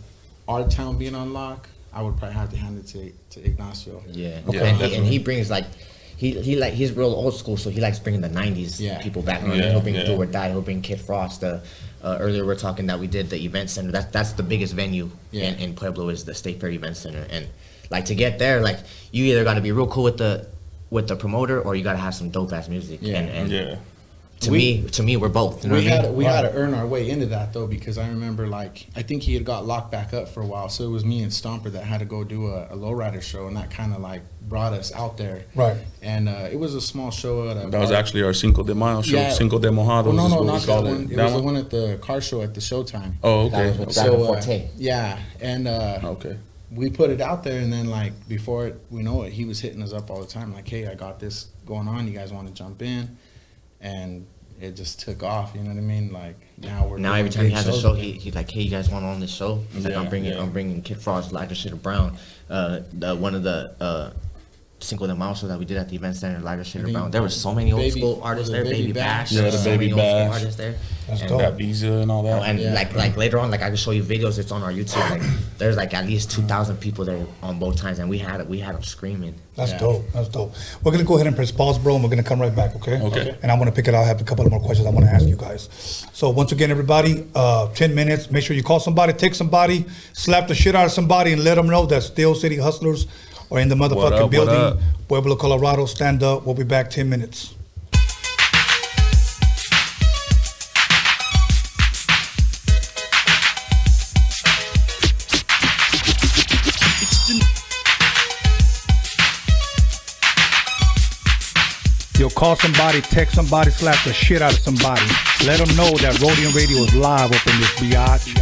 our town being on lock, I would probably have to hand it to Ignacio. Yeah, okay. And he brings like he's real old school, so he likes bringing the '90s people back. He'll bring Do or Die. He'll bring Kid Frost. Earlier we were talking that we did the event center. That's the biggest venue in Pueblo is the State Fair Event Center. And like to get there, like you either got to be real cool with the promoter or you got to have some dope ass music. And to me, we're both. You know we had to earn our way into that though, because I remember like I think he had got locked back up for a while, so it was me and Stomper that had to go do a lowrider show, and that kind of like brought us out there. Right. And it was a small show at that was actually our Cinco de Mayo show. Cinco de Mojados. Well, no, not that one. It was the one at the car show at the Showtime. Oh, okay. We put it out there, and then like before we know it, he was hitting us up all the time, like, "Hey, I got this going on. You guys want to jump in?" And it just took off. You know what I mean? Like now every time he has a show, he's like, "Hey, you guys want on this show?" He's like, "I'm bringing Kid Frost, Lighter Shit of Brown." One of the Cinco de Mayo show that we did at the event center, Lighter Shit of Brown. There were so many old school artists there. Baby Bash. Yeah, the Baby Bash. Artists there. That's dope. That Visa and all that. And like later on, like I can show you videos. It's on our YouTube. Like there's like at least 2,000 people there on both times, and we had them screaming. That's dope. That's dope. We're gonna go ahead and press pause, bro, and we're gonna come right back. Okay. And I'm gonna pick it out. I have a couple of more questions I want to ask you guys. So once again, everybody, 10 minutes. Make sure you call somebody, text somebody, slap the shit out of somebody, and let them know that Steel City Hustlers are in the motherfucking building. Pueblo, Colorado. Stand up. We'll be back 10 minutes. Yo, call somebody, text somebody, slap the shit out of somebody. Let them know that Roadium Radio is live up in this biatch.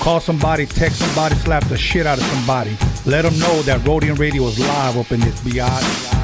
Call somebody, text somebody, slap the shit out of somebody. Let them know that Roadium Radio is live up in this biatch.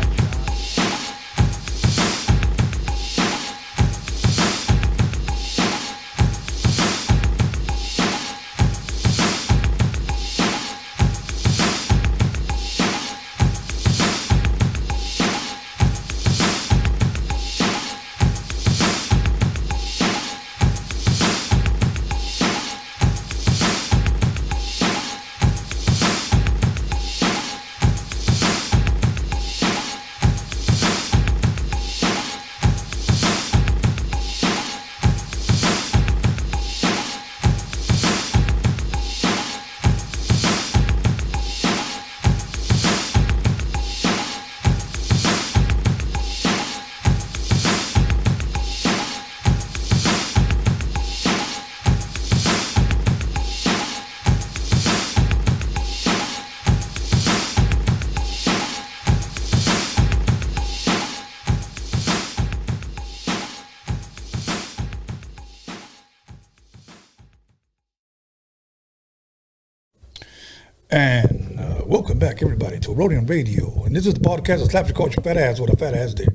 And welcome back, everybody, to Roadium Radio. And this is the podcast that slaps your culture fat ass with a fat ass dick.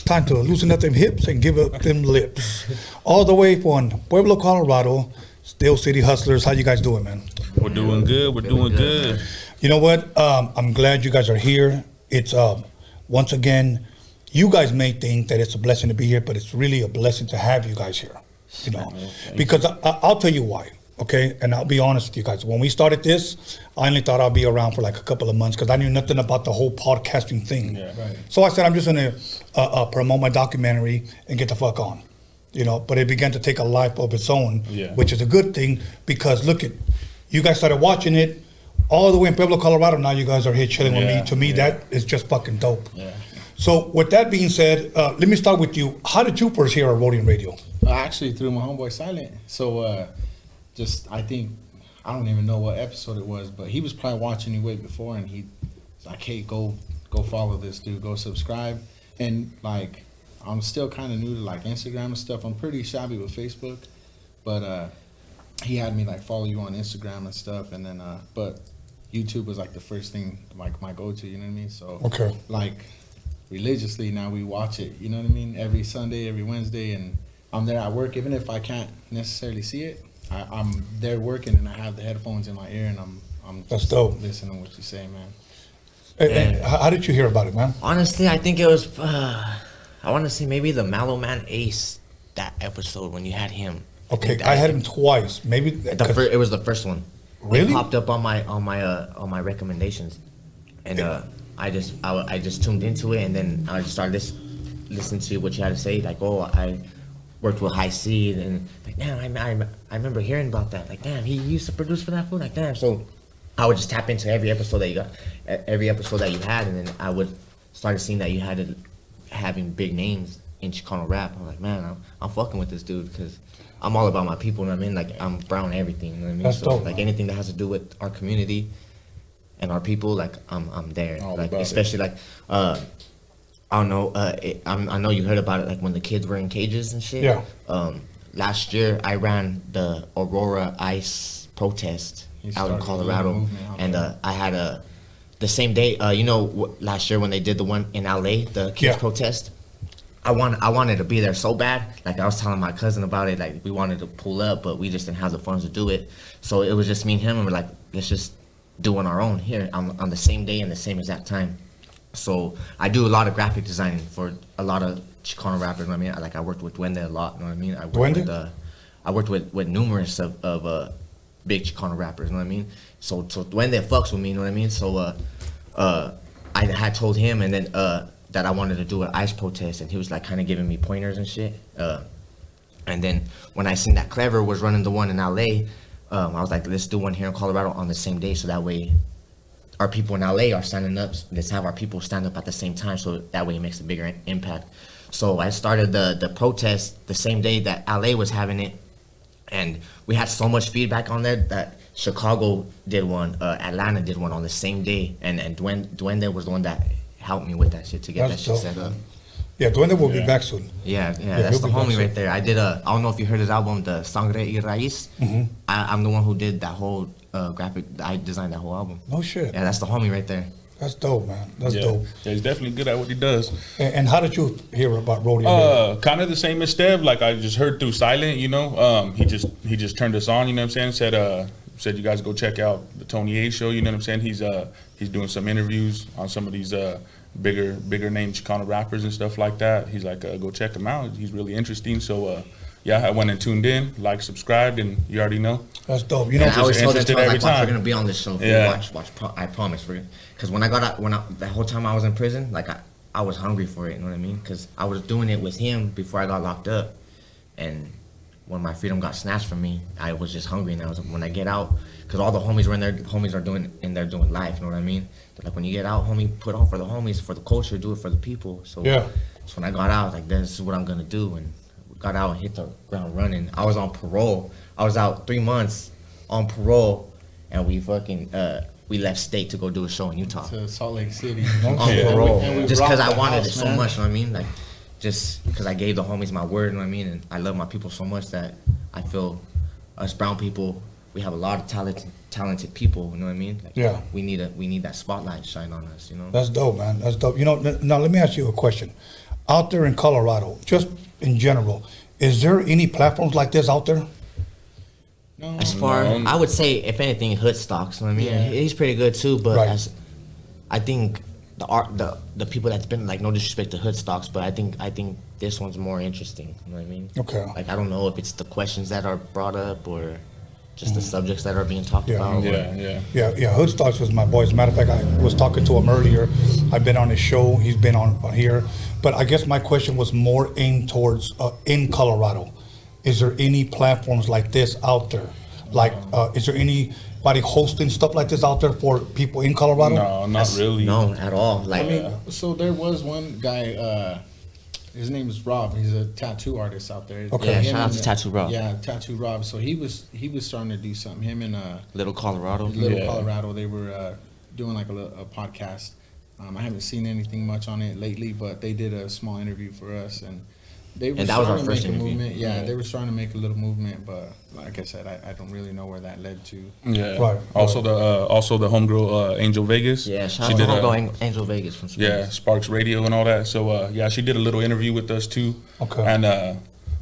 Time to loosen up them hips and give up them lips. All the way from Pueblo, Colorado, Steel City Hustlers. How you guys doing, man? We're doing good. We're doing good. You know what? I'm glad you guys are here. It's once again, you guys may think that it's a blessing to be here, but it's really a blessing to have you guys here. You know, because I'll tell you why. Okay, and I'll be honest with you guys. When we started this, I only thought I'd be around for like a couple of months because I knew nothing about the whole podcasting thing. Yeah, right. So I said, I'm just going to promote my documentary and get the fuck on. You know, but it began to take a life of its own, which is a good thing because look at, you guys started watching it all the way in Pueblo, Colorado. Now you guys are here chilling with me. To me, that is just fucking dope. Yeah. So with that being said, let me start with you. How did you first hear Roadium Radio? Actually, through my homeboy Silent. So, I think, I don't even know what episode it was, but he was probably watching you way before, and he's like, hey, go follow this dude, go subscribe. And like, I'm still kind of new to like Instagram and stuff. I'm pretty shabby with Facebook, but he had me like follow you on Instagram and stuff, and then but YouTube was like the first thing, like my go-to, you know what I mean? So like religiously now we watch it, you know what I mean? Every Sunday, every Wednesday, and I'm there at work, even if I can't necessarily see it. I'm there working and I have the headphones in my ear and I'm That's dope. Listening to what you say, man. Hey, how did you hear about it, man? Honestly, I think it was I want to say maybe the Mallow Man Ace, that episode when you had him. Okay, I had him twice. Maybe it was the first one. Really? It popped up on my recommendations, and I just tuned into it, and then I just started listening to what you had to say. Like, oh, I worked with High Seed, and like, damn, I remember hearing about that. Like, damn, he used to produce for that food. Like, damn. So I would just tap into every episode that you got, every episode that you had, and then I would start seeing that you had having big names in Chicano rap. I'm like, man, I'm fucking with this dude because I'm all about my people. You know what I mean? Like, I'm brown everything. You know what I mean? That's so dope, like man. anything that has to do with our community and our people, like I'm there. All like about especially like I don't know. I know you heard about it, like when the kids were in cages and shit. Yeah. Last year, I ran the Aurora Ice protest out in Colorado, and I had the same day. Last year when they did the one in LA, the kids protest. I wanted to be there so bad. Like I was telling my cousin about it. Like we wanted to pull up, but we just didn't have the funds to do it. So it was just me and him, and we're like, let's just do it on our own here on the same day and the same exact time. So I do a lot of graphic designing for a lot of Chicano rappers. You know what I mean? I worked with Duende a lot. You know what I mean? I worked with numerous of big Chicano rappers. You know what I mean? So Duende fucks with me. You know what I mean? So I had told him and then that I wanted to do an ice protest, and he was like kind of giving me pointers and shit. And then when I seen that Clever was running the one in LA, I was like, let's do one here in Colorado on the same day, so that way our people in LA are standing up. Let's have our people stand up at the same time, so that way it makes a bigger impact. So I started the protest the same day that LA was having it, and we had so much feedback on there that Chicago did one, Atlanta did one on the same day, and Duende was the one that helped me with that shit to get that shit set up. Yeah, Duende will be back soon. Yeah, that's the homie right there. I don't know if you heard his album, the Sangre y Raíz. I'm the one who did that whole graphic. I designed that whole album. No shit. Yeah, that's the homie right there. That's dope, man. That's dope. Yeah, he's definitely good at what he does. And how did you hear about Roadium? Kind of the same as Stev. Like I just heard through Silent, you know. He just turned us on, you know what I'm saying? Said you guys go check out the Tony A show, you know what I'm saying? He's doing some interviews on some of these bigger name Chicano rappers and stuff like that. He's like, go check him out. He's really interesting. So yeah, I went and tuned in, like, subscribed, and you already know. That's dope. You know, I always told them, every like, time. you're gonna be on this show. Watch. I promise for you. Because when I got out, the whole time I was in prison, like I was hungry for it. You know what I mean? Because I was doing it with him before I got locked up, and when my freedom got snatched from me, I was just hungry. And when I get out, because all the homies were in there, are doing life. You know what I mean? They're like, when you get out, homie, put on for the homies, for the culture, do it for the people. So when I got out, like, this is what I'm gonna do, and got out and hit the ground running. I was on parole. I was out 3 months on parole, and we left state to go do a show in Utah. To Salt Lake City. On parole. Just because I wanted it so much, you know what I mean? Like, just because I gave the homies my word, you know what I mean? And I love my people so much that I feel us brown people, we have a lot of talented people, you know what I mean? Like, we need that spotlight shine on us, you know? That's dope, man. That's dope. You know, now let me ask you a question. Out there in Colorado, just in general, is there any platforms like this out there? No. As far, I would say, if anything, Hood Stocks. You know what I mean? Yeah. He's pretty good too, but I think the people that's been, like, no disrespect to Hood Stocks, but I think this one's more interesting. You know what I mean? Okay. Like, I don't know if it's the questions that are brought up or just the subjects that are being talked about. Yeah. Hood Stocks was my boy. As a matter of fact, I was talking to him earlier. I've been on his show. He's been on here. But I guess my question was more aimed towards in Colorado. Is there any platforms like this out there? Like, is there anybody hosting stuff like this out there for people in Colorado? No, not really. No, at all. Like, I mean, so there was one guy. His name is Rob. He's a tattoo artist out there. Okay. Yeah, shout out to Tattoo Rob. Yeah, Tattoo Rob. So he was starting to do something. Him and Little Colorado. Colorado. They were doing like a podcast. I haven't seen anything much on it lately, but they did a small interview for us, and they were starting to make a movement. Yeah, they were starting to make a little movement, but like I said, I don't really know where that led to. Yeah. Right. Also the homegirl Angel Vegas. Yeah, shout out to homegirl Angel Vegas from Sparks. Yeah, Sparks Radio and all that. So she did a little interview with us too. Okay. And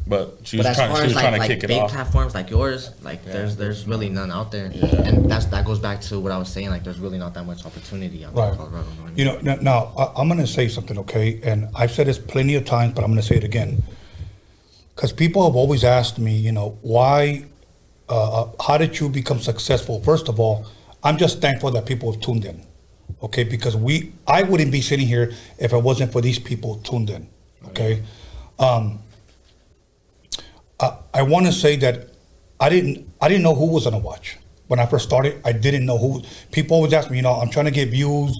but she was trying to kick it off. Big platforms like yours, like there's really none out there. Yeah. And that goes back to what I was saying. Like, there's really not that much opportunity out there in Colorado. You know, now I'm gonna say something, okay? And I've said this plenty of times, but I'm gonna say it again. Because people have always asked me, you know, why, how did you become successful? First of all, I'm just thankful that people have tuned in, okay? Because I wouldn't be sitting here if it wasn't for these people tuned in, okay? I want to say that I didn't know who was gonna watch when I first started. I didn't know who. People always ask me, you know, I'm trying to get views.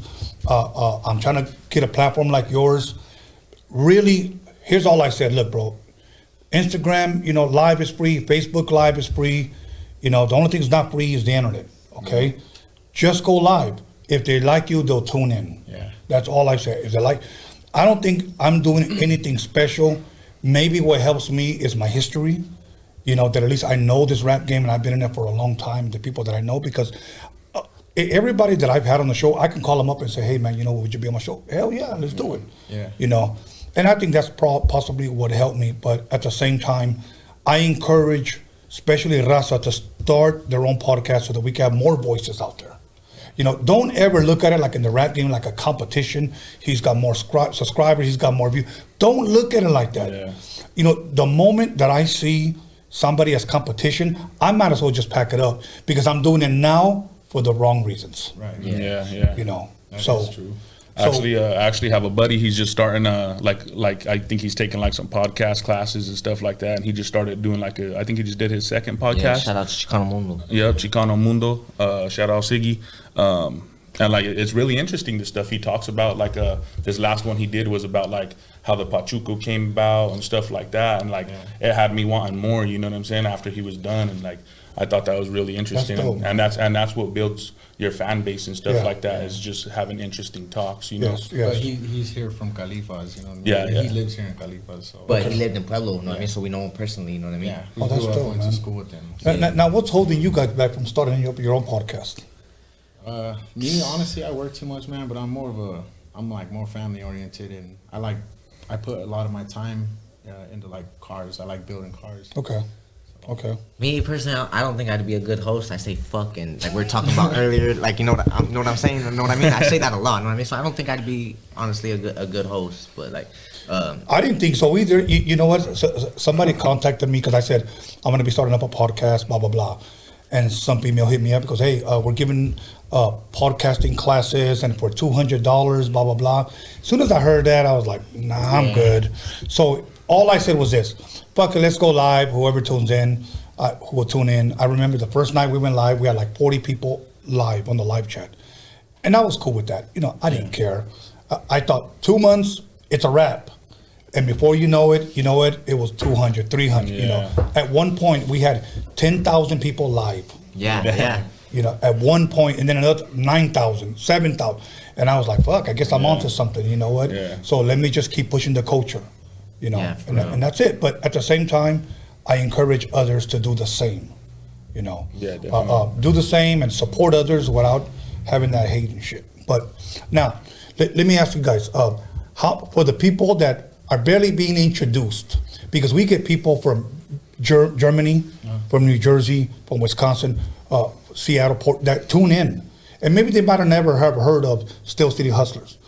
I'm trying to get a platform like yours. Really, here's all I said. Look, bro, Instagram, you know, live is free. Facebook live is free. You know, the only thing that's not free is the internet. Okay, just go live. If they like you, they'll tune in. Yeah, that's all I say. If they like, I don't think I'm doing anything special. Maybe what helps me is my history, you know, that at least I know this rap game and I've been in it for a long time, the people that I know, because everybody that I've had on the show, I can call them up and say, hey, man, you know, would you be on my show? Hell yeah, let's do it. Yeah. You know, and I think that's possibly what helped me. But at the same time, I encourage, especially Raza, to start their own podcast so that we can have more voices out there. You know, don't ever look at it like in the rap game, like a competition. He's got more subscribers, he's got more views. Don't look at it like that. Yeah. You know, the moment that I see somebody as competition, I might as well just pack it up because I'm doing it now for the wrong reasons. Right. Yeah. You know, that so. is true. I actually have a buddy. He's just starting like I think he's taking like some podcast classes and stuff like that. And he just started doing I think he just did his second podcast. Yeah, shout out to Chicano Mundo. Yeah, Chicano Mundo. Shout out Siggy. And like it's really interesting the stuff he talks about. Like this last one he did was about like how the Pachuco came about and stuff like that. And like it had me wanting more. You know what I'm saying? After he was done, and like I thought that was really interesting, dope. and that's what builds your fan base and stuff Yeah. like that. Is just having interesting talks, you know. Yes, yes. But he's here from Califas, you know what I mean? Yeah, yeah. He lives here in Califas. So. But he lived in Pueblo, you know what I mean? So we know him personally, you know what I mean? Yeah, we Oh, that's grew up, dope, went man. to school with him. Now, what's holding you guys back from starting your own podcast? Me, honestly, I work too much, man, but I'm more family oriented, and I put a lot of my time into like cars. I like building cars. Okay. Okay. Me personally, I don't think I'd be a good host. I say fuck and like we were talking about earlier, like you know what I'm saying, you know what I mean. I say that a lot, you know what I mean. So I don't think I'd be honestly a good host, but like. I didn't think so either. You know what? Somebody contacted me because I said I'm going to be starting up a podcast, blah blah blah, and some female hit me up because hey, we're giving podcasting classes and for $200, blah blah blah. As soon as I heard that, I was like, nah, I'm good. So all I said was this: fuck it, let's go live. Whoever tunes in, who will tune in. I remember the first night we went live, we had like 40 people live on the live chat, and I was cool with that. You know, I didn't care. I thought 2 months, it's a wrap. And before you know it, it was 200, 300, you know. At one point, we had 10,000 people live. Yeah. You know, at one point, and then another 9,000, 7,000. And I was like, fuck, I guess I'm onto something, you know what? Yeah. So let me just keep pushing the culture, you know. Yeah, and that's it. But at the same time, I encourage others to do the same, you know. Yeah, definitely. Do the same and support others without having that hate and shit. But now, let me ask you guys, how for the people that are barely being introduced, because we get people from Germany, from New Jersey, from Wisconsin, Seattle, that tune in, and maybe they might have never have heard of Steel City Hustlers.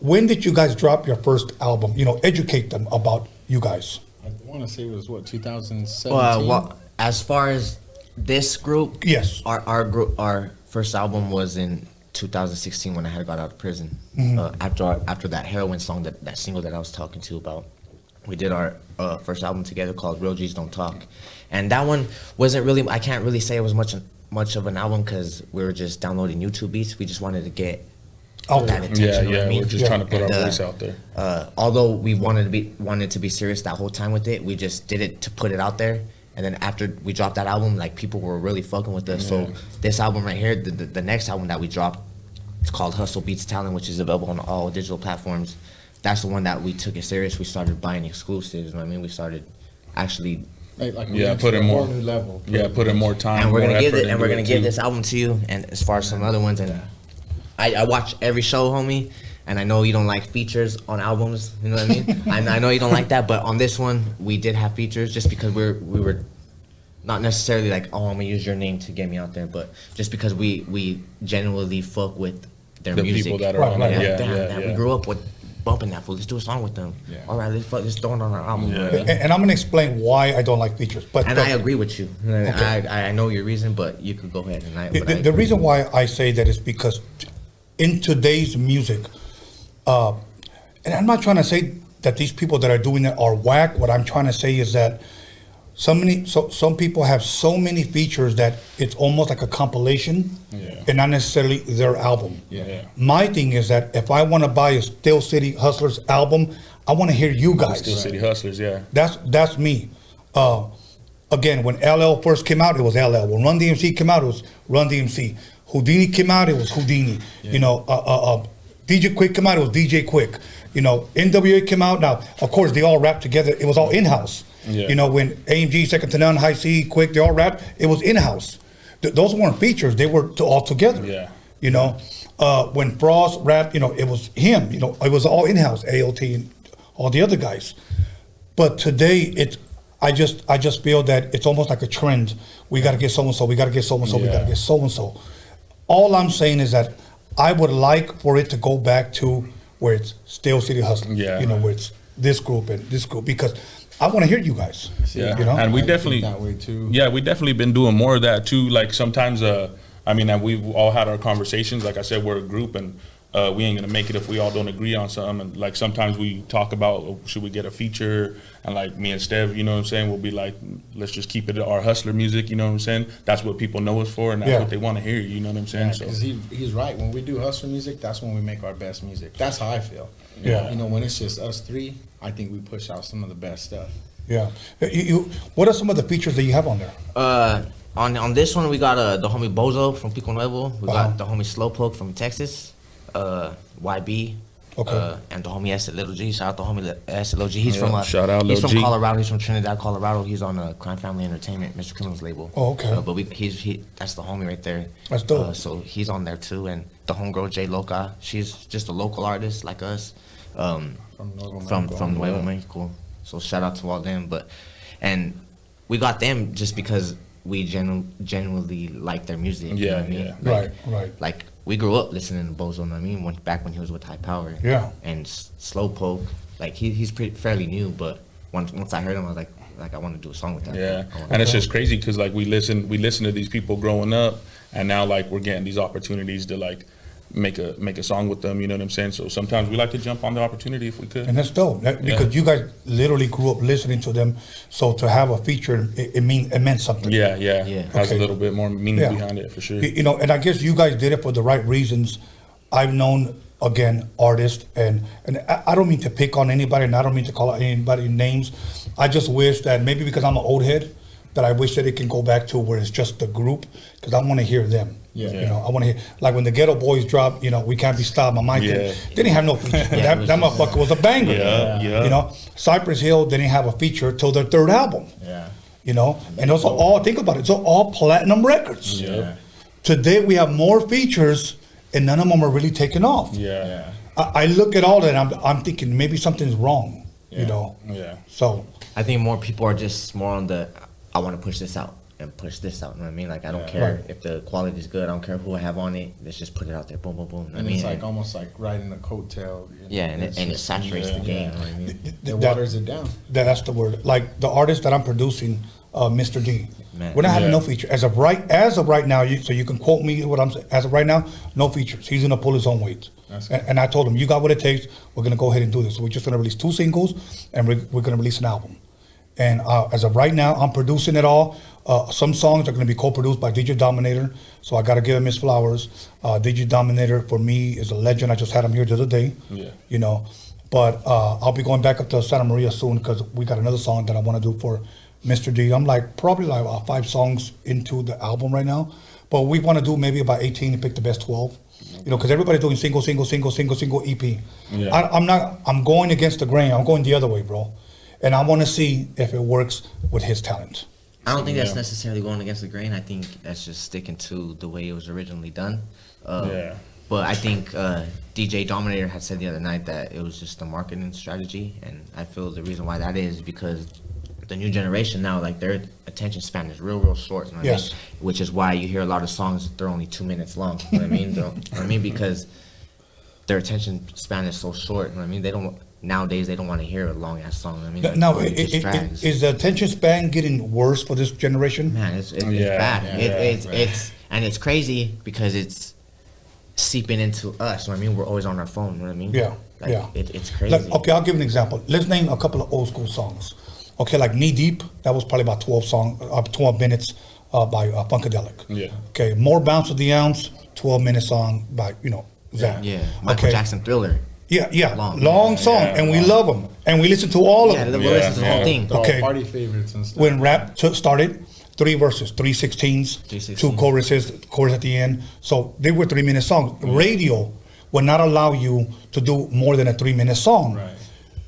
When did you guys drop your first album? You know, educate them about you guys. I want to say it was 2017. Well, as far as this group, yes, our first album was in 2016 when I had got out of prison. After that heroin song, that single that I was talking to you about, we did our first album together called Real G's Don't Talk, and that one wasn't really. I can't really say it was much of an album because we were just downloading YouTube beats. We just wanted to get that attention. Yeah, you know what I mean? We're just trying to put our voice out there. Although we wanted to be serious that whole time with it, we just did it to put it out there. And then after we dropped that album, like people were really fucking with us. So this album right here, the next album that we dropped, it's called Hustle Beats Talent, which is available on all digital platforms. That's the one that we took it serious. We started buying exclusives. You know what I mean? We started actually putting more new level. Putting more time. And we're more gonna give effort it, and we're into gonna it give too. this album to you. And as far as some other ones, and I watch every show, homie. And I know you don't like features on albums. You know what I mean? I know you don't like that, but on this one, we did have features just because we were not necessarily like, oh, I'm gonna use your name to get me out there, but just because we genuinely fuck with their The music. people that are on it. Damn, we grew up with bumping that fool. Let's do a song with them. All right, let's throw it on our album. And I'm gonna explain why I don't like features. But I agree with you. I know your reason, but you could go ahead. And the reason why I say that is because in today's music, and I'm not trying to say that these people that are doing it are whack. What I'm trying to say is that some people have so many features that it's almost like a compilation and not necessarily their album. My thing is that if I want to buy a Steel City Hustlers album, I want to hear you guys. Steel City Hustlers, yeah. That's me. Again, when LL first came out, it was LL. When Run DMC came out, it was Run DMC. Houdini came out, it was Houdini. You know, DJ Quick came out, it was DJ Quick. You know, NWA came out. Now, of course, they all rapped together. It was all in-house. You know, when AMG, Second to None, High C, Quick, they all rapped, it was in-house. Those weren't features. They were all together. You know, when Frost rapped, you know, it was him. You know, it was all in-house, AOT and all the other guys. But today, I just feel that it's almost like a trend. We got to get so-and-so, we got to get so-and-so, we got to get so-and-so. All I'm saying is that I would like for it to go back to where it's Steel City Hustling. You know, where it's this group and this group, because I want to hear you guys. You know? And we definitely that way too. Yeah, we definitely been doing more of that too. Like sometimes, I mean, and we've all had our conversations. Like I said, we're a group, and we ain't gonna make it if we all don't agree on something. And like sometimes we talk about, oh, should we get a feature? And like me and Stev, you know what I'm saying, we'll be like, let's just keep it our hustler music. You know what I'm saying? That's what people know us for, and that's what they want to hear. You know what I'm saying? Because he's right. When we do hustler music, that's when we make our best music. That's how I feel. Yeah. You know, when it's just us three, I think we push out some of the best stuff. Yeah. What are some of the features that you have on there? On this one, we got the homie Bozo from Pico Nuevo. We got the homie Slowpoke from Texas. YB. Okay. And the homie S Little G. Shout out the homie S Little G. He's from shout out he's Lil from G. Colorado. He's from Trinidad, Colorado. He's on Crime Family Entertainment, Mr. Criminal's label. Oh, okay. But that's the homie right there. That's dope. So he's on there too. And the homegirl J Loca. She's just a local artist like us. From Nuevo Mexico. So shout out to all them. And we got them just because we genuinely like their music. You know what I mean? Right. Like we grew up listening to Bozo. You know what I mean? Back when he was with High Power. Yeah. And Slowpoke, like he's fairly new, but once I heard him, I was like I want to do a song with that. Yeah, and it's just crazy because like we listen to these people growing up, and now like we're getting these opportunities to like make a song with them. You know what I'm saying? So sometimes we like to jump on the opportunity if we could. And that's dope because you guys literally grew up listening to them. So to have a feature, it meant something. Yeah. Has a little bit more meaning behind it for sure. You know, and I guess you guys did it for the right reasons. I've known artists, and I don't mean to pick on anybody, and I don't mean to call out anybody names. I just wish that maybe because I'm an old head, that I wish that it can go back to where it's just the group, because I want to hear them. Yeah. You know, I want to hear, like when the Ghetto Boys dropped, you know, We Can't Be Stopped. My mind they didn't have no feature. that motherfucker was a banger. Yeah. You know, Cypress Hill didn't have a feature till their third album. Yeah. You know, and those are all, think about it, those are all platinum records. Yeah. Today we have more features, and none of them are really taking off. Yeah. I look at all that, and I'm thinking maybe something's wrong. You know. Yeah. So I think more people are just more on the I want to push this out and push this out. You know what I mean? Like I don't care if the quality is good. I don't care who I have on it. Let's just put it out there. Boom, boom, boom. You know And what I it's mean? like almost like riding a coattail. Yeah, and it saturates the game. You know what I mean? It waters it down. That's the word. Like the artist that I'm producing, Mr. D. Man. We're not having no feature as of right now. So you can quote me what I'm saying. As of right now, no features. He's gonna pull his own weight. And I told him, you got what it takes. We're gonna go ahead and do this. So we're just gonna release 2 singles, and we're gonna release an album. And as of right now, I'm producing it all. Some songs are gonna be co-produced by DJ Dominator. So I gotta give him his flowers. DJ Dominator for me is a legend. I just had him here the other day. Yeah. You know, but I'll be going back up to Santa Maria soon because we got another song that I want to do for Mr. D. I'm probably 5 songs into the album right now, but we want to do maybe about 18 and pick the best 12. You know, because everybody's doing single EP. Yeah. I'm going against the grain. I'm going the other way, bro. And I want to see if it works with his talent. I don't think that's necessarily going against the grain. I think that's just sticking to the way it was originally done. But I think DJ Dominator had said the other night that it was just a marketing strategy, and I feel the reason why that is because the new generation now, like their attention span is real short. You know what I mean? Which is why you hear a lot of songs that they're only 2 minutes long. You know what I mean? You know what I mean? Because their attention span is so short. You know what I mean? Nowadays they don't want to hear a long ass song. I mean, Now, is the attention span getting worse for this generation? Man, it's bad. It's crazy because it's seeping into us. You know what I mean? We're always on our phone. You know what I mean? It's crazy. Like, okay, I'll give an example. Let's name a couple of old school songs. Okay, like Knee Deep, that was probably about 12 minutes by Funkadelic. Yeah. Okay, More Bounce with the Ounce, 12-minute song by, Zach. Yeah. Michael Jackson Thriller. Yeah. Long song, and we love them, and we listen to all of them. Yeah, we listen to the whole thing. Okay. Party favorites and stuff. When rap started, 3 verses, 3 16s, 2 choruses, chorus at the end. So they were 3-minute songs. Radio would not allow you to do more than a 3-minute song. Right.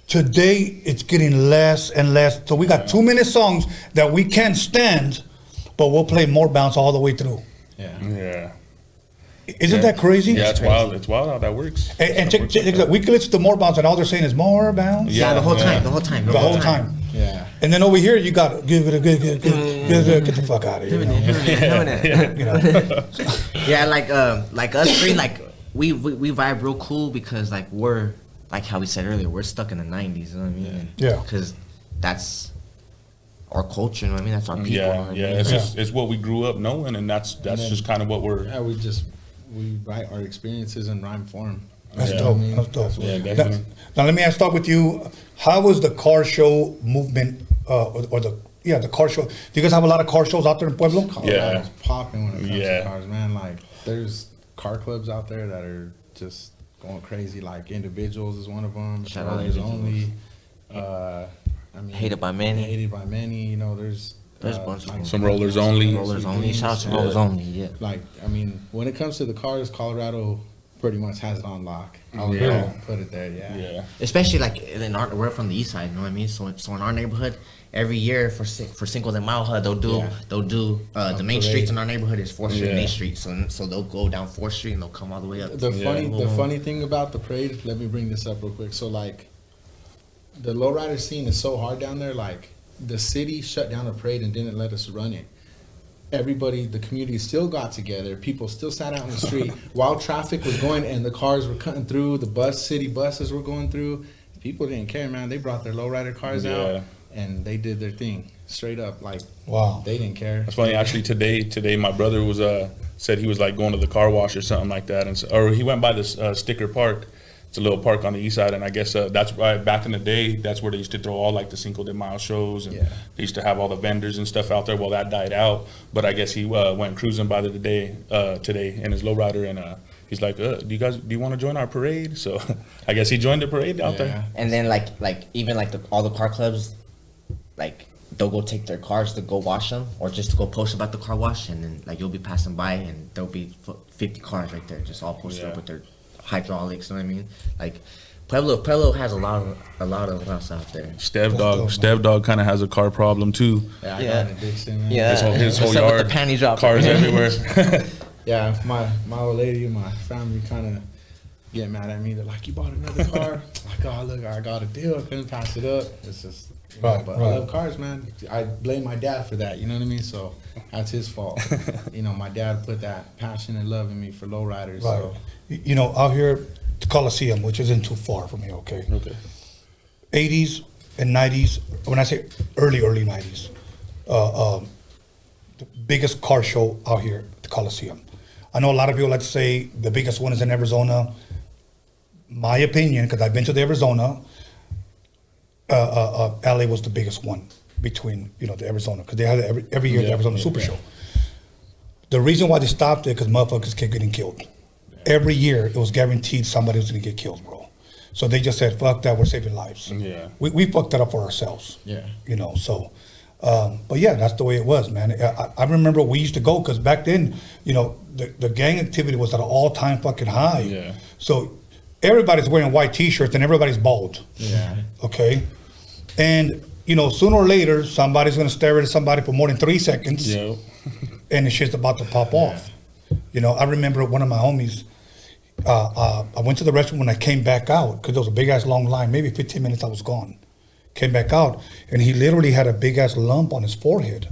Today, it's getting less and less. So we got 2-minute songs that we can't stand, but we'll play More Bounce all the way through. Yeah. Isn't that crazy? Yeah, it's wild. It's wild how that works. And check, we can listen to More Bounce, and all they're saying is More Bounce. Yeah, the whole time. Yeah. And then over here, you got to give it a good, get the fuck out of here. Yeah, like us three, like we vibe real cool because like we're like how we said earlier, we're stuck in the 90s. You know what I mean? Yeah. Because that's our culture. You know what I mean? That's our people. Yeah. It's what we grew up knowing, and that's just kind of what we're. Yeah, we write our experiences in rhyme form. That's dope. That's dope. Yeah, definitely. Now let me start with you. How was the car show movement, the car show? Do you guys have a lot of car shows out there in Pueblo? Colorado's popping when it comes to cars, man. Like there's car clubs out there that are just going crazy. Like Individuals is one of them. Shout out Brothers Individuals. Only. Hated by Many. You know, there's There's a bunch of some rollers only. Rollers only. Shout out to rollers only. Yeah. Like, I mean, when it comes to the cars, Colorado pretty much has it on lock. I would put it there. Yeah. Especially like we're from the east side. You know what I mean? So in our neighborhood, every year for Cinco de Mayo, they'll do the main streets in our neighborhood is 4th Street and 8th Street. So they'll go down 4th Street and they'll come all the way up. The funny thing about the parade, let me bring this up real quick. So like, the lowrider scene is so hard down there. Like, the city shut down the parade and didn't let us run it. Everybody, the community still got together. People still sat out in the street while traffic was going and the cars were cutting through. The city buses were going through. People didn't care, man. They brought their lowrider cars out and they did their thing straight up. Like, wow, they didn't care. That's funny. Actually, today my brother was said he was like going to the car wash or something like that, or he went by this Sticker Park. It's a little park on the east side, and I guess that's right. Back in the day, that's where they used to throw all like the Cinco de Mayo shows, and they used to have all the vendors and stuff out there. Well, that died out, but I guess he went cruising by today in his lowrider, and he's like, "Do you want to join our parade?" So I guess he joined the parade out there. And then like even like all the car clubs, like they'll go take their cars to go wash them, or just to go post about the car wash, and then like you'll be passing by, and there'll be 50 cars right there, just all posted up with their hydraulics, you know what I mean? Like Pueblo has a lot of us out there. Stev Dog kind of has a car problem too. Yeah, I got an addiction, man. His whole yard, the panty drop, cars everywhere. Yeah, my old lady and my family kind of get mad at me. They're like, "You bought another car?" Like, "Oh, look, I got a deal. I couldn't pass it up." It's just, but I love cars, man. I blame my dad for that. You know what I mean? So that's his fault. My dad put that passion and love in me for lowriders. Right. So. Out here, the Coliseum, which isn't too far from here, okay? 80s and 90s, when I say early 90s, the biggest car show out here, the Coliseum. I know a lot of people like to say the biggest one is in Arizona. My opinion, because I've been to the Arizona, LA was the biggest one between, the Arizona, because they had every year the Arizona Super Show. The reason why they stopped it, because motherfuckers kept getting killed. Every year, it was guaranteed somebody was going to get killed, bro. So they just said, fuck that, we're saving lives. Yeah. We fucked that up for ourselves. Yeah. But yeah, that's the way it was, man. I remember we used to go, because back then, the gang activity was at an all-time fucking high. Yeah. So everybody's wearing white T-shirts and everybody's bald. Yeah. Okay? And, sooner or later, somebody's going to stare at somebody for more than 3 seconds. Yeah. And the shit's about to pop off. I remember one of my homies, I went to the restroom when I came back out, because there was a big-ass long line, maybe 15 minutes I was gone. Came back out, and he literally had a big-ass lump on his forehead,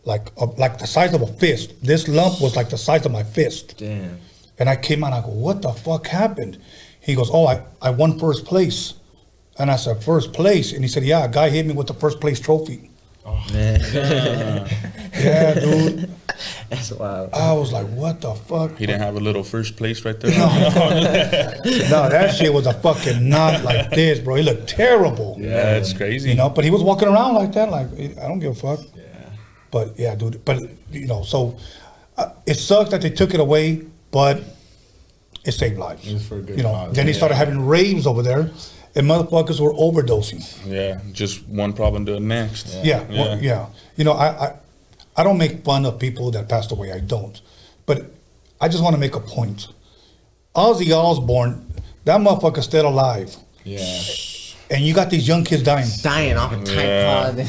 like the size of a fist. This lump was like the size of my fist. Damn. And I came out, I go, what the fuck happened? He goes, oh, I won first place. And I said, first place? And he said, yeah, a guy hit me with the first place trophy. Oh, man. Yeah, dude. That's wild. I was like, what the fuck? He didn't have a little first place right there. No, that shit was a fucking knot like this, bro. He looked terrible. Yeah, it's crazy. But he was walking around like that, like, I don't give a fuck. Yeah. But yeah, dude. But so it sucks that they took it away, but it saved lives. It was for a good cause. Then they started having raves over there, and motherfuckers were overdosing. Yeah, just one problem to the next. Yeah. I don't make fun of people that passed away. I don't. But I just want to make a point. Ozzy Osbourne, that motherfucker's still alive. Yeah. And you got these young kids dying. Dying off a Tide Pod. Bit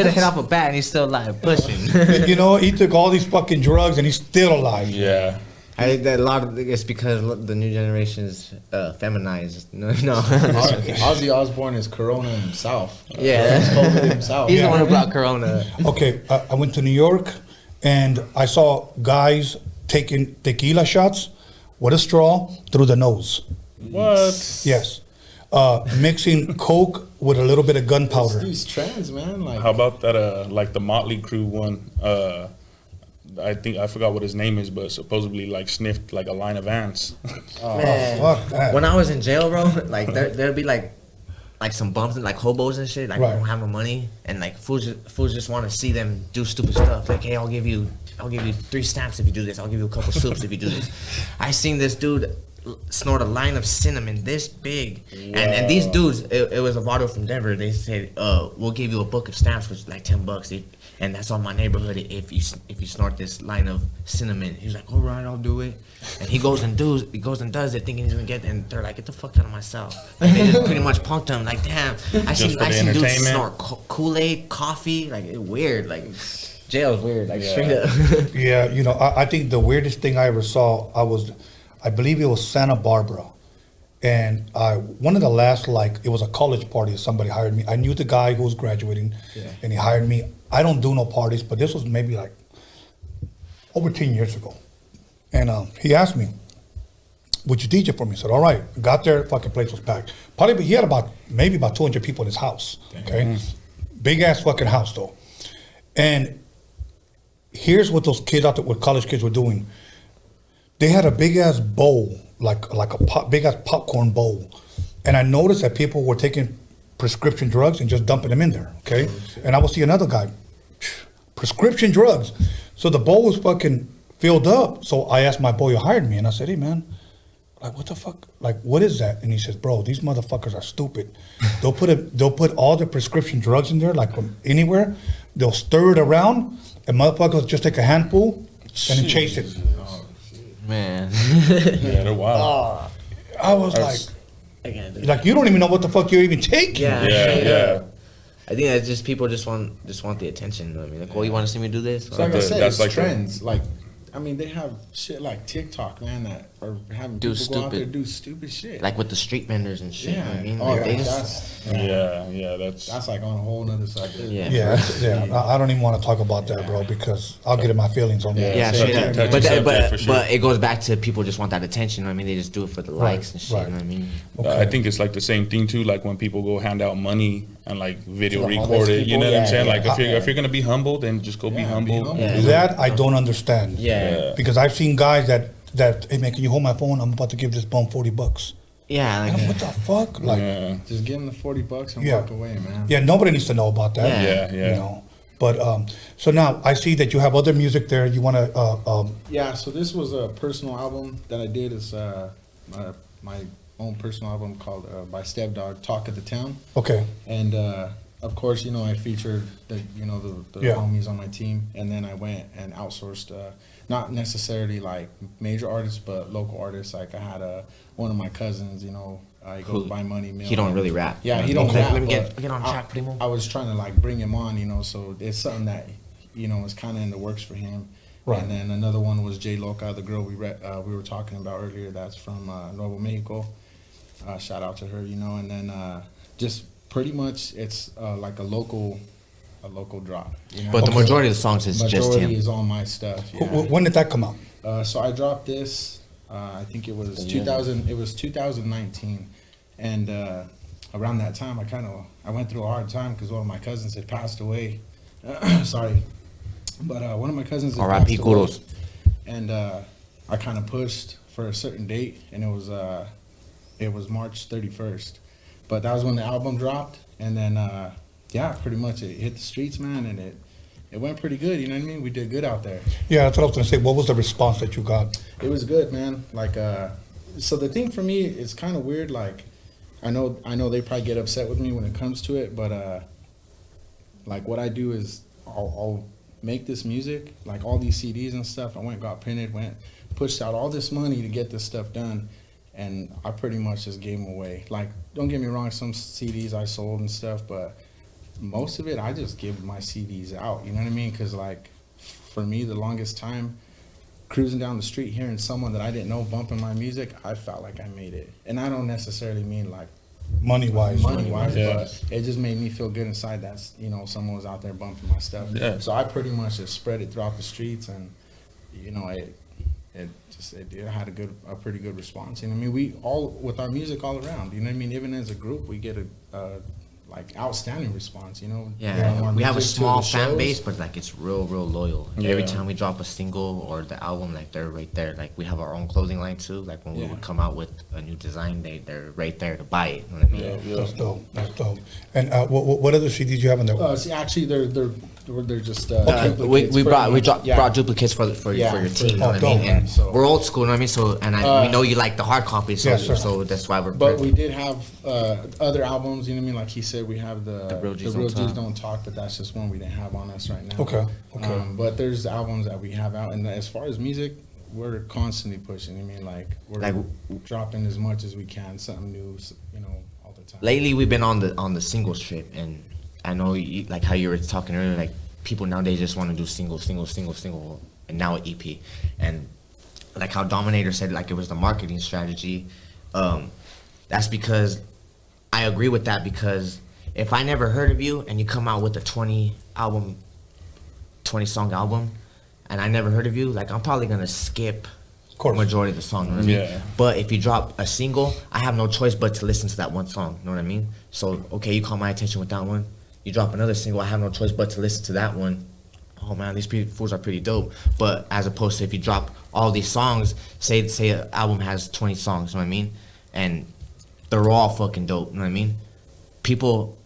of hit off a bat and he's still alive, pushing. He took all these fucking drugs and he's still alive. Yeah. I think that a lot of it's because the new generation is feminized. No. Ozzy Osbourne is Corona himself. Yeah. He's COVID himself. He's the one who brought Corona. Okay, I went to New York and I saw guys taking tequila shots with a straw through the nose. What? Yes. Mixing Coke with a little bit of gunpowder. These trends, man. Like, how about that? Like the Motley Crue one. I forgot what his name is, but supposedly like sniffed like a line of ants. Man, fuck that. When I was in jail, bro, like there'd be like some bumps and like hobos and shit. Like, don't have no money, and like fools just want to see them do stupid stuff. Like, hey, I'll give you 3 stamps if you do this. I'll give you a couple soups if you do this. I seen this dude snort a line of cinnamon this big. And these dudes, it was a bottle from Denver. They said, we'll give you a book of stamps for like $10, and that's on my neighborhood if you snort this line of cinnamon. He's like, all right, I'll do it. And he goes and does it, thinking he's gonna get. And they're like, get the fuck out of my cell. Like, they just pretty much punked him. Like, damn, I seen dudes snort Kool-Aid, coffee, like weird, like. Jail's weird, like straight up. Yeah, you know, I think the weirdest thing I ever saw, I believe it was Santa Barbara. And one of the last, like, it was a college party, somebody hired me. I knew the guy who was graduating, and he hired me. I don't do no parties, but this was maybe like over 10 years ago. And he asked me, would you DJ for me? I said, all right. Got there, fucking place was packed. Probably, he had maybe about 200 people in his house, okay? Big ass fucking house, though. And here's what those kids out there, what college kids were doing. They had a big ass bowl, like a big ass popcorn bowl, and I noticed that people were taking prescription drugs and just dumping them in there. Okay, and I would see another guy, prescription drugs. So the bowl was fucking filled up. So I asked my boy who hired me, and I said, "Hey man, like what the fuck? Like what is that?" And he says, "Bro, these motherfuckers are stupid. They'll put all the prescription drugs in there, like from anywhere. They'll stir it around." And motherfuckers just take a handful and then chase it. Man. Yeah, they're wild. I was like, you don't even know what the fuck you're even taking. Yeah. I think that's just people just want the attention. I mean, like, you want to see me do this? So like I said, it's like trends. Like, I mean, they have shit like TikTok, man, that are having people go out there do stupid shit. Like with the street vendors and shit. Yeah. I mean, that's like on a whole nother subject. Yeah. I don't even want to talk about that, bro, because I'll get in my feelings on that. Yeah, but it goes back to people just want that attention. I mean, they just do it for the likes and shit. You know what I mean? I think it's like the same thing too. Like when people go hand out money and like video record it, you know what I'm saying? Like if you're gonna be humble, then just go be humble. That I don't understand. Yeah. Because I've seen guys that hey man, can you hold my phone? I'm about to give this bum $40. Yeah. Like, what the fuck? Like, just give him the $40 and walk away, man. Yeah, nobody needs to know about that. Yeah. You know. But so now I see that you have other music there. You want to? Yeah. So this was a personal album that I did. It's my own personal album called by Stepdog, Talk of the Town. Okay. And of course, you know, I featured the homies on my team, and then I went and outsourced not necessarily like major artists, but local artists. Like I had one of my cousins, you know, he goes by Money Mill. He don't really rap. Yeah, he don't rap. Let me get on track, Primo. I was trying to like bring him on, you know, so it's something that, you know, is kind of in the works for him. Right. And then another one was J Loca, the girl we were talking about earlier. That's from Nuevo Mexico. Shout out to her, you know. And then just pretty much it's like a local drop. You know? But the majority of the songs is just him. Majority is all my stuff. Yeah. When did that come out? So I dropped this. I think it was 2000. It was 2019, and around that time, I went through a hard time because one of my cousins had passed away. Sorry, but one of my cousins had R.I.P. passed away, Kudos. and I kind of pushed for a certain date, and it was March 31st. But that was when the album dropped, and then pretty much it hit the streets, man, and it went pretty good. You know what I mean? We did good out there. Yeah, that's what I was gonna say. What was the response that you got? It was good, man. Like, so the thing for me is kind of weird. Like, I know they probably get upset with me when it comes to it, but like what I do is I'll make this music, like all these CDs and stuff. I got printed, pushed out all this money to get this stuff done, and I pretty much just gave them away. Like, don't get me wrong, some CDs I sold and stuff, but most of it I just give my CDs out. You know what I mean? Because like for me, the longest time, cruising down the street hearing someone that I didn't know bumping my music, I felt like I made it. And I don't necessarily mean like money-wise, but it just made me feel good inside that, you know, someone was out there bumping my stuff. Yeah. So I pretty much just spread it throughout the streets, and you know, it had a pretty good response. And I mean, we all with our music all around. You know what I mean? Even as a group, we get a like outstanding response, you know. Yeah, we have a music to small the fan shows. base, but like it's real loyal. Yeah. Every time we drop a single or the album, like they're right there. Like we have our own clothing line too. Like when we would come out with a new design, they're right there to buy it. You know what I mean? Yeah. That's dope. That's dope. And what other CDs you have in there? See, actually, they're just we duplicates brought duplicates for your team. You know what I mean? And we're old school. You know what I mean? So we know you like the hard copy. So so that's why we're. But we did have other albums. You know what I mean? Like he said, we have the Real G's Don't Talk, but that's just one we didn't have on us right now. Okay. But there's albums that we have out, and as far as music, we're constantly pushing. I mean, like we're dropping as much as we can, something new, you know, all the time. Lately, we've been on the singles trip, and I know like how you were talking earlier, like people nowadays just want to do single, and now an EP, and like how Dominator said, like it was the marketing strategy. That's because I agree with that, because if I never heard of you and you come out with a 20 song album, and I never heard of you, like I'm probably gonna skip majority of the song. You know what I mean? Yeah. But if you drop a single, I have no choice but to listen to that one song. You know what I mean? So okay, you caught my attention with that one. You drop another single, I have no choice but to listen to that one. Oh man, these fools are pretty dope. But as opposed to if you drop all these songs, say an album has 20 songs, you know what I mean? And they're all fucking dope, you know what I mean? People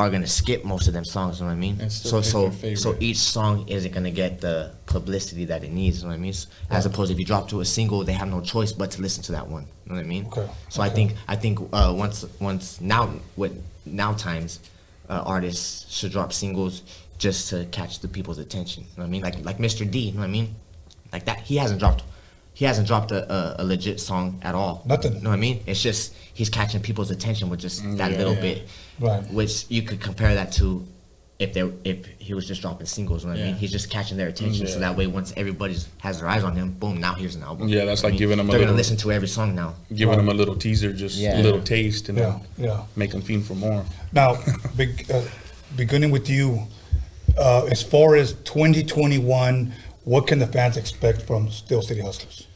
are gonna skip most of them songs, you know what I mean? And still pick their favorite. So each song isn't gonna get the publicity that it needs, you know what I mean? As opposed to if you drop to a single, they have no choice but to listen to that one, you know what I mean? Okay. So I think once now with now times, artists should drop singles just to catch the people's attention. You know what I mean? Like Mr. D, you know what I mean? Like that, he hasn't dropped a legit song at all. Nothing. You know what I mean? It's just he's catching people's attention with just that little bit. Right. Which you could compare that to if he was just dropping singles, you know what I mean? He's just catching their attention, so that way once everybody has their eyes on him, boom, now here's an album. Yeah, that's like giving them they're gonna listen to every song now. Giving them a little teaser, just a little taste, and then Yeah. make them fiend for more. Now, beginning with you, as far as 2021, what can the fans expect from Steel City Hustlers?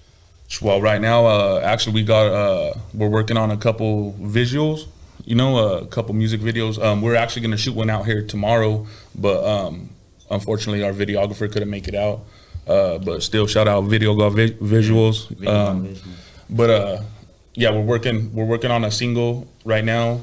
Well, right now, actually, we're working on a couple visuals, you know, a couple music videos. We're actually going to shoot one out here tomorrow, but unfortunately, our videographer couldn't make it out. But still, shout out Video God Visuals. But yeah, we're working on a single right now.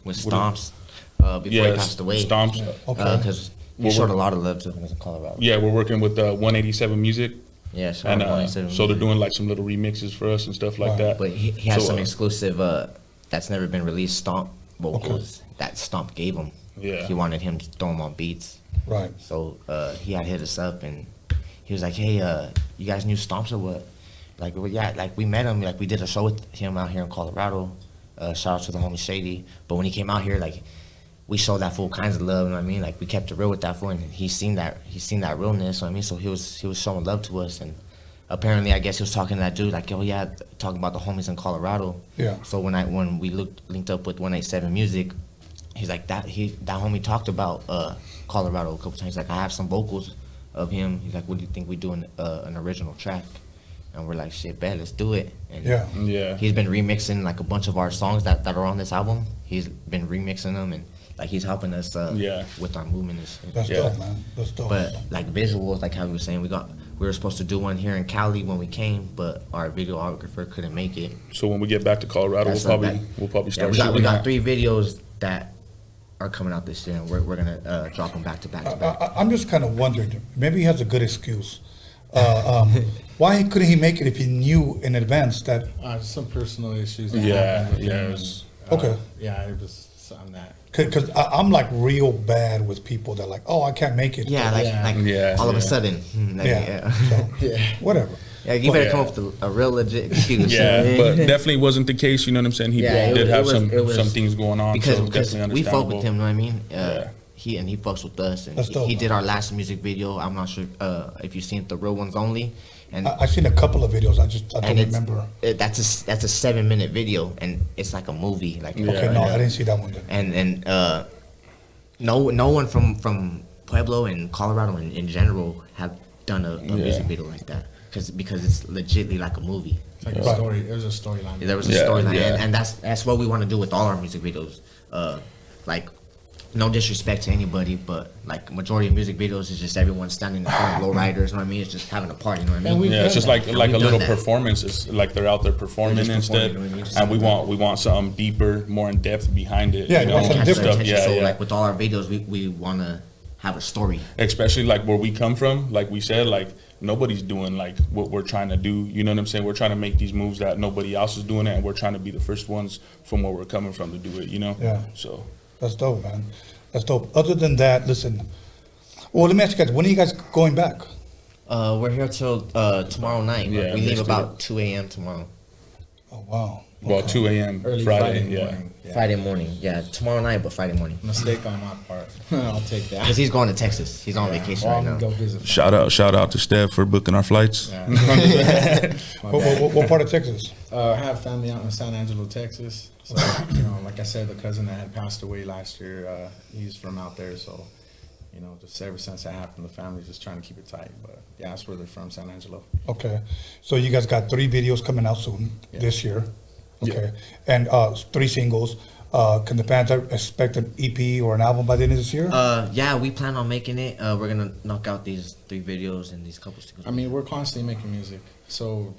With Stomps, before he passed away. Stomps. Because he showed a lot of love to him in Colorado. Yeah, we're working with 187 Music. Yeah, and so they're doing like some little remixes for us and stuff like that. But he has some exclusive that's never been released Stomp vocals that Stomp gave him. Yeah, he wanted him to throw him on beats. Right. So he had hit us up and he was like, "Hey, you guys knew Stomps or what?" Like, well, yeah, like we met him. Like we did a show with him out here in Colorado. Shout out to the homie Shady. But when he came out here, like we showed that fool kinds of love. You know what I mean? Like we kept it real with that fool, and he's seen that realness. You know what I mean? So he was showing love to us, and apparently I guess he was talking to that dude like, "Oh yeah," talking about the homies in Colorado. Yeah. So when we linked up with 187 Music, he's like that homie talked about Colorado a couple times. He's like, "I have some vocals of him." He's like, "What do you think we do an original track?" And we're like, "Shit, bet, let's do it." And he's been remixing like a bunch of our songs that are on this album. He's been remixing them, and like he's helping us with our movement. That's dope, man. That's dope. But like visuals, like how we were saying, we were supposed to do one here in Cali when we came, but our videographer couldn't make it. So when we get back to Colorado, we'll probably start shooting. We got 3 videos that are coming out this year, and we're gonna drop them back to back to back. I'm just kind of wondering, maybe he has a good excuse. Why couldn't he make it if he knew in advance that? Some personal issues. Okay. Yeah, it was something that. Because I'm like real bad with people that are like, oh, I can't make it. Yeah, all of a sudden. Whatever. Yeah, you better come up with a real legit excuse. Yeah, but definitely wasn't the case. You know what I'm saying? He did have some things going on. Because definitely we fuck with him. You know what I mean? He fucks with us, and he did our last music video. I'm not sure if you've seen it, The Real Ones Only. And I've seen a couple of videos. I don't remember. That's a 7-minute video, and it's like a movie. Like I didn't see that one. And no one from Pueblo and Colorado in general have done a music video like that because it's legitly like a movie. It's like a story. There was a storyline. There was a storyline, and that's what we want to do with all our music videos. like, no disrespect to anybody, but like majority of music videos is just everyone standing in front of lowriders. You know what I mean? It's just having a party. You know what I mean? Yeah, it's just like a little performance. It's like they're out there performing instead, and we want something deeper, more in depth behind it. Yeah, you know, catch their attention. Yeah, So yeah. like with all our videos, we want to have a story. Especially like where we come from, like we said, like nobody's doing like what we're trying to do. You know what I'm saying? We're trying to make these moves that nobody else is doing it, and we're trying to be the first ones from where we're coming from to do it. You know? Yeah. So that's dope, man. That's dope. Other than that, listen. Well, let me ask you guys. When are you guys going back? We're here till tomorrow night. Yeah, we leave next about week. 2 a.m. tomorrow. Oh wow. Well, 2 a.m. Early Friday. Friday Yeah. morning. Yeah. Friday morning. Yeah, tomorrow night, but Friday morning. Mistake on my part. I'll take that. Because he's going to Texas. He's on vacation Well, right I'm now. gonna go visit. Shout out to Steph for booking our flights. Yeah. What part of Texas? I have family out in San Angelo, Texas. So, you know, like I said, the cousin that had passed away last year, he's from out there. So, you know, just ever since that happened, the family's just trying to keep it tight. But yeah, that's where they're from, San Angelo. Okay. So you guys got 3 videos coming out soon this year. Okay. And 3 singles. Can the fans expect an EP or an album by the end of this year? Yeah, we plan on making it. We're gonna knock out these 3 videos and these couple singles. I mean, we're constantly making music. So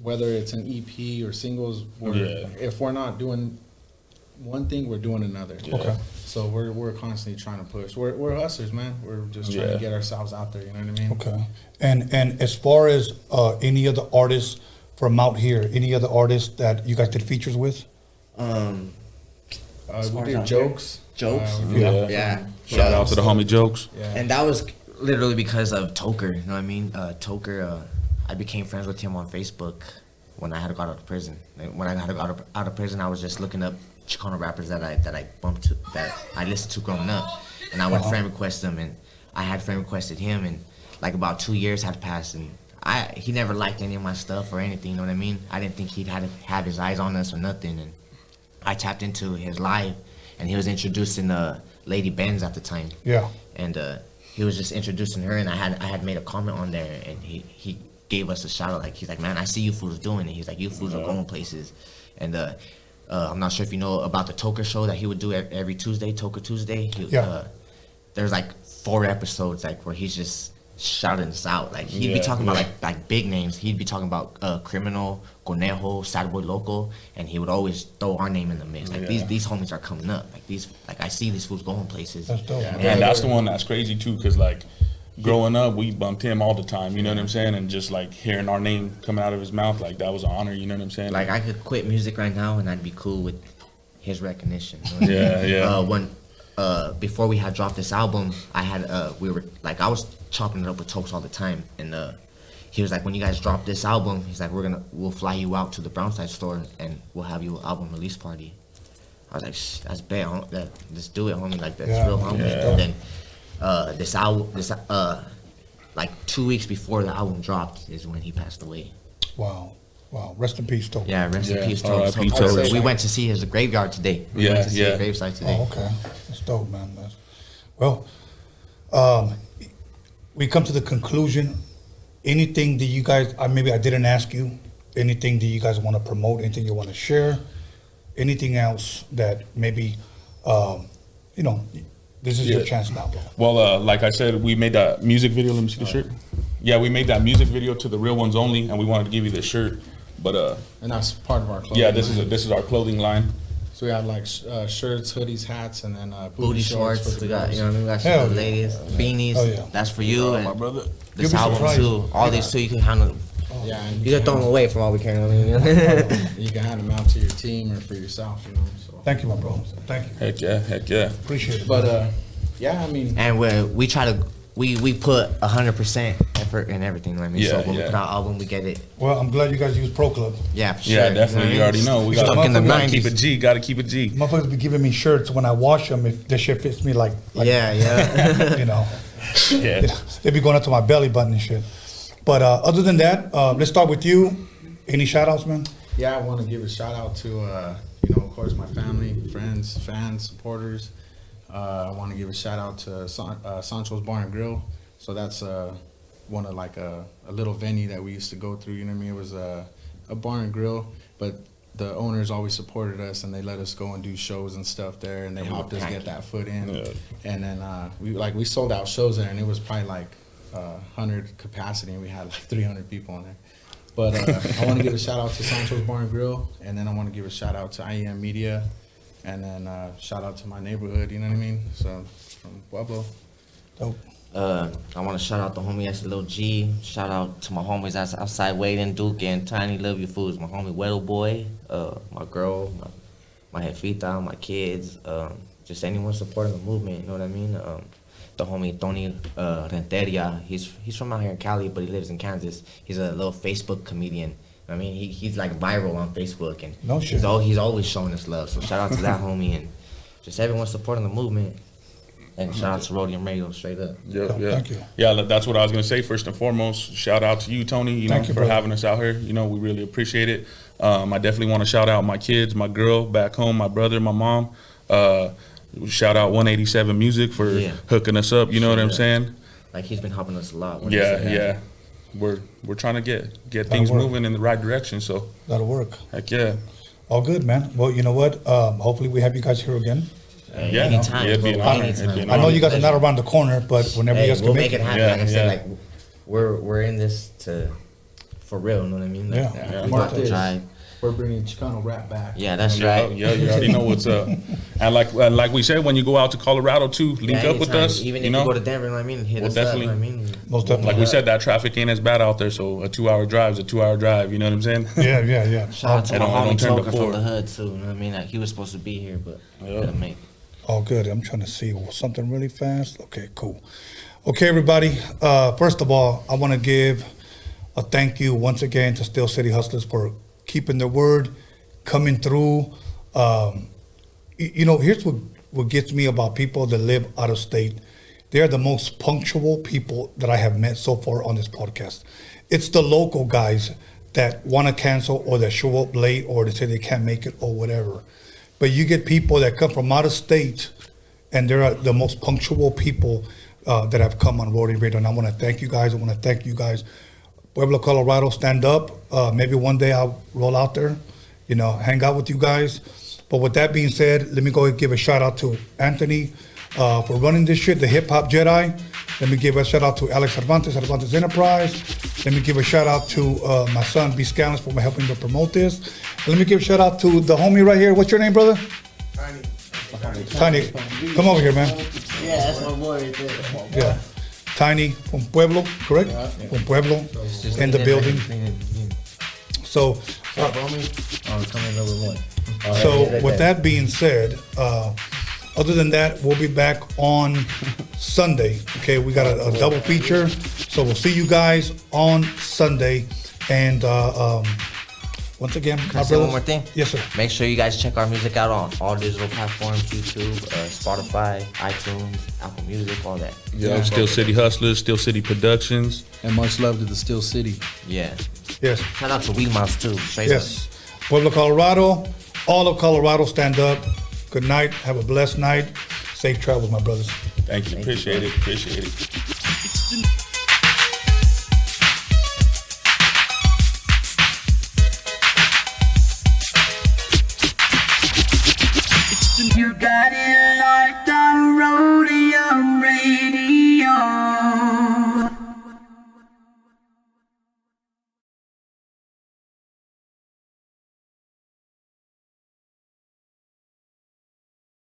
whether it's an EP or singles, if we're not doing one thing, we're doing another. Okay. So we're constantly trying to push. We're hustlers, man. We're just trying to get ourselves out there. You know what I mean? Okay. And as far as any other artists from out here, any other artists that you guys did features with? We did Jokes. Jokes? Yeah. Shout out to the homie Jokes. Yeah. And that was literally because of Toker, you know what I mean? Toker, I became friends with him on Facebook when I had got out of prison. Like, when I had got out of prison, I was just looking up Chicano rappers that I bumped to, that I listened to growing up. And I would friend request them, and I had friend requested him, and like about 2 years had passed, and he never liked any of my stuff or anything, you know what I mean? I didn't think he'd have his eyes on us or nothing, and I tapped into his live, and he was introducing Lady Benz at the time. Yeah. And he was just introducing her, and I had made a comment on there, and he gave us a shout out. Like, he's like, man, I see you fools doing it. He's like, you fools are going places. And I'm not sure if you know about the Toker show that he would do every Tuesday, Toker Tuesday. There's like 4 episodes like where he's just shouting us out. Like, he'd be talking about like big names. He'd be talking about Criminal, Conejo, Sad Boy Loco, and he would always throw our name in the mix. Like, these homies are coming up. Like I see these fools going places. That's dope. And that's the one that's crazy too, because like growing up, we bumped him all the time. You know what I'm saying? And just like hearing our name coming out of his mouth, like that was an honor. You know what I'm saying? Like, I could quit music right now, and I'd be cool with his recognition. You know what I mean? Before we had dropped this album, I was chopping it up with Tokes all the time, and he was like, when you guys drop this album, he's like, we'll fly you out to the Brownside store and we'll have you an album release party. I was like, that's bad, let's do it, homie. Like, that's real, homie. And then this album, like 2 weeks before the album dropped is when he passed away. Wow. Rest in peace, Toker. Yeah, rest in peace, Toker. We went to see his graveyard today. We went to see his gravesite today. Oh, okay. That's dope, man. Well, we come to the conclusion. Anything that you guys, maybe I didn't ask you, anything that you guys want to promote, anything you want to share, anything else that maybe, this is your chance now, bro. Well, like I said, we made that music video. Let me see the shirt. Yeah, we made that music video to the Real Ones Only, and we wanted to give you this shirt. But and that's part of our clothing. Yeah, this is our clothing line. So we have like shirts, hoodies, hats, and then booty shorts. For We got, you know what I mean? We got Hell for the ladies, beanies. Oh, yeah. That's for you. And my brother. this album too. All these too, you can handle. Yeah, and you can throw them away for all we care. You know what I mean? You can hand them out to your team or for yourself. You know. So. Thank you, my bro. Thank you. Heck yeah. Appreciate it. But yeah, I mean. And we try to. We put 100% effort in everything, you know what I mean? So when we put out album, we get it. Well, I'm glad you guys use Pro Club. Yeah, for sure. Yeah, definitely. You already know. We stuck in the 90s. Keep it G. Gotta keep it G. Motherfuckers be giving me shirts when I wash them if the shit fits me like yeah. You know. Yeah. They be going up to my belly button and shit. But other than that, let's start with you. Any shout outs, man? Yeah, I want to give a shout out to, of course, my family, friends, fans, supporters. I want to give a shout out to Sancho's Bar and Grill. So that's one of like a little venue that we used to go through. You know what I mean? It was a bar and grill, but the owners always supported us, and they let us go and do shows and stuff there, and they helped us get that foot in. Yeah. And then we sold out shows there, and it was probably like 100 capacity, and we had like 300 people in there. But I want to give a shout out to Sancho's Bar and Grill, and then I want to give a shout out to IEM Media, and then shout out to my neighborhood. You know what I mean? So from Pueblo. Dope. I want to shout out the homie that's a little G. Shout out to my homies that's outside waiting, Duke and Tiny. Love you fools. My homie Weddle Boy, my girl, my jefita, my kids, just anyone supporting the movement. You know what I mean? The homie Tony Renteria. He's from out here in Cali, but he lives in Kansas. He's a little Facebook comedian. I mean, he's like viral on Facebook, and no shit. He's always showing us love. So shout out to that homie and just everyone supporting the movement. And shout out to Roadium Radio, straight up. Yeah. Thank you. Yeah, that's what I was gonna say. First and foremost, shout out to you, Tony. You know, Thank you, for brother. having us out here. You know, we really appreciate it. I definitely want to shout out my kids, my girl back home, my brother, my mom. Shout out 187 Music for hooking us up. You know what I'm saying? Like he's been helping us a lot. Yeah. We're trying to get things moving in the right direction. So that'll work. Heck yeah. All good, man. Well, you know what? Hopefully we have you guys here again. Yeah, anytime. It'd be an honor. I know you guys are not around the corner, but whenever you guys we'll can make it happen. Like I said, like we're in this for real. You know what I mean? Like, We're bringing Chicano rap back. Yeah, that's right. Yeah, you already know what's up. And like we said, when you go out to Colorado too, link up with us. Even you if know? you go to Denver, you know what I mean? Hit us definitely, up. You know what I mean? Most definitely. Like we said, that traffic ain't as bad out there. So a 2-hour drive is a 2-hour drive. You know what I'm saying? Yeah. Shout out to my homie turn to Toker from 4. the hood too. You know what I mean? Like he was supposed to be here, but couldn't make. All good. I'm trying to see something really fast. Okay, cool. Okay, everybody. First of all, I want to give a thank you once again to Steel City Hustlers for keeping their word, coming through. You know, here's what gets me about people that live out of state. They're the most punctual people that I have met so far on this podcast. It's the local guys that want to cancel or that show up late or they say they can't make it or whatever. But you get people that come from out of state, and they're the most punctual people that have come on Roadium Radio. And I want to thank you guys. Pueblo, Colorado, stand up. Maybe one day I'll roll out there, you know, hang out with you guys. But with that being said, let me go and give a shout out to Anthony for running this shit, the Hip Hop Jedi. Let me give a shout out to Alex Cervantes Enterprise. Let me give a shout out to my son, B. Scalens, for helping me promote this. And let me give a shout out to the homie right here. What's your name, brother? Tiny. Come over here, man. Yeah, that's my boy right there. Yeah. Tiny from Pueblo, correct? Yeah. From Pueblo, in the building. So, with that being said, other than that, we'll be back on Sunday. Okay, we got a double feature. So we'll see you guys on Sunday. And once again, Can I say one more thing? Yes, sir. Make sure you guys check our music out on all digital platforms, YouTube, Spotify, iTunes, Apple Music, all that. Yeah, Steel City Hustlers, Steel City Productions. And much love to the Steel City. Yeah. Yes. Shout out to Wheelmouse too. Straight Yes. Pueblo, Colorado. All of Colorado, stand up. Good night. Have a blessed night. Safe travels, my brothers. Thank you. Appreciate it.